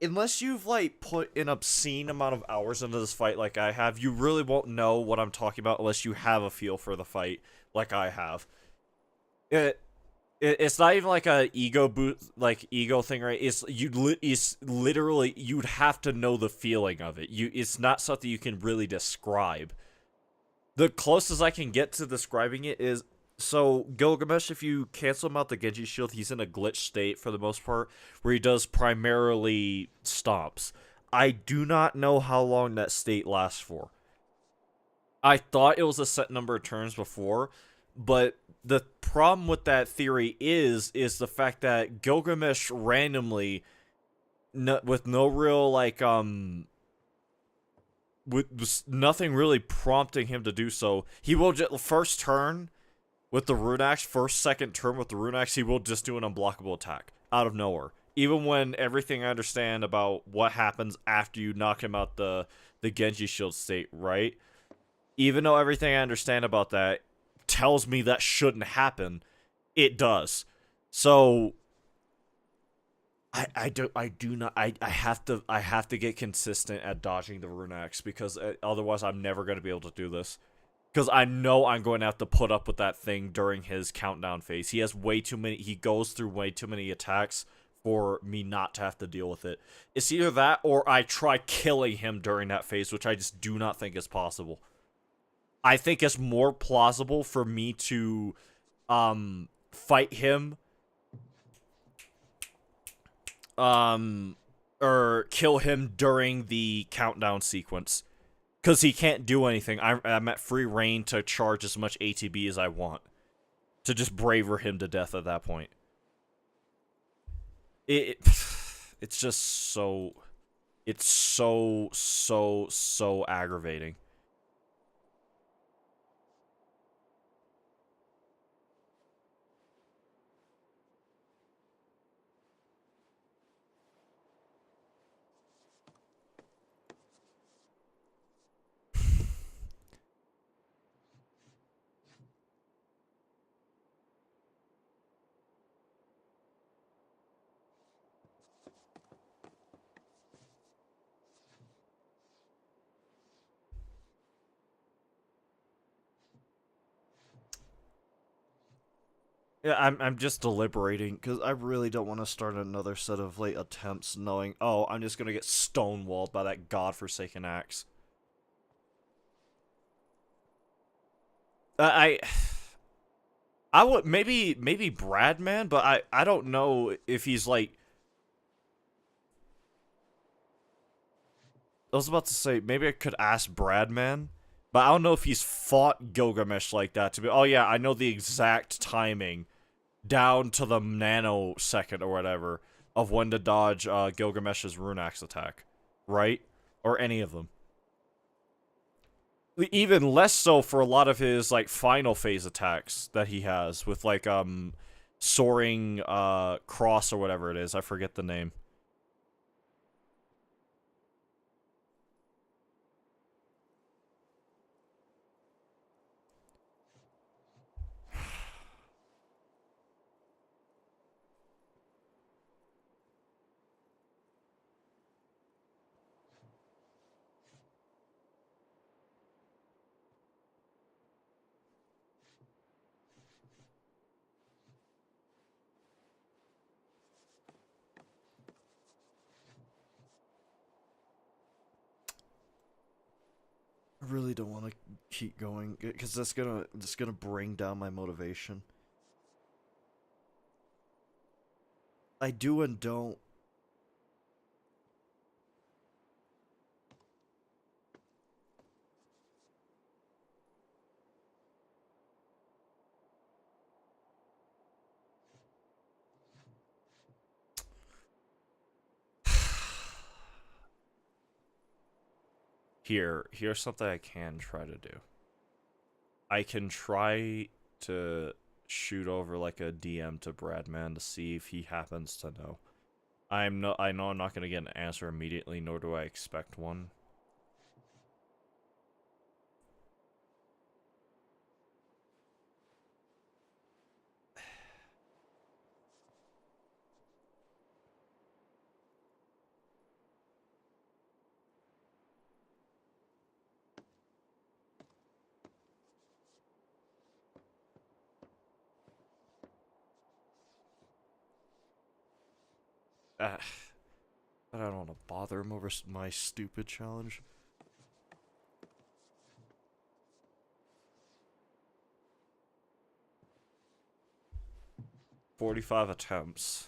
Unless you've, like, put an obscene amount of hours into this fight like I have, you really won't know what I'm talking about unless you have a feel for the fight like I have. It's not even like a ego thing, right? It's literally, you'd have to know the feeling of it. It's not something you can really describe. The closest I can get to describing it is So Gilgamesh, if you cancel him out the Genji shield, he's in a glitch state for the most part, where he does primarily stomps. I do not know how long that state lasts for. I thought it was a set number of turns before, but the problem with that theory is the fact that Gilgamesh randomly, with no real with nothing really prompting him to do so, he will just first turn with the rune axe, second turn with the rune axe, he will just do an unblockable attack out of nowhere. Even when everything I understand about what happens after you knock him out the Genji shield state, right? Even though everything I understand about that tells me that shouldn't happen, it does. So I have to get consistent at dodging the rune axe, because otherwise I'm never going to be able to do this. Because I know I'm going to have to put up with that thing during his countdown phase. He has way too many. He goes through way too many attacks for me not to have to deal with it. It's either that or I try killing him during that phase, which I just do not think is possible. I think it's more plausible for me to fight him or kill him during the countdown sequence. Because he can't do anything. I'm at free reign to charge as much ATB as I want. To just braver him to death at that point. It's just so... It's so aggravating. Yeah, I'm just deliberating, because I really don't want to start another set of late attempts knowing, oh, I'm just going to get stonewalled by that godforsaken axe. I would, maybe Bradman, but I don't know if he's like... I was about to say, maybe I could ask Bradman, but I don't know if he's fought Gilgamesh like that to be, oh yeah, I know the exact timing down to the nanosecond or whatever of when to dodge Gilgamesh's rune axe attack, right? Or any of them. Even less so for a lot of his like final phase attacks that he has with like soaring cross or whatever it is. I forget the name. I really don't want to keep going, because that's gonna bring down my motivation. I do and don't. Here's something I can try to do. I can try to shoot over like a DM to Bradman to see if he happens to know. I know I'm not gonna get an answer immediately, nor do I expect one. But I don't want to bother him over my stupid challenge. 45 attempts.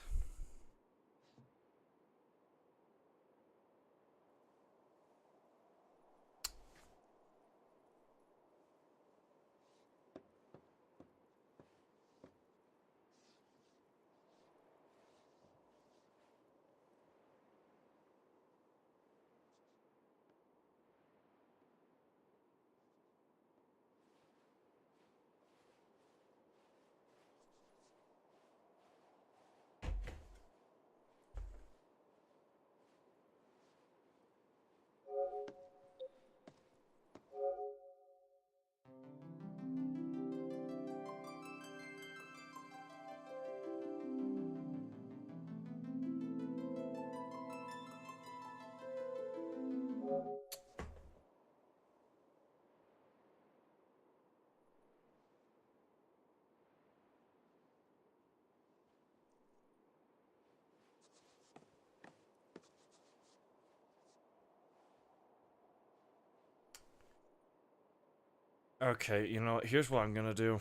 Okay, you know, here's what I'm gonna do.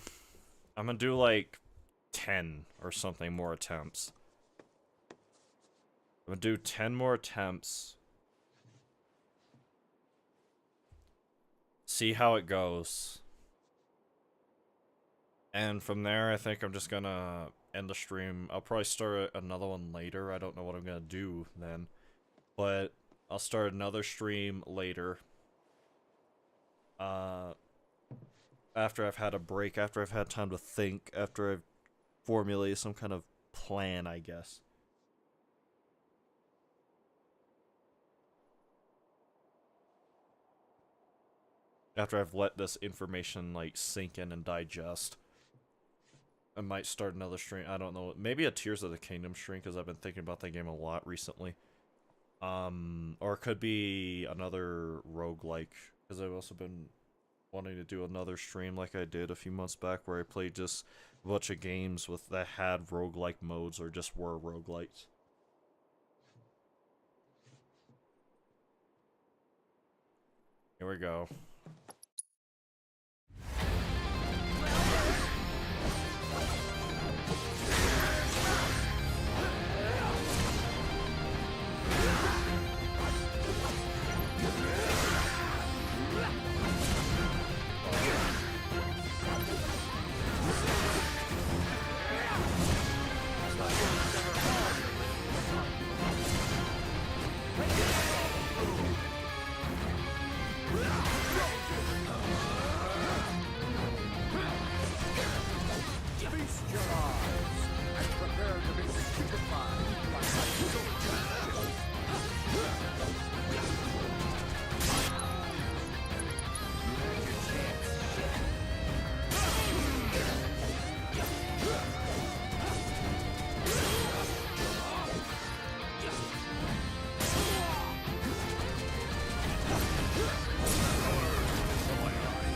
I'm gonna do like 10 or something more attempts. I'm gonna do 10 more attempts. See how it goes. And from there, I think I'm just gonna end the stream. I'll probably start another one later. I don't know what I'm gonna do then. But I'll start another stream later. After I've had a break, after I've had time to think, after I've formulated some kind of plan, I guess. After I've let this information, like, sink in and digest. I might start another stream, I don't know, maybe a Tears of the Kingdom stream, because I've been thinking about that game a lot recently. Or it could be another roguelike, because I've also been wanting to do another stream like I did a few months back, where I played just a bunch of games with that had roguelike modes, or just were roguelikes. Here we go. Feast your eyes and prepare to be stupefied by my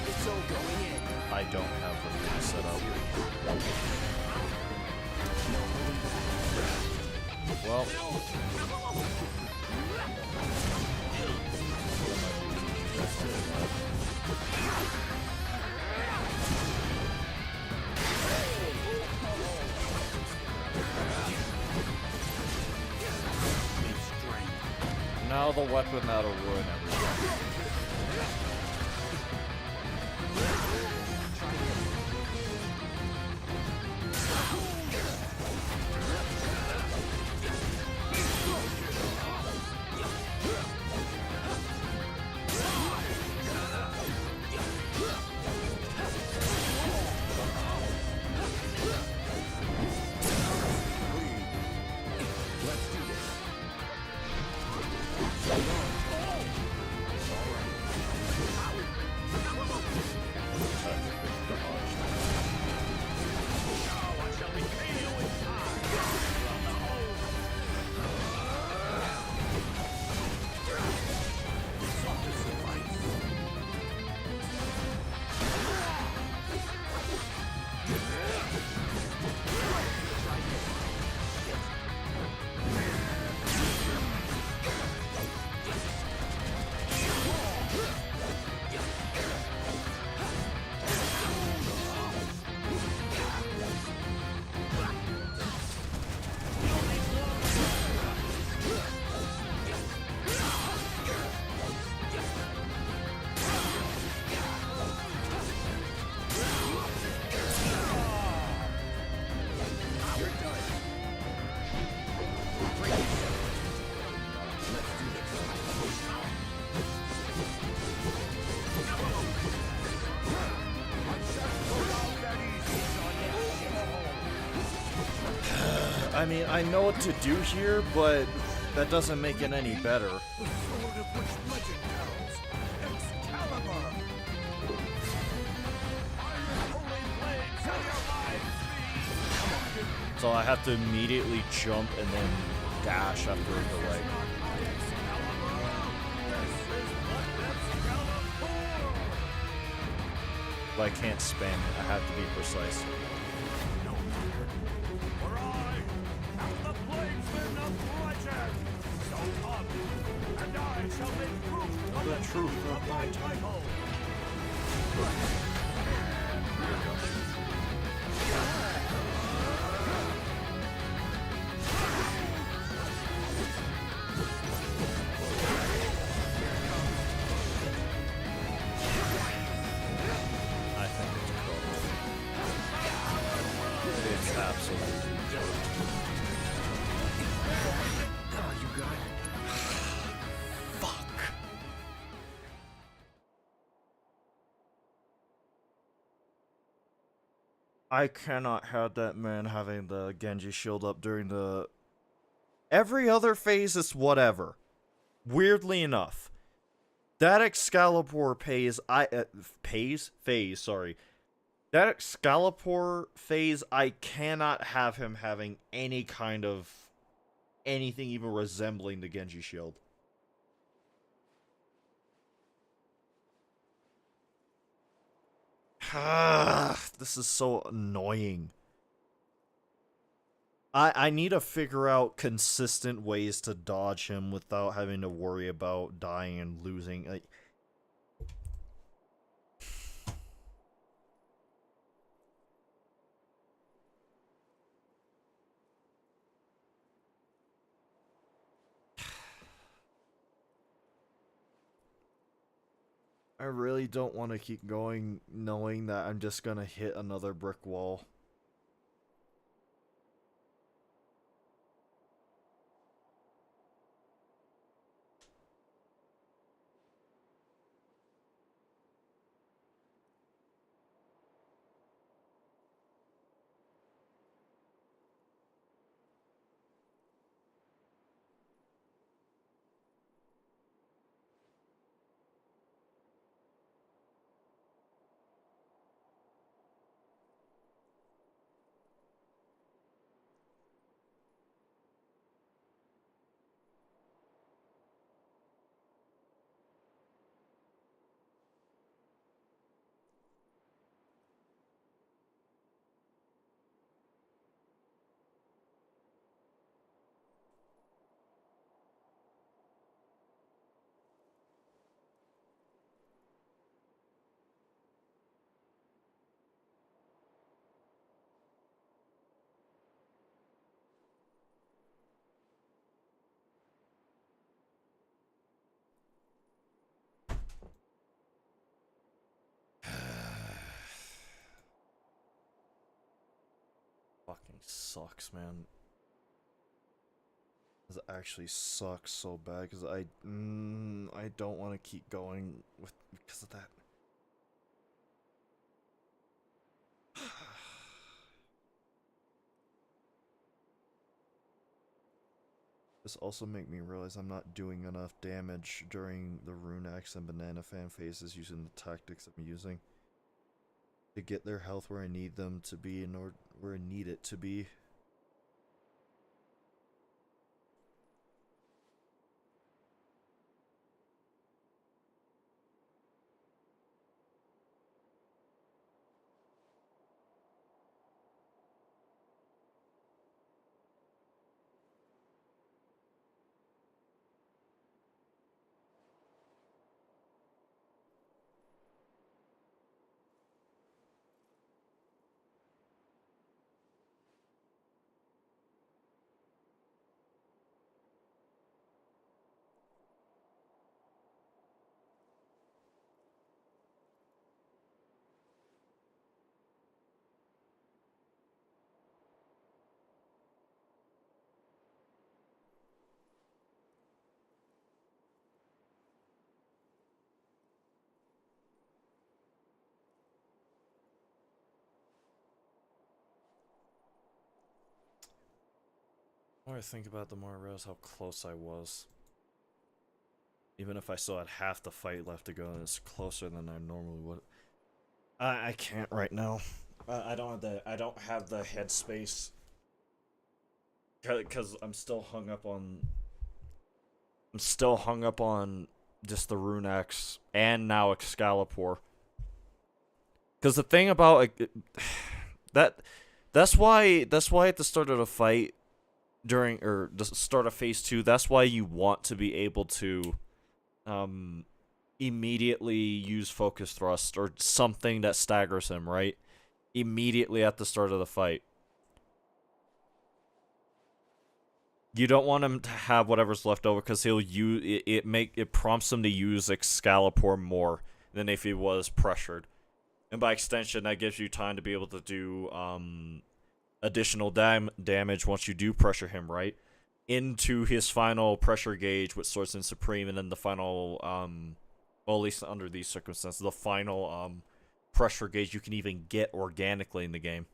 It's all going in. I don't have the thing set up. Well. Now the weapon that'll ruin everything. I mean, I know what to do here, but that doesn't make it any better. The sword of which legend tells. Excalibur! Iron holy blades shall revive thee! So I have to immediately jump and then dash after a delay. But I can't spam it. I have to be precise. No matter, for I am the bladesman of legend. So come, and I shall make proof of the truth of my title. I think it's cool. It's absolutely cool. Oh, you got it. Fuck. I cannot have that man having the Genji shield up during the... Every other phase is whatever. Weirdly enough. That Excalibur phase, sorry. That Excalibur phase, I cannot have him having any kind of... anything even resembling the Genji shield. This is so annoying. I need to figure out consistent ways to dodge him without having to worry about dying and losing. Like, I really don't want to keep going knowing that I'm just gonna hit another brick wall. Fucking sucks, man. This actually sucks so bad because I don't want to keep going with because of that. This also make me realize I'm not doing enough damage during the Rune Axe and Banana Fan phases using the tactics I'm using to get their health where I need them to be in order where I need it to be. The more I think about it, the more I realize how close I was. Even if I still had half the fight left to go, and it's closer than I normally would. I can't right now. I don't have the headspace. Because I'm still hung up on. I'm still hung up on just the Rune Axe and now Excalibur. Because the thing about like, that's why at the start of the fight, during or the start of phase 2, that's why you want to be able to immediately use focus thrust or something that staggers him, right? Immediately at the start of the fight. You don't want him to have whatever's left over because he'll use it prompts him to use Excalibur more than if he was pressured. And by extension, that gives you time to be able to do additional damage once you do pressure him, right? Into his final pressure gauge with Swords and Supreme, and then the final, well, at least under these circumstances, the final pressure gauge you can even get organically in the game.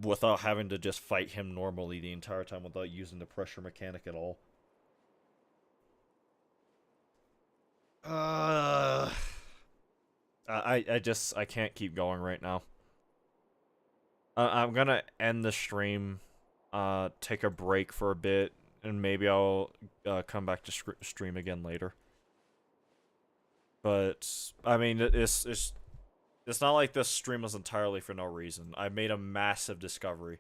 Without having to just fight him normally the entire time without using the pressure mechanic at all. I can't keep going right now. I'm gonna end the stream, take a break for a bit, and maybe I'll come back to stream again later. But I mean, it's not like this stream was entirely for no reason. I made a massive discovery,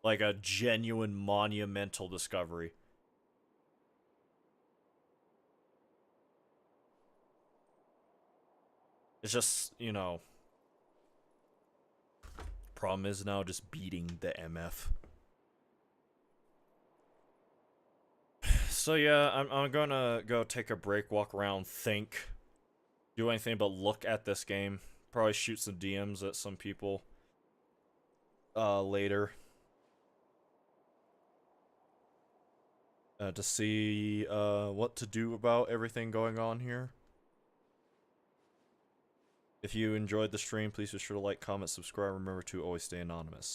like a genuine monumental discovery. It's just, you know, problem is now just beating the MF. So yeah, I'm gonna go take a break, walk around, think, do anything but look at this game. Probably shoot some DMs at some people later. To see what to do about everything going on here. If you enjoyed the stream, please be sure to like, comment, subscribe. Remember to always stay anonymous.